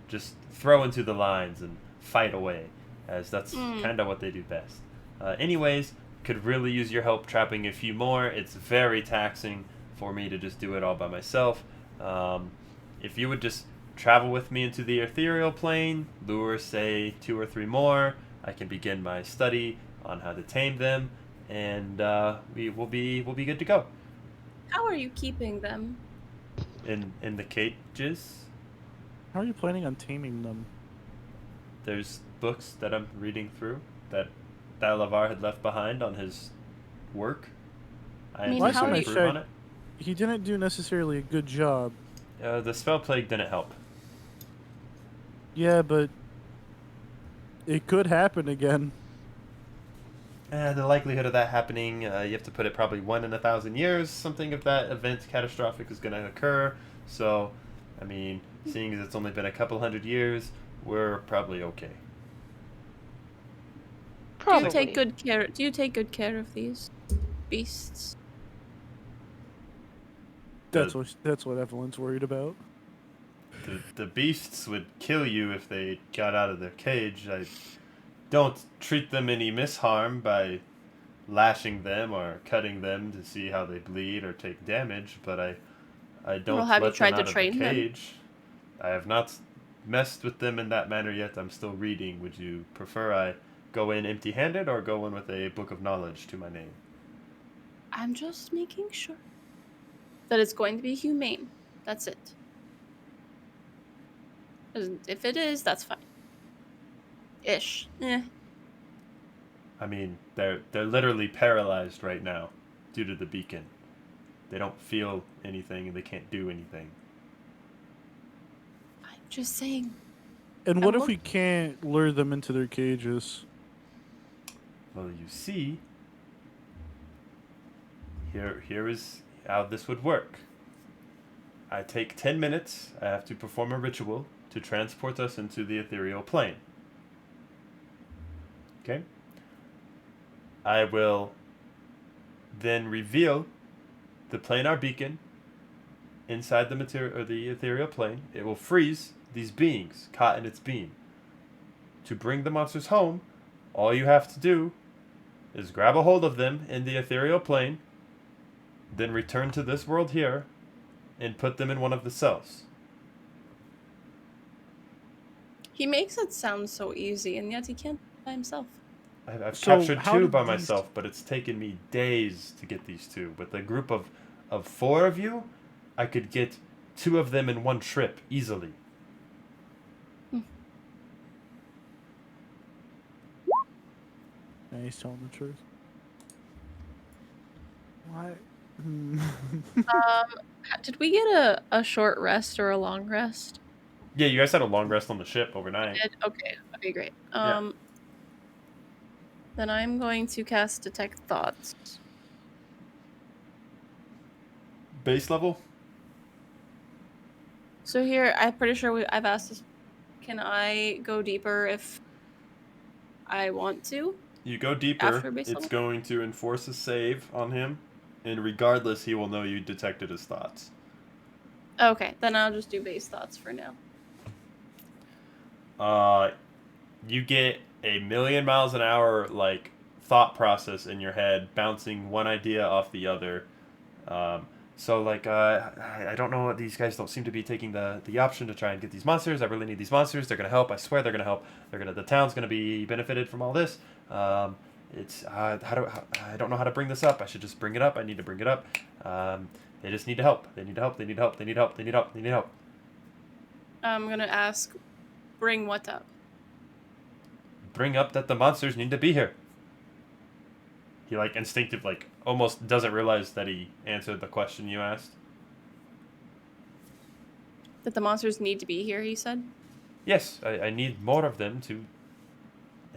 just throw into the lines and fight away, as that's kind of what they do best. Anyways, could really use your help trapping a few more. It's very taxing for me to just do it all by myself. If you would just travel with me into the ethereal plane, lure, say, 2 or 3 more, I can begin my study on how to tame them, and we'll be good to go. How are you keeping them? In the cages, How are you planning on taming them? there's books that I'm reading through that Dalavar had left behind on his work. I mean, Last how time do I you- improve on checked, it. he didn't do necessarily a good job. The spell plague didn't help. Yeah, but it could happen again. The likelihood of that happening, you have to put it probably 1 in 1,000 years. Something of that event catastrophic is going to occur. So, I mean, seeing as it's only been a couple hundred years, we're probably okay. Do you take good care? Do you take good care of these beasts? That's what Evelyn's worried about. The beasts would kill you if they got out of their cage. I don't treat them any misharm by lashing them or cutting them to see how they bleed or take damage, but I don't Well, have you let tried them to out train of the them? cage. I have not messed with them in that manner yet. I'm still reading. Would you prefer I go in empty-handed or go in with a book of knowledge to my name? I'm just making sure that it's going to be humane. That's it. If it is, that's fine. Ish. I mean, they're literally paralyzed right now due to the beacon. They don't feel anything and they can't do anything. I'm just saying. And what if we can't lure them into their cages? Well, you see, here is how this would work. I take 10 minutes. I have to perform a ritual to transport us into the ethereal plane. Okay? I will then reveal the planar beacon inside the material or the ethereal plane. It will freeze these beings caught in its beam. To bring the monsters home, all you have to do is grab a hold of them in the ethereal plane, then return to this world here, and put them in one of the cells. He makes it sound so easy, and yet he can't by himself. I've So captured how 2 did by these- myself, but it's taken me days to get these 2. With a group of 4 of you, I could get 2 of them in one trip easily. Yeah, he's telling the truth. Why? Did we get a short rest or a long rest? Yeah, you guys had a long rest on the ship overnight. Okay, great. Yeah. Then I'm going to cast Detect Thoughts. Base level? So here, I'm pretty sure I've asked this. Can I go deeper if I want to? You go deeper, After base it's level? going to enforce a save on him, and regardless, he will know you detected his thoughts. Okay, then I'll just do base thoughts for now. You get a million miles an hour, like, thought process in your head, bouncing one idea off the other. So, like, I don't know, these guys don't seem to be taking the option to try and get these monsters. I really need these monsters. They're going to help. I swear they're going to help. The town's going to be benefited from all this. I don't know how to bring this up. I should just bring it up. I need to bring it up. They just need to help. They need help. They need help. They need help. They need help. They need help. I'm gonna ask, bring what up? Bring up that the monsters need to be here. He, like, instinctive, like, almost doesn't realize that he answered the question you asked. That the monsters need to be here, he said? Yes, I need more of them to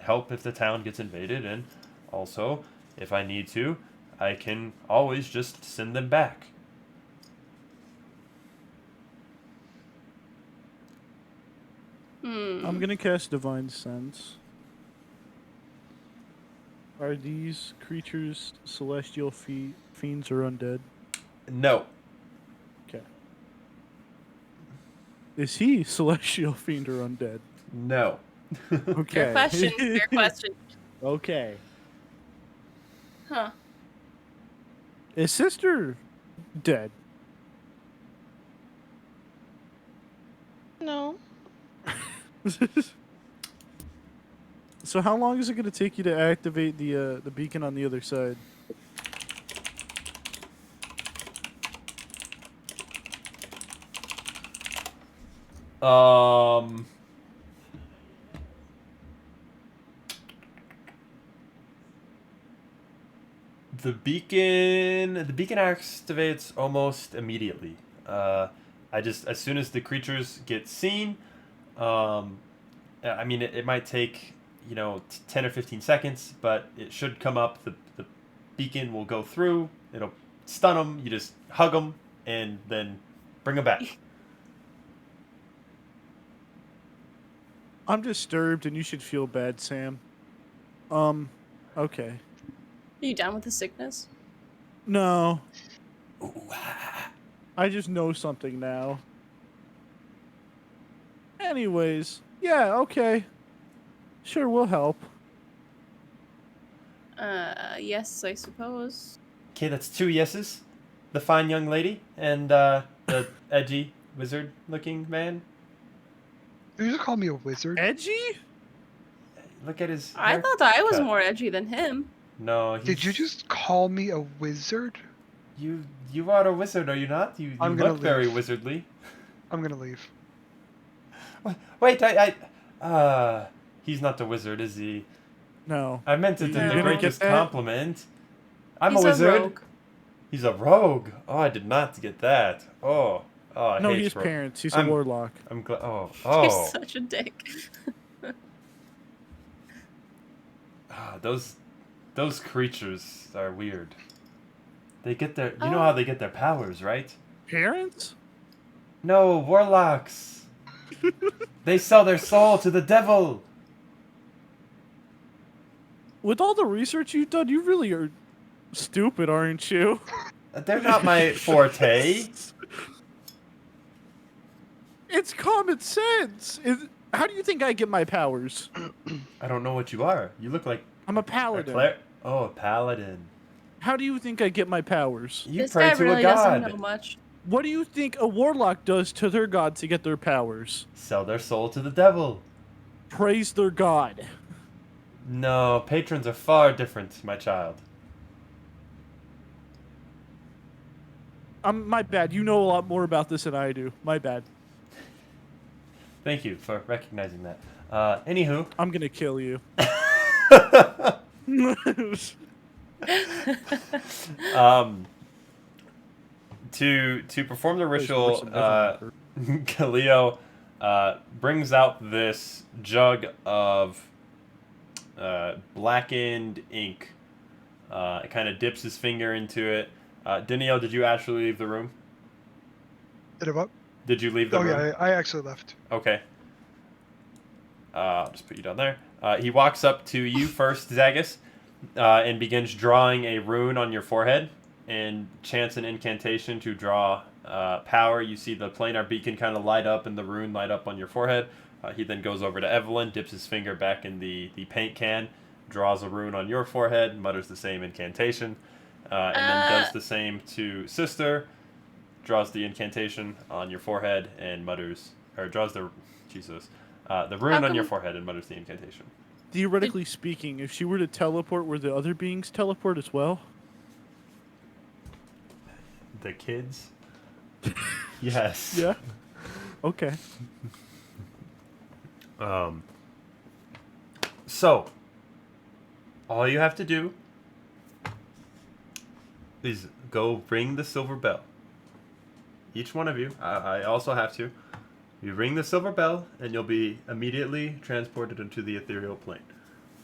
help if the town gets invaded, and also, if I need to, I can always just send them back. I'm gonna cast Divine Sense. Are these creatures celestial fiends or undead? No. Okay. Is he celestial fiend or undead? No. Okay. Fair question, fair question. Okay. Huh. Is sister dead? No. So how long is it going to take you to activate the beacon on the other side? The beacon activates almost immediately. As soon as the creatures get seen, I mean, it might take 10 or 15 seconds, but it should come up. The beacon will go through. It'll stun them. You just hug them and then bring them back. I'm disturbed, and you should feel bad, Sam. Okay. Are you down with the sickness? No. I just know something now. Anyways, yeah, okay. Sure, we'll help. Yes, I suppose. Okay, that's 2 yeses. The fine young lady and the edgy wizard-looking man. You just call me a wizard? Edgy? Look at his I thought I was haircut. more edgy than him. No, Did you just call me a wizard? You are a wizard, are you not? You I'm gonna look very leave. wizardly. I'm gonna leave. Wait, he's not the wizard, is he? No. I meant it in You the didn't greatest get that? compliment. I'm He's a wizard. rogue. He's a rogue. Oh, I did not get that. Oh, I No, hate he has rogue. parents. He's a warlock. I'm glad. You're Oh. such a dick. Those creatures are weird. They get their. You know how they get their powers, right? Parents? No, warlocks. They sell their soul to the devil. With all the research you've done, you really are stupid, aren't you? They're not my forte. It's common sense. How do you think I get my powers? I don't know what you are. You look like I'm a paladin. a paladin. How do you think I get my powers? You This pray guy to really a god. doesn't know much. What do you think a warlock does to their god to get their powers? Sell their soul to the devil. Praise their god. No, patrons are far different, my child. My bad. You know a lot more about this than I do. My bad. Thank you for recognizing that. Anywho. I'm gonna kill you. To perform the ritual, Kaleo brings out this jug of blackened ink. Kind of dips his finger into it. Danielle, did you actually leave the room? Did it what? Did you leave the room? Yeah, I actually left. Okay. I'll just put you down there. He walks up to you first, Zagus, and begins drawing a rune on your forehead and chants an incantation to draw power. You see the planar beacon kind of light up and the rune light up on your forehead. He then goes over to Evelyn, dips his finger back in the paint can, draws a rune on your forehead, mutters the same incantation, and then does the same to Sister, draws the incantation on your forehead and mutters, or draws the rune on your forehead and mutters the incantation. Theoretically speaking, if she were to teleport, were the other beings teleport as well? The kids? Yes. Yeah. Okay. So, all you have to do is go ring the silver bell. Each one of you, I also have to. You ring the silver bell, and you'll be immediately transported into the ethereal plane.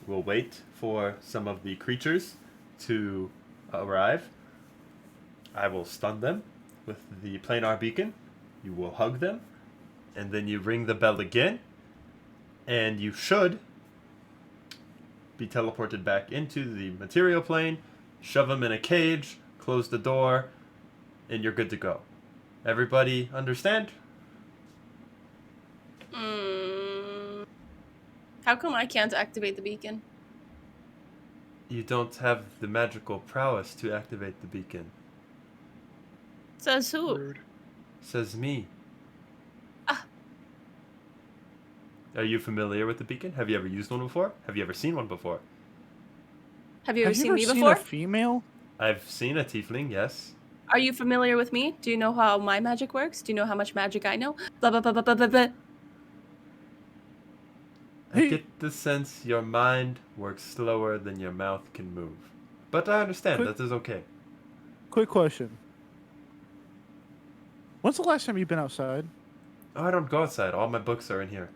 We'll wait for some of the creatures to arrive. I will stun them with the planar beacon. You will hug them, and then you ring the bell again, and you should be teleported back into the material plane, shove them in a cage, close the door, and you're good to go. Everybody understand? How come I can't activate the beacon? You don't have the magical prowess to activate the beacon. Says who? Rude. Says me. Are you familiar with the beacon? Have you ever used one before? Have you ever seen one before? Have you ever seen me seen before? a female? I've seen a tiefling, yes. Are you familiar with me? Do you know how my magic works? Do you know how much magic I know? Blah blah blah blah blah blah blah. I get the sense your mind works slower than your mouth can move. but I understand Quick- that is okay. Quick question. When's the last time you've been outside? Oh, I don't go outside. All my books are in here.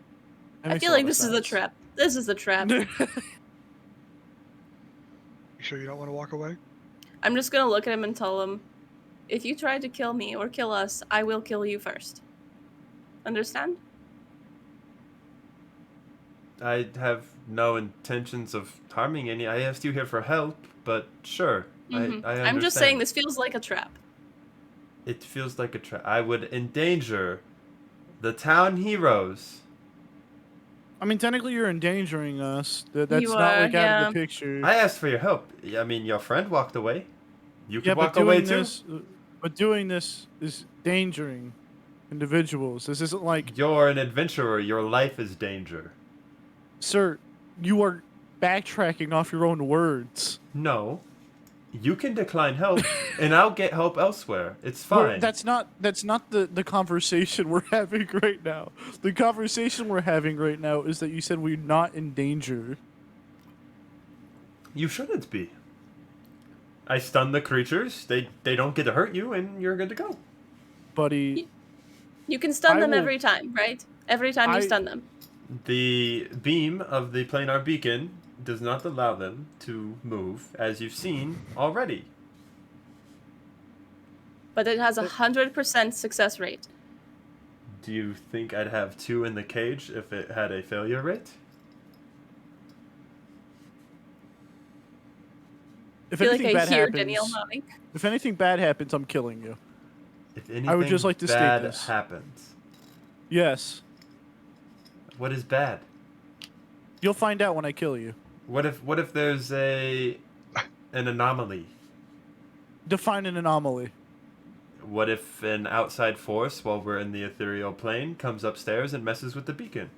I feel like this is a trap. This is a trap. You sure you don't want to walk away? I'm just gonna look at him and tell him, if you try to kill me or kill us, I will kill you first. Understand? I have no intentions of harming any. I asked you here for help, but sure. I understand. I'm just saying this feels like a trap. It feels like a trap. I would endanger the town heroes. I mean, technically, you're endangering us. That's You not are, like out yeah. of the picture. I asked for your help. I mean, your friend walked away. You could yeah, walk but away doing too. this, but doing this is endangering individuals. This isn't like, You're an adventurer. Your life is danger. sir, you are backtracking off your own words. No. You can decline help, and I'll get help elsewhere. It's We're- fine. That's not the conversation we're having right now. The conversation we're having right now is that you said we're not in danger. You shouldn't be. I stun the creatures. They don't get to hurt you, and you're good to go. Buddy, You can stun I them will- every time, right? Every time you stun them. The beam of the Planar Beacon does not allow them to move, as you've seen already. But it has 100% success rate. Do you think I'd have 2 in the cage if it had a failure rate? if I feel like anything I bad hear happens, Danielle nodding. if anything bad happens, I'm killing you. If anything I would just like to state bad this. happens. Yes, What is bad? you'll find out when I kill you. What if there's an anomaly? Define an anomaly. What if an outside force, while we're in the ethereal plane, comes upstairs and messes with the beacon?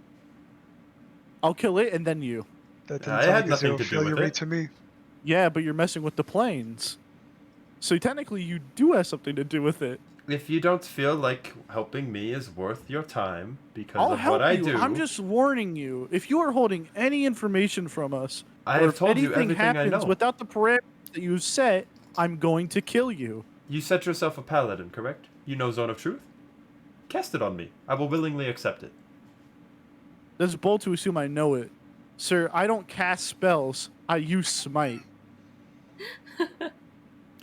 I'll kill it and then you. That I doesn't sound had like a nothing zero to do failure with rate it. to me. Yeah, but you're messing with the planes. So technically, you do have something to do with it. If you don't feel like helping me is worth your time because I'll of help what I you. do, I'm just warning you. If you are holding any information from us, I or have if told you anything everything I happens know. without the parameters that you've set, I'm going to kill you. You set yourself a paladin, correct? You know Zone of Truth? Cast it on me. I will willingly accept it. That's bold to assume I know it. Sir, I don't cast spells. I use smite.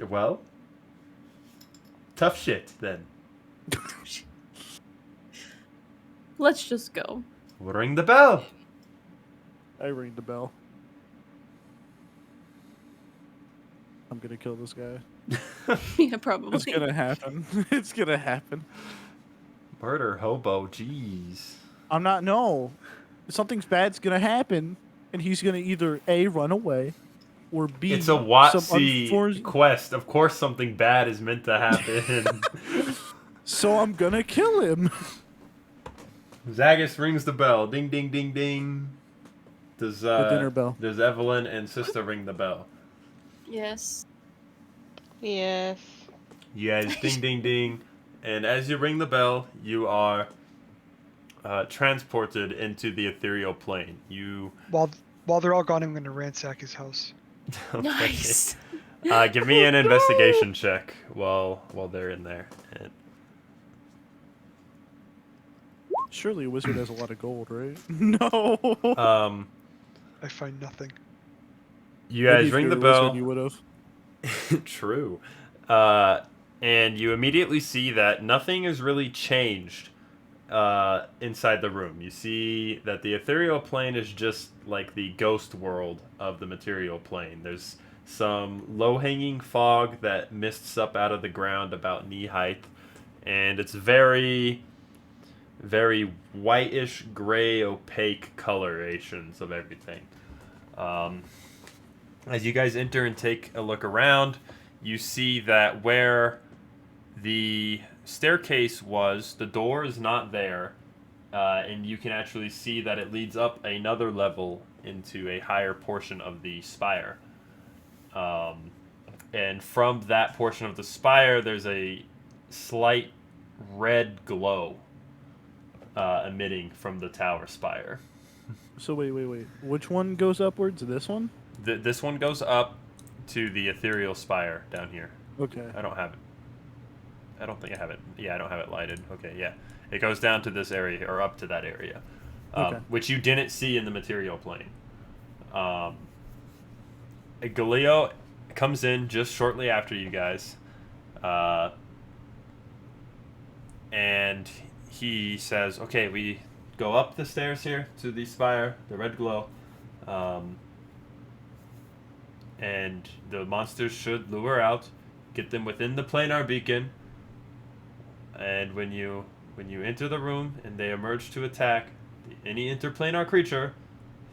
Well, tough shit then. Let's just go. Ring the bell. I ring the bell. I'm gonna kill this guy. Yeah, probably. It's gonna happen. It's gonna happen. Murder hobo, jeez. I'm not. No, something's bad's gonna happen, and he's gonna either A, run away, or B, It's a some WotC quest. Of course something bad is meant to happen. So I'm gonna kill him. Zagus rings the bell. Ding, ding, ding, ding. Does dinner bell. Does Evelyn and Sister ring the bell? Yes. Yes. You guys ding, ding, ding. And as you ring the bell, you are transported into the ethereal plane. You While they're all gone, I'm going to ransack his house. Okay. Nice. Give me an investigation check while they're in there. And Surely a wizard has a lot of gold, right? No. I find nothing. you guys Maybe if ring the you're a wizard, bell. you would have. True. And you immediately see that nothing has really changed inside the room. You see that the ethereal plane is just like the ghost world of the material plane. There's some low-hanging fog that mists up out of the ground about knee height, and it's very, very whitish, gray, opaque colorations of everything. As you guys enter and take a look around, you see that where the staircase was, the door is not there, and you can actually see that it leads up another level into a higher portion of the spire. And from that portion of the spire, there's a slight red glow emitting from the tower spire. So wait. Which one goes upwards? This one? This one goes up to the ethereal spire down here. Okay. I don't have it. I don't think I have it. Yeah, I don't have it lighted. Okay, yeah. It goes down to this area, or up to that area, Okay. which you didn't see in the material plane. Galileo comes in just shortly after you guys, and he says, okay, we go up the stairs here to the spire, the red glow, and the monsters should lure out, get them within the Planar Beacon, and when you enter the room and they emerge to attack any interplanar creature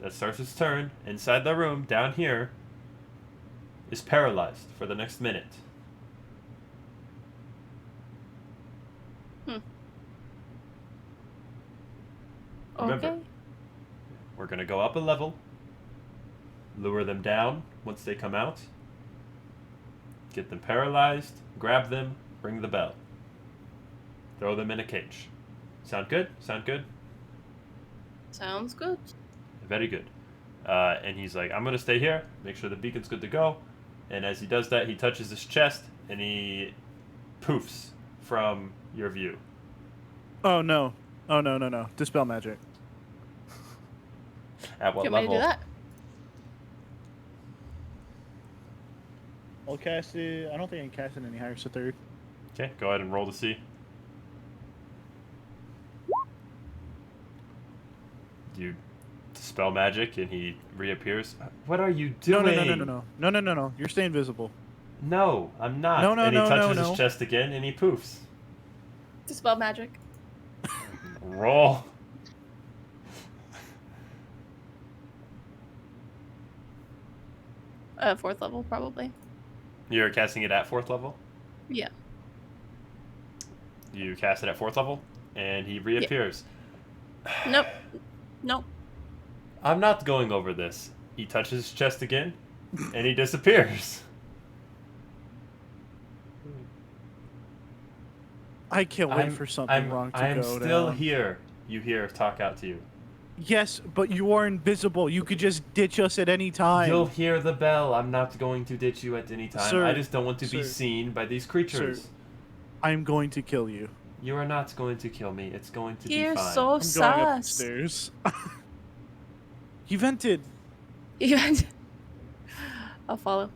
that starts its turn inside the room down here is paralyzed for the next minute. Remember, Okay. we're going to go up a level, lure them down once they come out, get them paralyzed, grab them, ring the bell, throw them in a cage. Sound good? Sound good? Sounds good. Very good. And he's like, I'm going to stay here, make sure the beacon's good to go. And as he does that, he touches his chest, and he poofs from your view. Oh, no. Oh, no, no, no. Dispel magic. At what Do you want me to level? do that? I'll cast it. I don't think I can cast it any higher, so third. Okay, go ahead and roll to see. You dispel magic, and he reappears. What are you No, doing? no, no, no, no, no. No, no, no, no. You're staying invisible. No, I'm not. No, no, and he no, touches no, his no. chest again, and he poofs. Dispel magic. Roll. Fourth level, probably. You're casting it at 4th level? Yeah. You cast it at 4th level, and he reappears. Nope. Nope. I'm not going over this. He touches his chest again, and he disappears. I can't wait for something wrong to I'm go still down. here. You hear talk out to you. Yes, but you are invisible. You could just ditch us at any time. You'll hear the bell. I'm not going to ditch you at any time. Sir, I just don't want to be sir, seen by these creatures. Sir, I'm going to kill you. You are not going to kill me. It's going to You're be fine. so I'm going up the sus. stairs. He vented. I'll follow.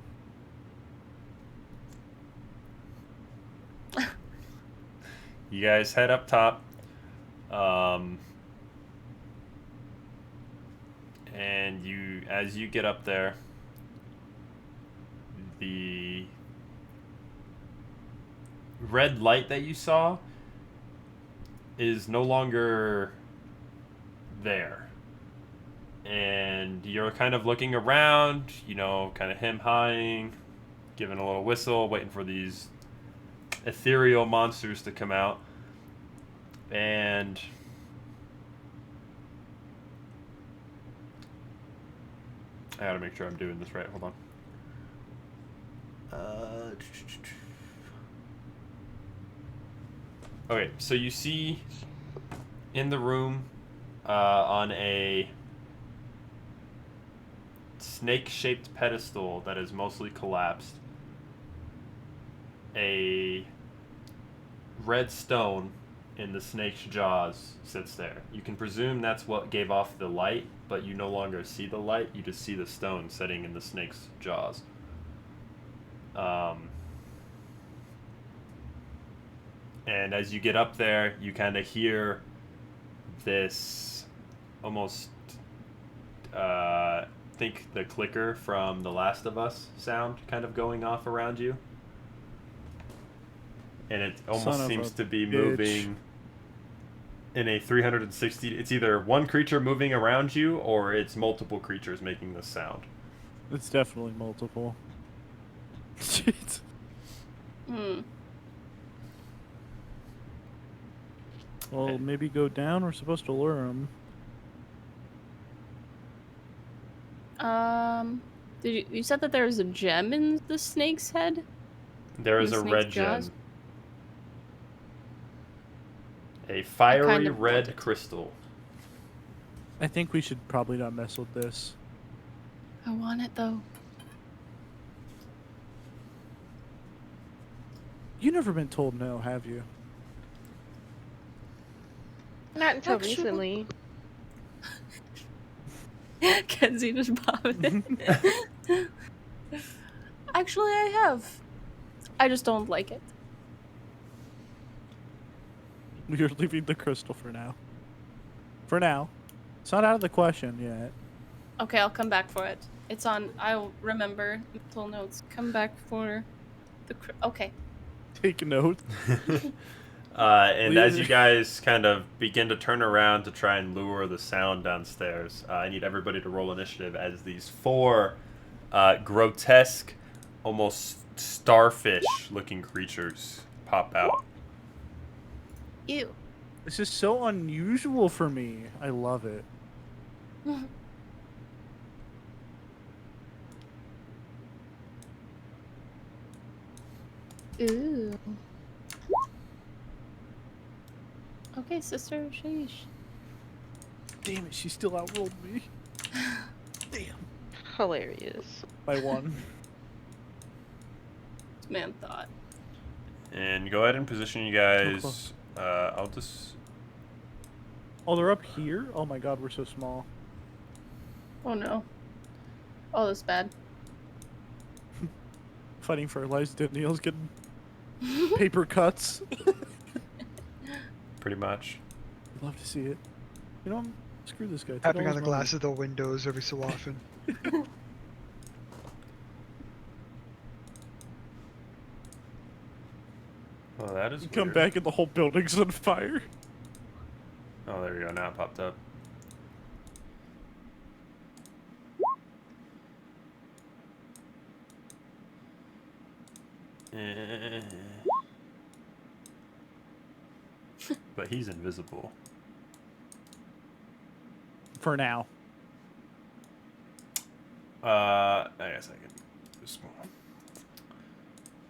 You guys head up top. And as you get up there, the red light that you saw is no longer there. And you're kind of looking around, kind of hem-hawing, giving a little whistle, waiting for these ethereal monsters to come out. And I gotta make sure I'm doing this right. Hold on. Okay, so you see in the room on a snake-shaped pedestal that is mostly collapsed, a red stone in the snake's jaws sits there. You can presume that's what gave off the light, but you no longer see the light. You just see the stone sitting in the snake's jaws. And as you get up there, you kind of hear this almost, think the clicker from The Last of Us sound kind of going off around you. And it almost seems to be moving in a 360. It's either one creature moving around you, or it's multiple creatures making this sound. It's definitely multiple. Jeez. Well, maybe go down. We're supposed to lure him. You said that there was a gem in the snake's head? There is In a the red snake's jaws? gem. A fiery kind of want red crystal. I think we should probably not mess with this. I want it though. You never been told no, have you? Not until Actually- recently. Kenzie just popping in. Actually, I have. I just don't like it. You're leaving the crystal for now. For now. It's not out of the question yet. Okay, I'll come back for it. It's on. I'll remember mental notes. Come back for the. Okay. Take note. And as you guys kind of begin to turn around to try and lure the sound downstairs, I need everybody to roll initiative as these 4 grotesque, almost starfish-looking creatures pop out. Ew. This is so unusual for me. I love it. Ooh. Okay, sister, sheesh. Damn it, she still outrolled me. Damn. Hilarious. By 1. Man thought. And go ahead and position you guys. I'll just... Oh, they're up here? Oh my god, we're so small. Oh no. Oh, that's bad. Fighting for our lives, Daniel's getting paper cuts. Pretty much. I'd love to see it. You know, screw this guy. Tapping on the glass of the windows every so often. Oh, that is You come weird. back and the whole building's on fire. Oh, there we go. Now it popped up. But he's invisible. For now. I guess I can do this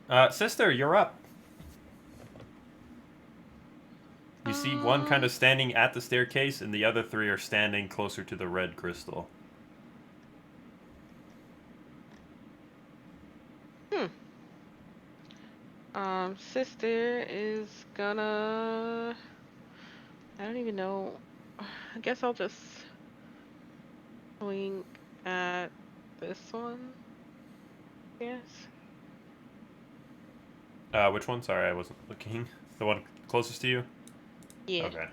one. Sister, you're up. You see one kind of standing at the staircase, and the other 3 are standing closer to the red crystal. Sister is gonna... I don't even know. I guess I'll just wink at this one. Yes. Which one? Sorry, I wasn't looking. The one closest to you? Yeah. Okay.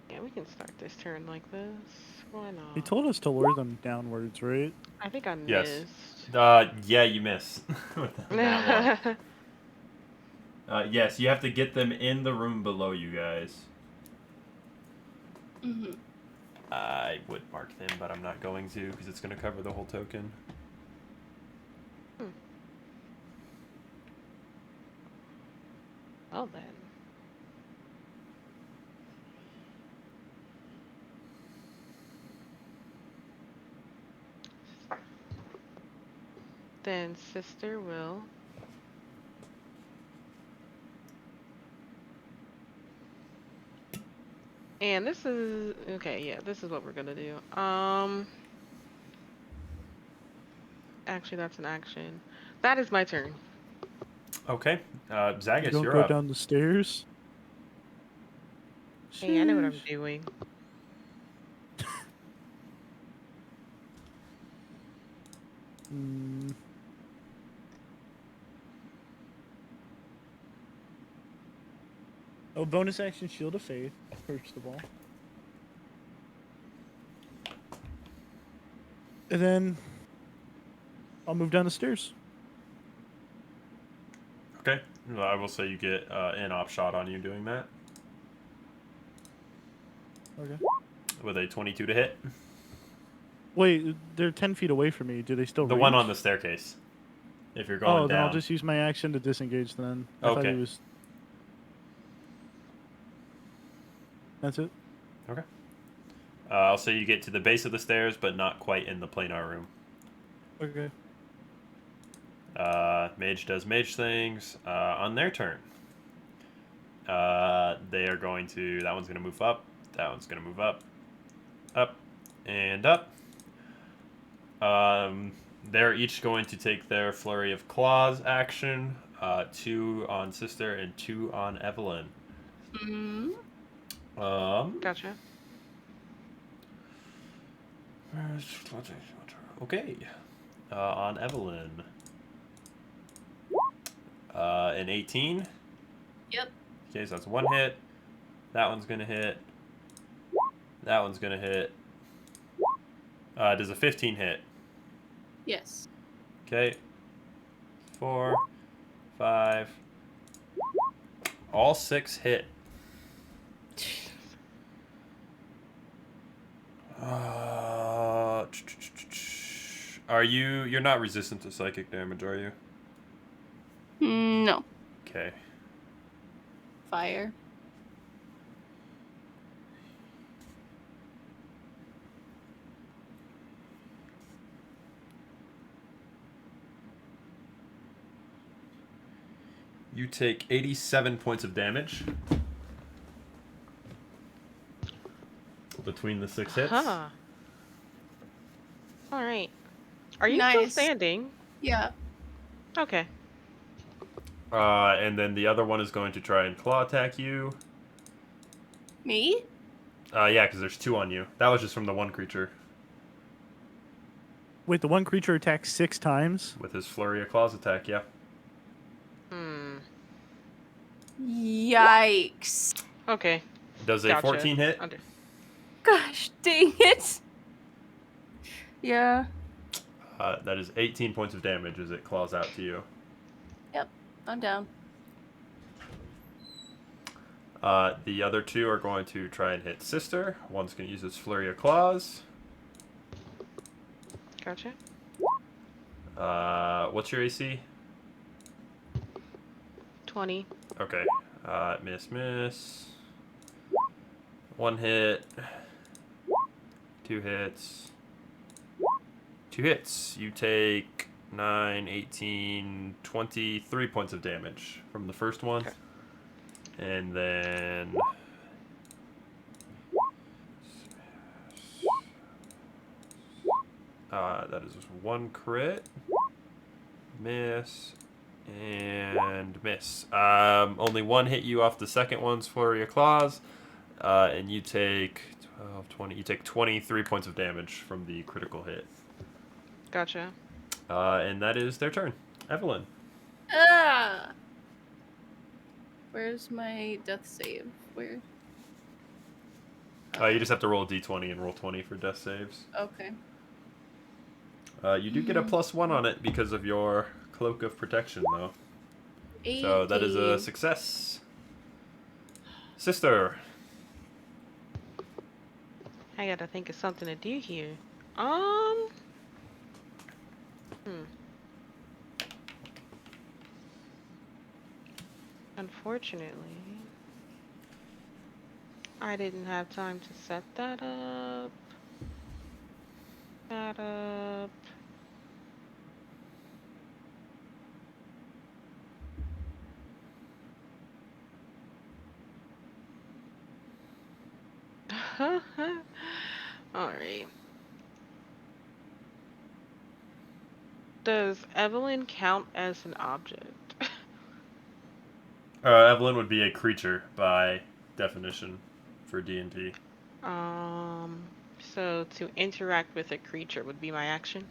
Yeah, we can start this turn like this. Why not? He told us to lure them downwards, right? I think I Yes. missed. Yeah, you missed. With that one. Yes, you have to get them in the room below you guys. Mm-hmm. I would mark them, but I'm not going to because it's going to cover the whole token. Well then. Then sister will and this is okay, yeah, this is what we're gonna do. Actually that's an action. That is my turn. Okay. Zagus, You don't you're go up. down the stairs. Hey, I know what I'm doing. Oh, bonus action Shield of Faith, first of all. And then I'll move down the stairs. Okay. Well, I will say you get an op shot on you doing that. Okay. With a 22 to hit. Wait, they're 10 feet away from me. Do they still The reach? one on the staircase. If you're going then down. I'll just use my action to disengage then. I thought Okay. he was... That's it? Okay. I'll say you get to the base of the stairs, but not quite in the planar room. Okay. Mage does mage things on their turn. They are going to... That one's going to move up. That one's going to move up. Up. And up. They're each going to take their flurry of claws action. 2 on Sister and 2 on Evelyn. Mm-hmm. Gotcha. Okay. On Evelyn. An 18. Yep. Okay, so that's 1 hit. That one's gonna hit. That one's gonna hit. Does a 15 hit? Yes. Okay. 4, 5. All 6 hit. You're not resistant to psychic damage, are you? No. Okay. Fire. You take 87 points of damage between the 6 hits. Huh. All right. Are you still standing? Yeah. Okay. And then the other one is going to try and claw attack you. Me? Yeah, because there's 2 on you. That was just from the one creature. Wait, the one creature attacks 6 times? With his flurry of claws attack, yeah. Yikes. Okay. Does a 14 hit? Gosh, dang it. Yeah. That is 18 points of damage as it claws out to you. Yep. I'm down. The other 2 are going to try and hit Sister. One's going to use his flurry of claws. Gotcha. What's your AC? 20. Okay. Miss. 1 hit. 2 hits. 2 hits. You take 9, 18, 23 points of damage from the first one. Okay. And then... that is 1 crit. Miss. And miss. Only 1 hit you off the second one's flurry of claws. And you take 12, 20. You take 23 points of damage from the critical hit. Gotcha. And that is their turn. Evelyn. Ah! Where's my death save? Where? You just have to roll a d20 and roll 20 for death saves. Okay. You do get a +1 on it because of your Cloak of Protection, though. 18. So that is a success. Sister. I gotta think of something to do here. Unfortunately, I didn't have time to set that up. Alright. Does Evelyn count as an object? Evelyn would be a creature by definition for D&D. So to interact with a creature would be my action?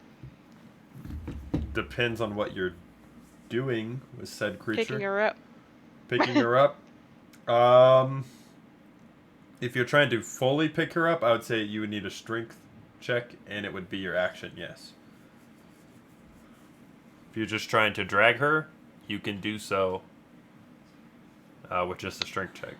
Depends on what you're doing with said creature. Picking her up. Picking her up. If you're trying to fully pick her up, I would say you would need a strength check, and it would be your action, yes. If you're just trying to drag her, you can do so with just a strength check.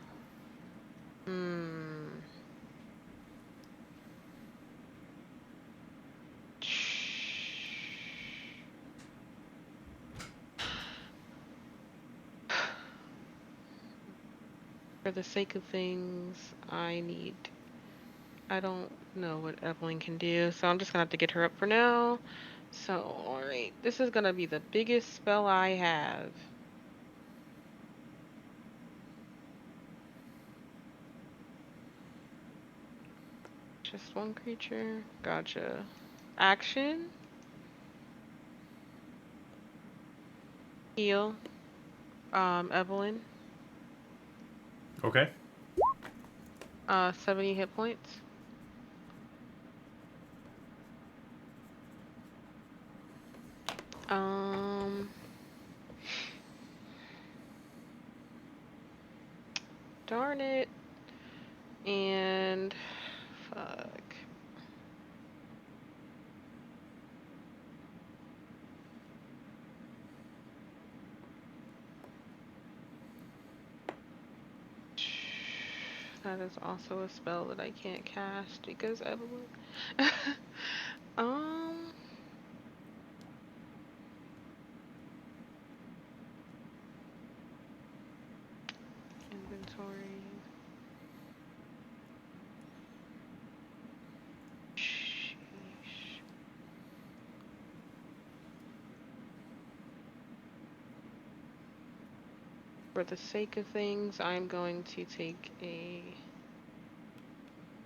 For the sake of things, I don't know what Evelyn can do, so I'm just gonna have to get her up for now. So, alright, this is gonna be the biggest spell I have. Just one creature. Gotcha. Action. Heal. Evelyn. Okay. 70 hit points. Darn it. And fuck. That is also a spell that I can't cast because Evelyn. Inventory. Sheesh. For the sake of things, I'm going to take a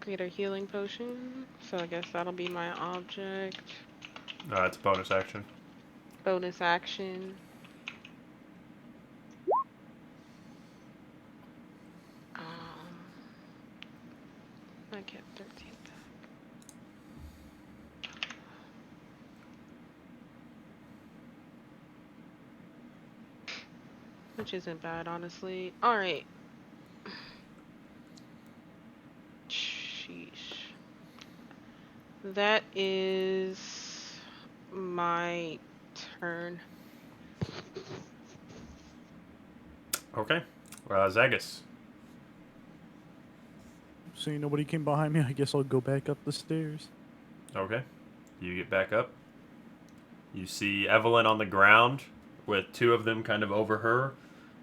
greater healing potion. So I guess that'll be my object. It's a bonus action. Bonus action. I get 13 back. Which isn't bad, honestly. Alright. Sheesh. That is my turn. Okay. Zagus. Seeing nobody came behind me, I guess I'll go back up the stairs. Okay. You get back up. You see Evelyn on the ground with two of them kind of over her,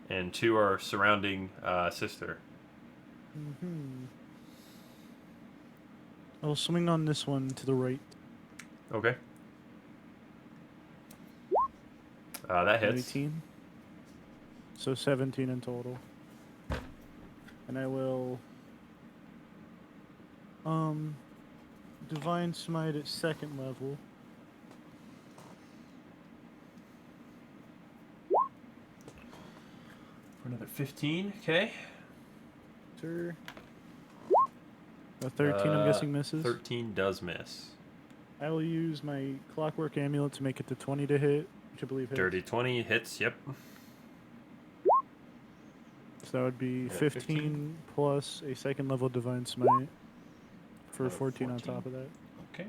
and two are surrounding Sister. I'll swing on this one to the right. Okay. That hits. 18. So 17 in total. And I will Divine Smite at 2nd level. For another 15, okay. Sir. A 13, I'm guessing, misses. 13 does miss. I will use my Clockwork Amulet to make it to 20 to hit, which I believe hits. Dirty 20 hits, yep. So that would be 15 plus a 2nd level Divine Smite for 14 on top of that. Okay.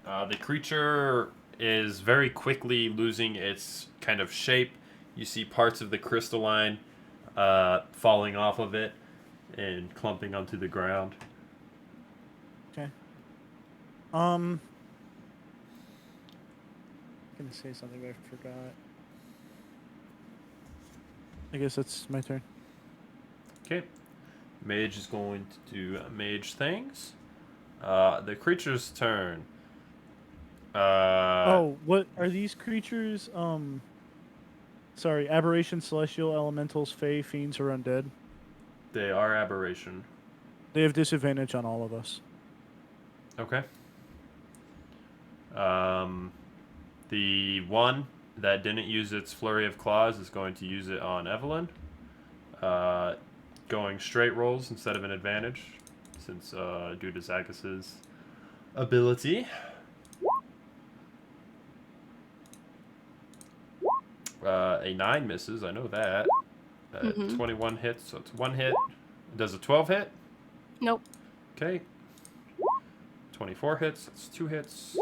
The creature is very quickly losing its kind of shape. You see parts of the crystalline falling off of it and clumping onto the ground. Okay. I'm gonna say something, but I forgot. I guess that's my turn. Okay. Mage is going to do mage things. The creature's turn. What are these creatures? Sorry, aberration, celestial, elementals, fae, fiends, or undead? They are aberration. They have disadvantage on all of us. Okay. The one that didn't use its flurry of claws is going to use it on Evelyn. Going straight rolls instead of an advantage, since due to Zagus's ability. A 9 misses, I know that. 21 hits, so it's 1 hit. Does a 12 hit? Nope. Okay. 24 hits, that's 2 hits.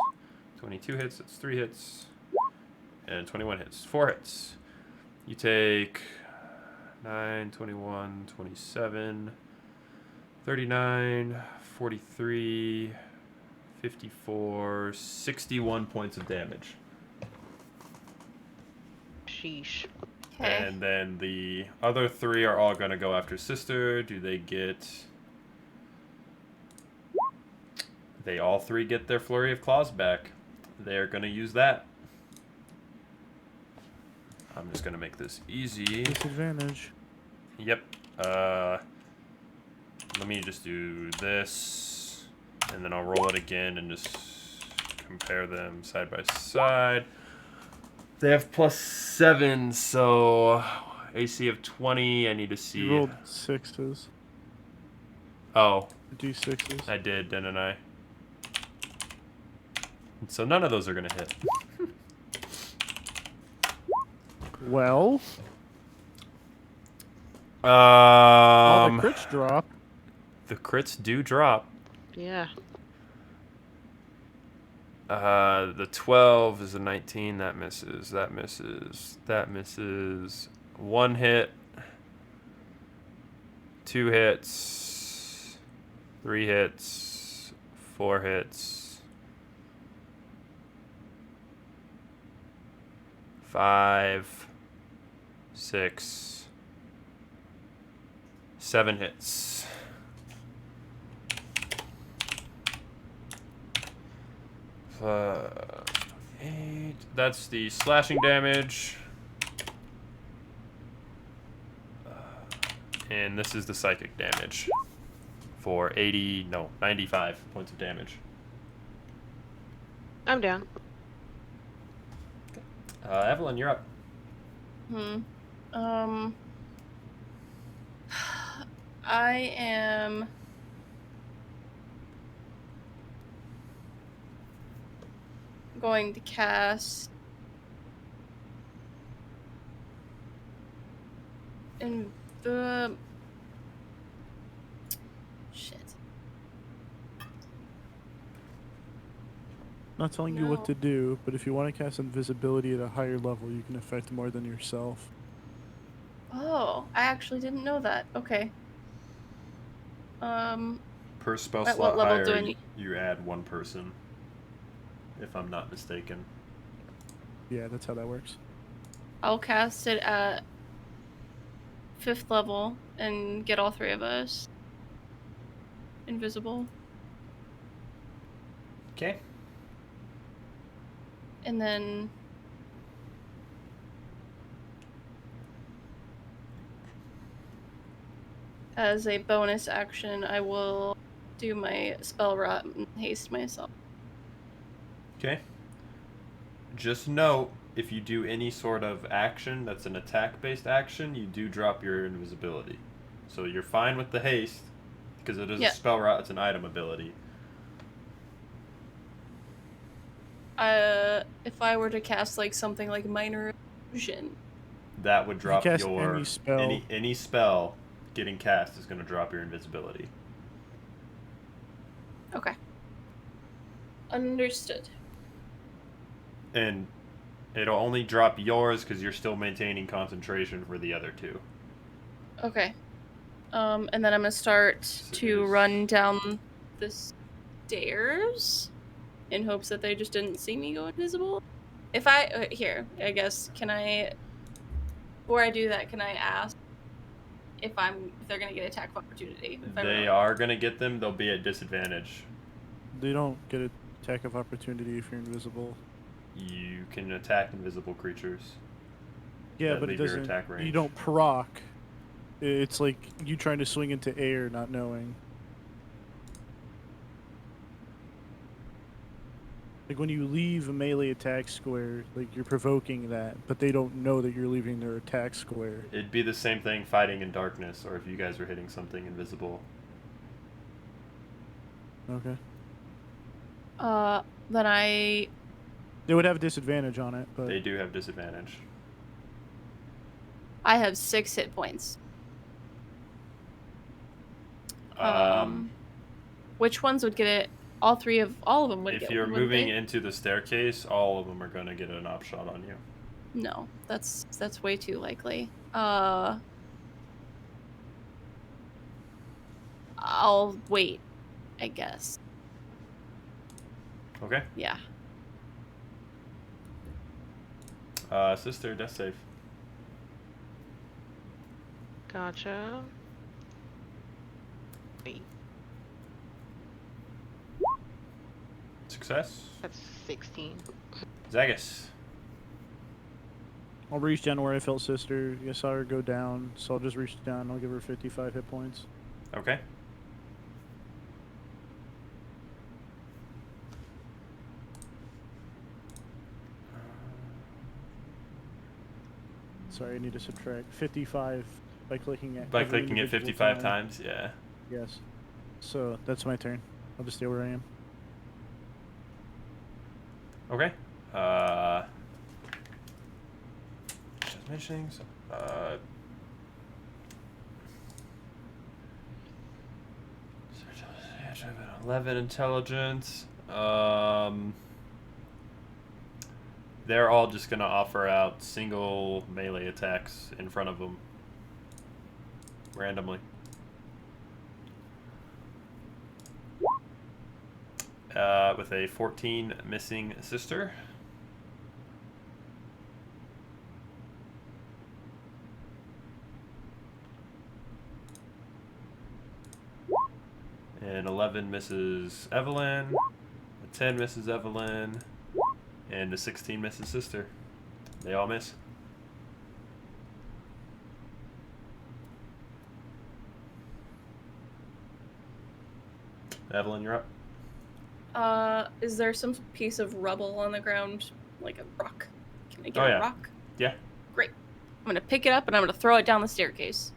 22 hits, that's 3 hits. And 21 hits, 4 hits. You take 9, 21, 27, 39, 43, 54, 61 points of damage. Sheesh. And then the other 3 are all going to go after Sister. Do they get... They all 3 get their Flurry of Claws back. They're going to use that. I'm just going to make this easy. Disadvantage. Yep. Let me just do this. And then I'll roll it again and just compare them side by side. They have +7, so AC of 20. I need to see. You rolled 6s. Oh. D6s. I did, didn't I? So none of those are gonna hit. Well. All the crits drop. The crits do drop. Yeah. The 12 is a 19. That misses. That misses. That misses. 1 hit. 2 hits. 3 hits. 4 hits. 5. 6. 7 hits. Eight. That's the slashing damage. And this is the psychic damage for 95 points of damage. I'm down. Evelyn, you're up. I am going to cast shit. Not telling you what to do, but if you want to cast invisibility at a higher level, you can affect more than yourself. Oh, I actually didn't know that. Okay. Per spell at what slot level higher, do I need? you add 1 person, if I'm not mistaken. Yeah, that's how that works. I'll cast it at 5th level and get all 3 of us invisible. Okay. And then as a bonus action, I will do my spell rot and haste myself. Okay. Just note, if you do any sort of action that's an attack-based action, you do drop your invisibility. So you're fine with the haste, because it is a spell rot, it's an item ability. If I were to cast like something like minor illusion, That would drop cast your any spell. any spell getting cast is going to drop your invisibility. okay. Understood. And it'll only drop yours because you're still maintaining concentration for the other 2. Okay. And then I'm gonna start to run down the stairs in hopes that they just didn't see me go invisible. If I here, I guess, can I? Before I do that, can I ask if they're gonna get attack of opportunity? If They are going to get them. They'll be at disadvantage. They don't get an attack of opportunity if you're invisible. You can attack invisible creatures. Yeah, that but it leave your doesn't. attack range. You don't proc. It's like you trying to swing into air, not knowing. Like when you leave a melee attack square, like you're provoking that, but they don't know that you're leaving their attack square. It'd be the same thing fighting in darkness, or if you guys were hitting something invisible. Okay. Then I. They would have a disadvantage on it, but They do have disadvantage. I have 6 hit points. Which ones would get it? All of them would get. If you're wouldn't moving they? into the staircase, all of them are going to get an op shot on you. No, that's way too likely. I'll wait, I guess. Okay. Yeah. Sister, death save. Gotcha. Wait, Success. that's 16. Zagus. I'll reach down where I felt sister. I saw her go down, so I'll just reach down. I'll give her 55 hit points. Okay. Sorry, I need to subtract 55 by clicking at. By every clicking it individual 55 time. times, yeah. Yes. So that's my turn. I'll just stay where I am. Okay. Just mentioning. 11 intelligence. They're all just gonna offer out single melee attacks in front of them randomly. With a 14 missing sister. And 11 misses Evelyn. A 10 misses Evelyn. And a 16 misses sister. They all miss. Evelyn, you're up. Is there some piece of rubble on the ground, like a rock? Can I get Oh, yeah. a rock? Yeah. Great. I'm gonna pick it up and I'm gonna throw it down the staircase.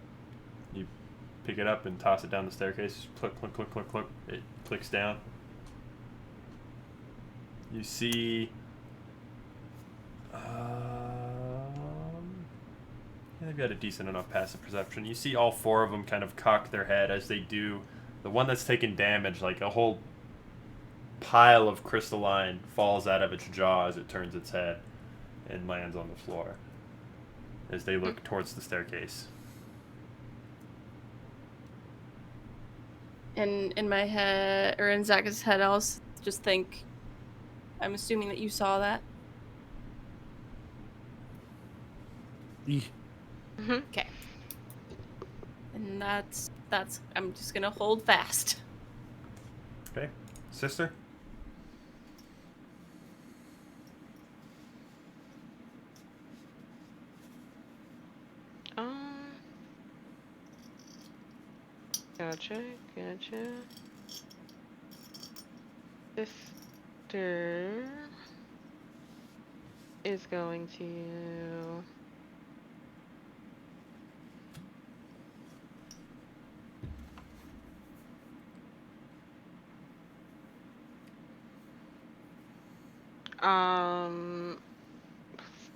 You pick it up and toss it down the staircase. Click, click, click, click, click. It clicks down. You see... they've got a decent enough passive perception. You see all four of them kind of cock their head as they do. The one that's taken damage, like a whole pile of crystalline falls out of its jaw as it turns its head and lands on the floor as they look towards the staircase. And in my head, or in Zach's head, I'll just think, I'm assuming that you saw that. Okay. And that's, I'm just gonna hold fast. Okay. Sister? Gotcha. Sister is going to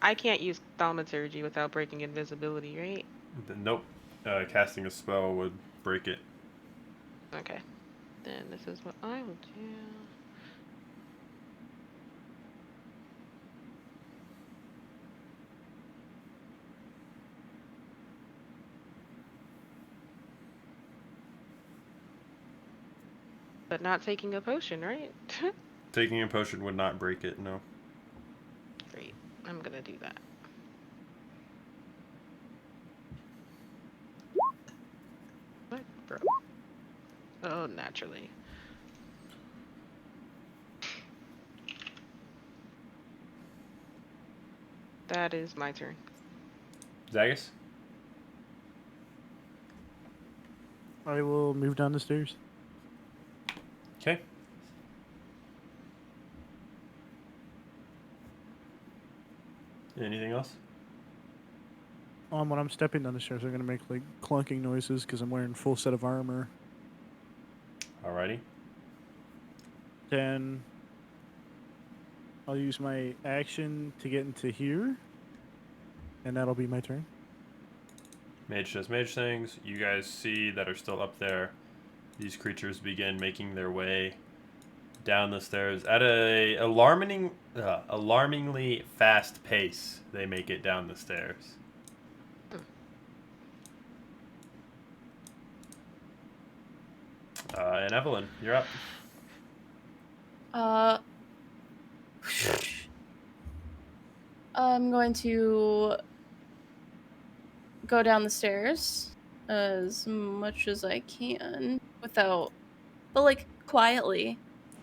I can't use thaumaturgy without breaking invisibility, right? Nope. Casting a spell would break it. Okay. Then this is what I will do. But not taking a potion, right? Taking a potion would not break it, no. Great. I'm gonna do that. What, bro? Oh, naturally. That is my turn. Zagus? I will move down the stairs. Okay. Anything else? When I'm stepping down the stairs, I'm gonna make like clunking noises because I'm wearing full set of armor. Alrighty. Then I'll use my action to get into here, and that'll be my turn. Mage does mage things. You guys see that are still up there. These creatures begin making their way down the stairs at a alarmingly fast pace. They make it down the stairs. And Evelyn, you're up. I'm going to go down the stairs as much as I can without, but like quietly.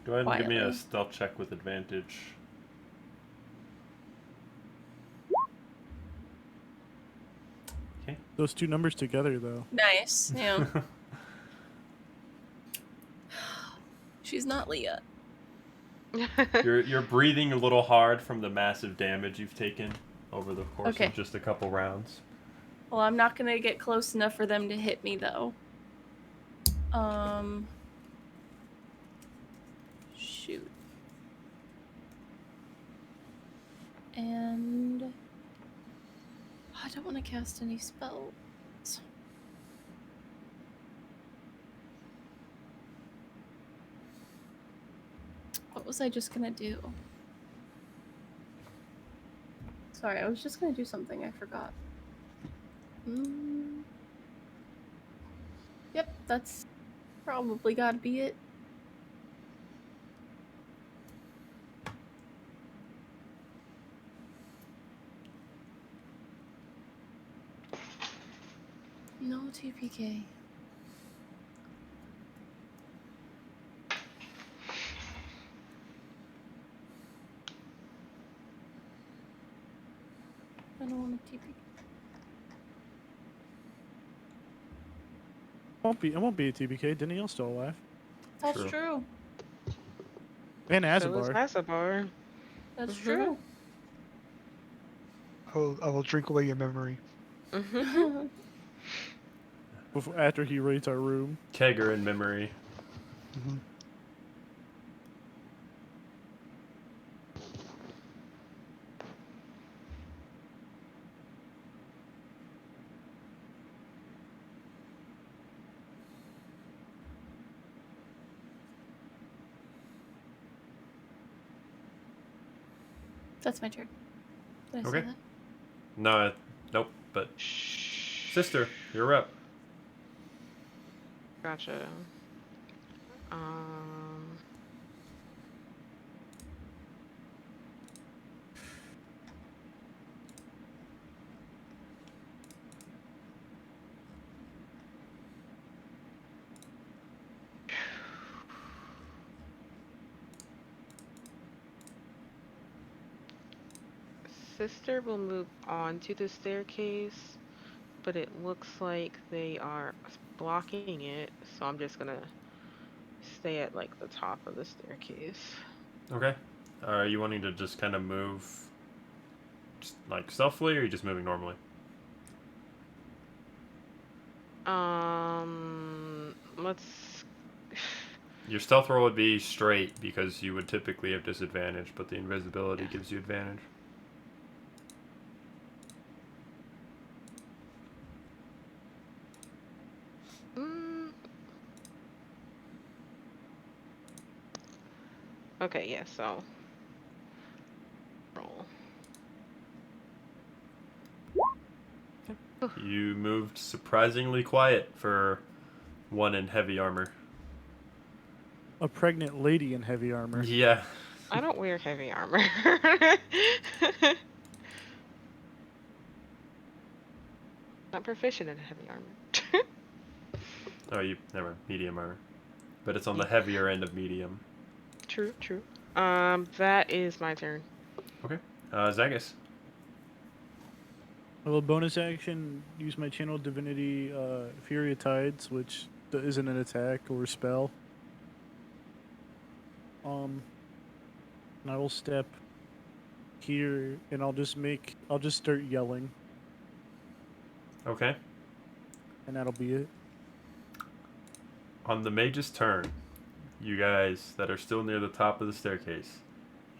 Go ahead and give me a stealth check with advantage. Okay. Those two numbers together, though. Nice, yeah. She's not Leah. You're breathing a little hard from the massive damage you've taken. over the course Okay. of just a couple rounds. Well, I'm not gonna get close enough for them to hit me, though. Shoot. And I don't want to cast any spells. What was I just gonna do? Sorry, I was just gonna do something. I forgot. Yep, that's probably gotta be it. No TPK. I don't want a TPK. It won't be a TBK. Danielle's still alive. That's true. And So is Azabar. Azabar. That's true. I will drink away your memory. After he raids our room. Kegger in memory. That's my turn. Did I Okay. say that? No, nope. But sister, you're up. Gotcha. Sister will move on to the staircase, but it looks like they are blocking it, so I'm just gonna stay at like the top of the staircase. Okay. Are you wanting to just kind of move just like stealthily, or are you just moving normally? Let's. Your stealth roll would be straight because you would typically have disadvantage, but the invisibility gives you advantage. Okay, yeah, so. Roll. You moved surprisingly quiet for one in heavy armor. A pregnant lady in heavy armor. Yeah. I don't wear heavy armor. Not proficient in heavy armor. Oh, you never medium armor, but it's on the heavier end of medium. True, true. That is my turn. Okay. Zagus. I will bonus action use my channel divinity Fury of Tides, which isn't an attack or a spell. And I will step here, and I'll just start yelling, Okay. and that'll be it. On the mage's turn, you guys that are still near the top of the staircase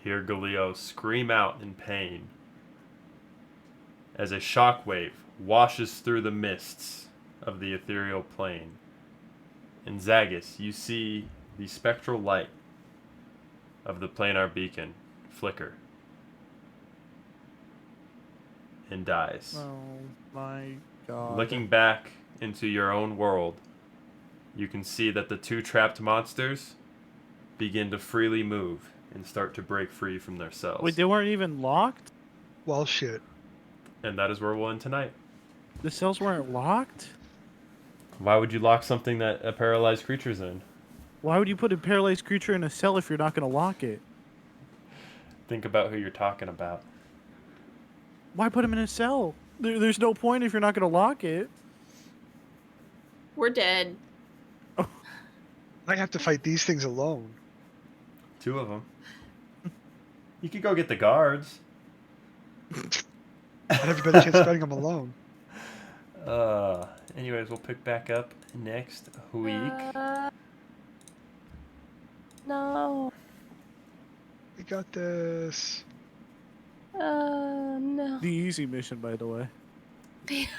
hear Galileo scream out in pain as a shockwave washes through the mists of the ethereal plane. In Zagus, you see the spectral light of the Planar Beacon flicker and dies. Oh my god. Looking back into your own world, you can see that the two trapped monsters begin to freely move and start to break free from their cells. Wait, they weren't even locked? Well, shit. And that is where we'll end tonight. The cells weren't locked? Why would you lock something that a paralyzed creature's in? Why would you put a paralyzed creature in a cell if you're not going to lock it? Think about who you're talking about. Why put him in a cell? There's no point if you're not going to lock it. We're dead. I have to fight these things alone. Two of them. You could go get the guards. I'd have a better chance fighting them alone. Anyways, we'll pick back up next week. No. We got this. No. The easy mission, by the way. If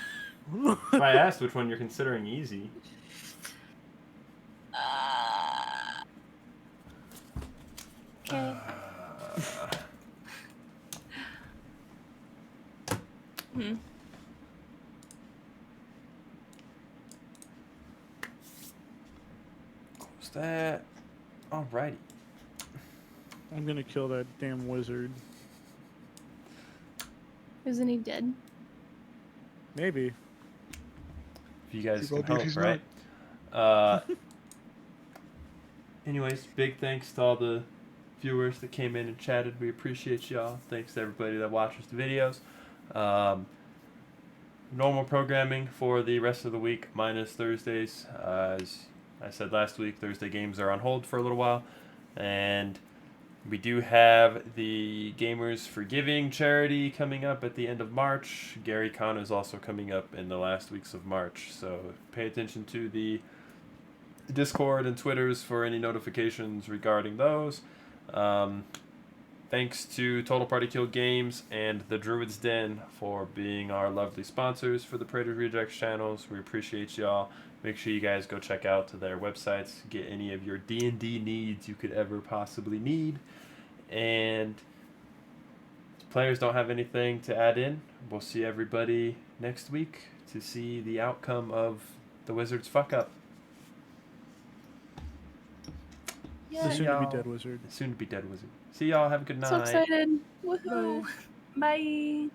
I asked which one you're considering easy. Okay. Close that. Alrighty. I'm gonna kill that damn wizard. Isn't he dead? Maybe. If you guys He will can be if help, he's right? Anyways, big thanks to all the viewers that came in and chatted. We appreciate y'all. Thanks to everybody that watches the videos. Normal programming for the rest of the week, minus Thursdays. As I said last week, Thursday games are on hold for a little while. And we do have the Gamers for Giving charity coming up at the end of March. Gary Con is also coming up in the last weeks of March. So pay attention to the Discord and Twitters for any notifications regarding those. Thanks to Total Party Kill Games and the Druid's Den for being our lovely sponsors for the Praetor Rejects channels. We appreciate y'all. Make sure you guys go check out their websites, get any of your D&D needs you could ever possibly need. And if players don't have anything to add in, we'll see everybody next week to see the outcome of the Wizard's fuck up. Yeah. The soon-to-be-dead wizard. The soon-to-be-dead wizard. See y'all. Have a good night. So excited. Woohoo. Bye.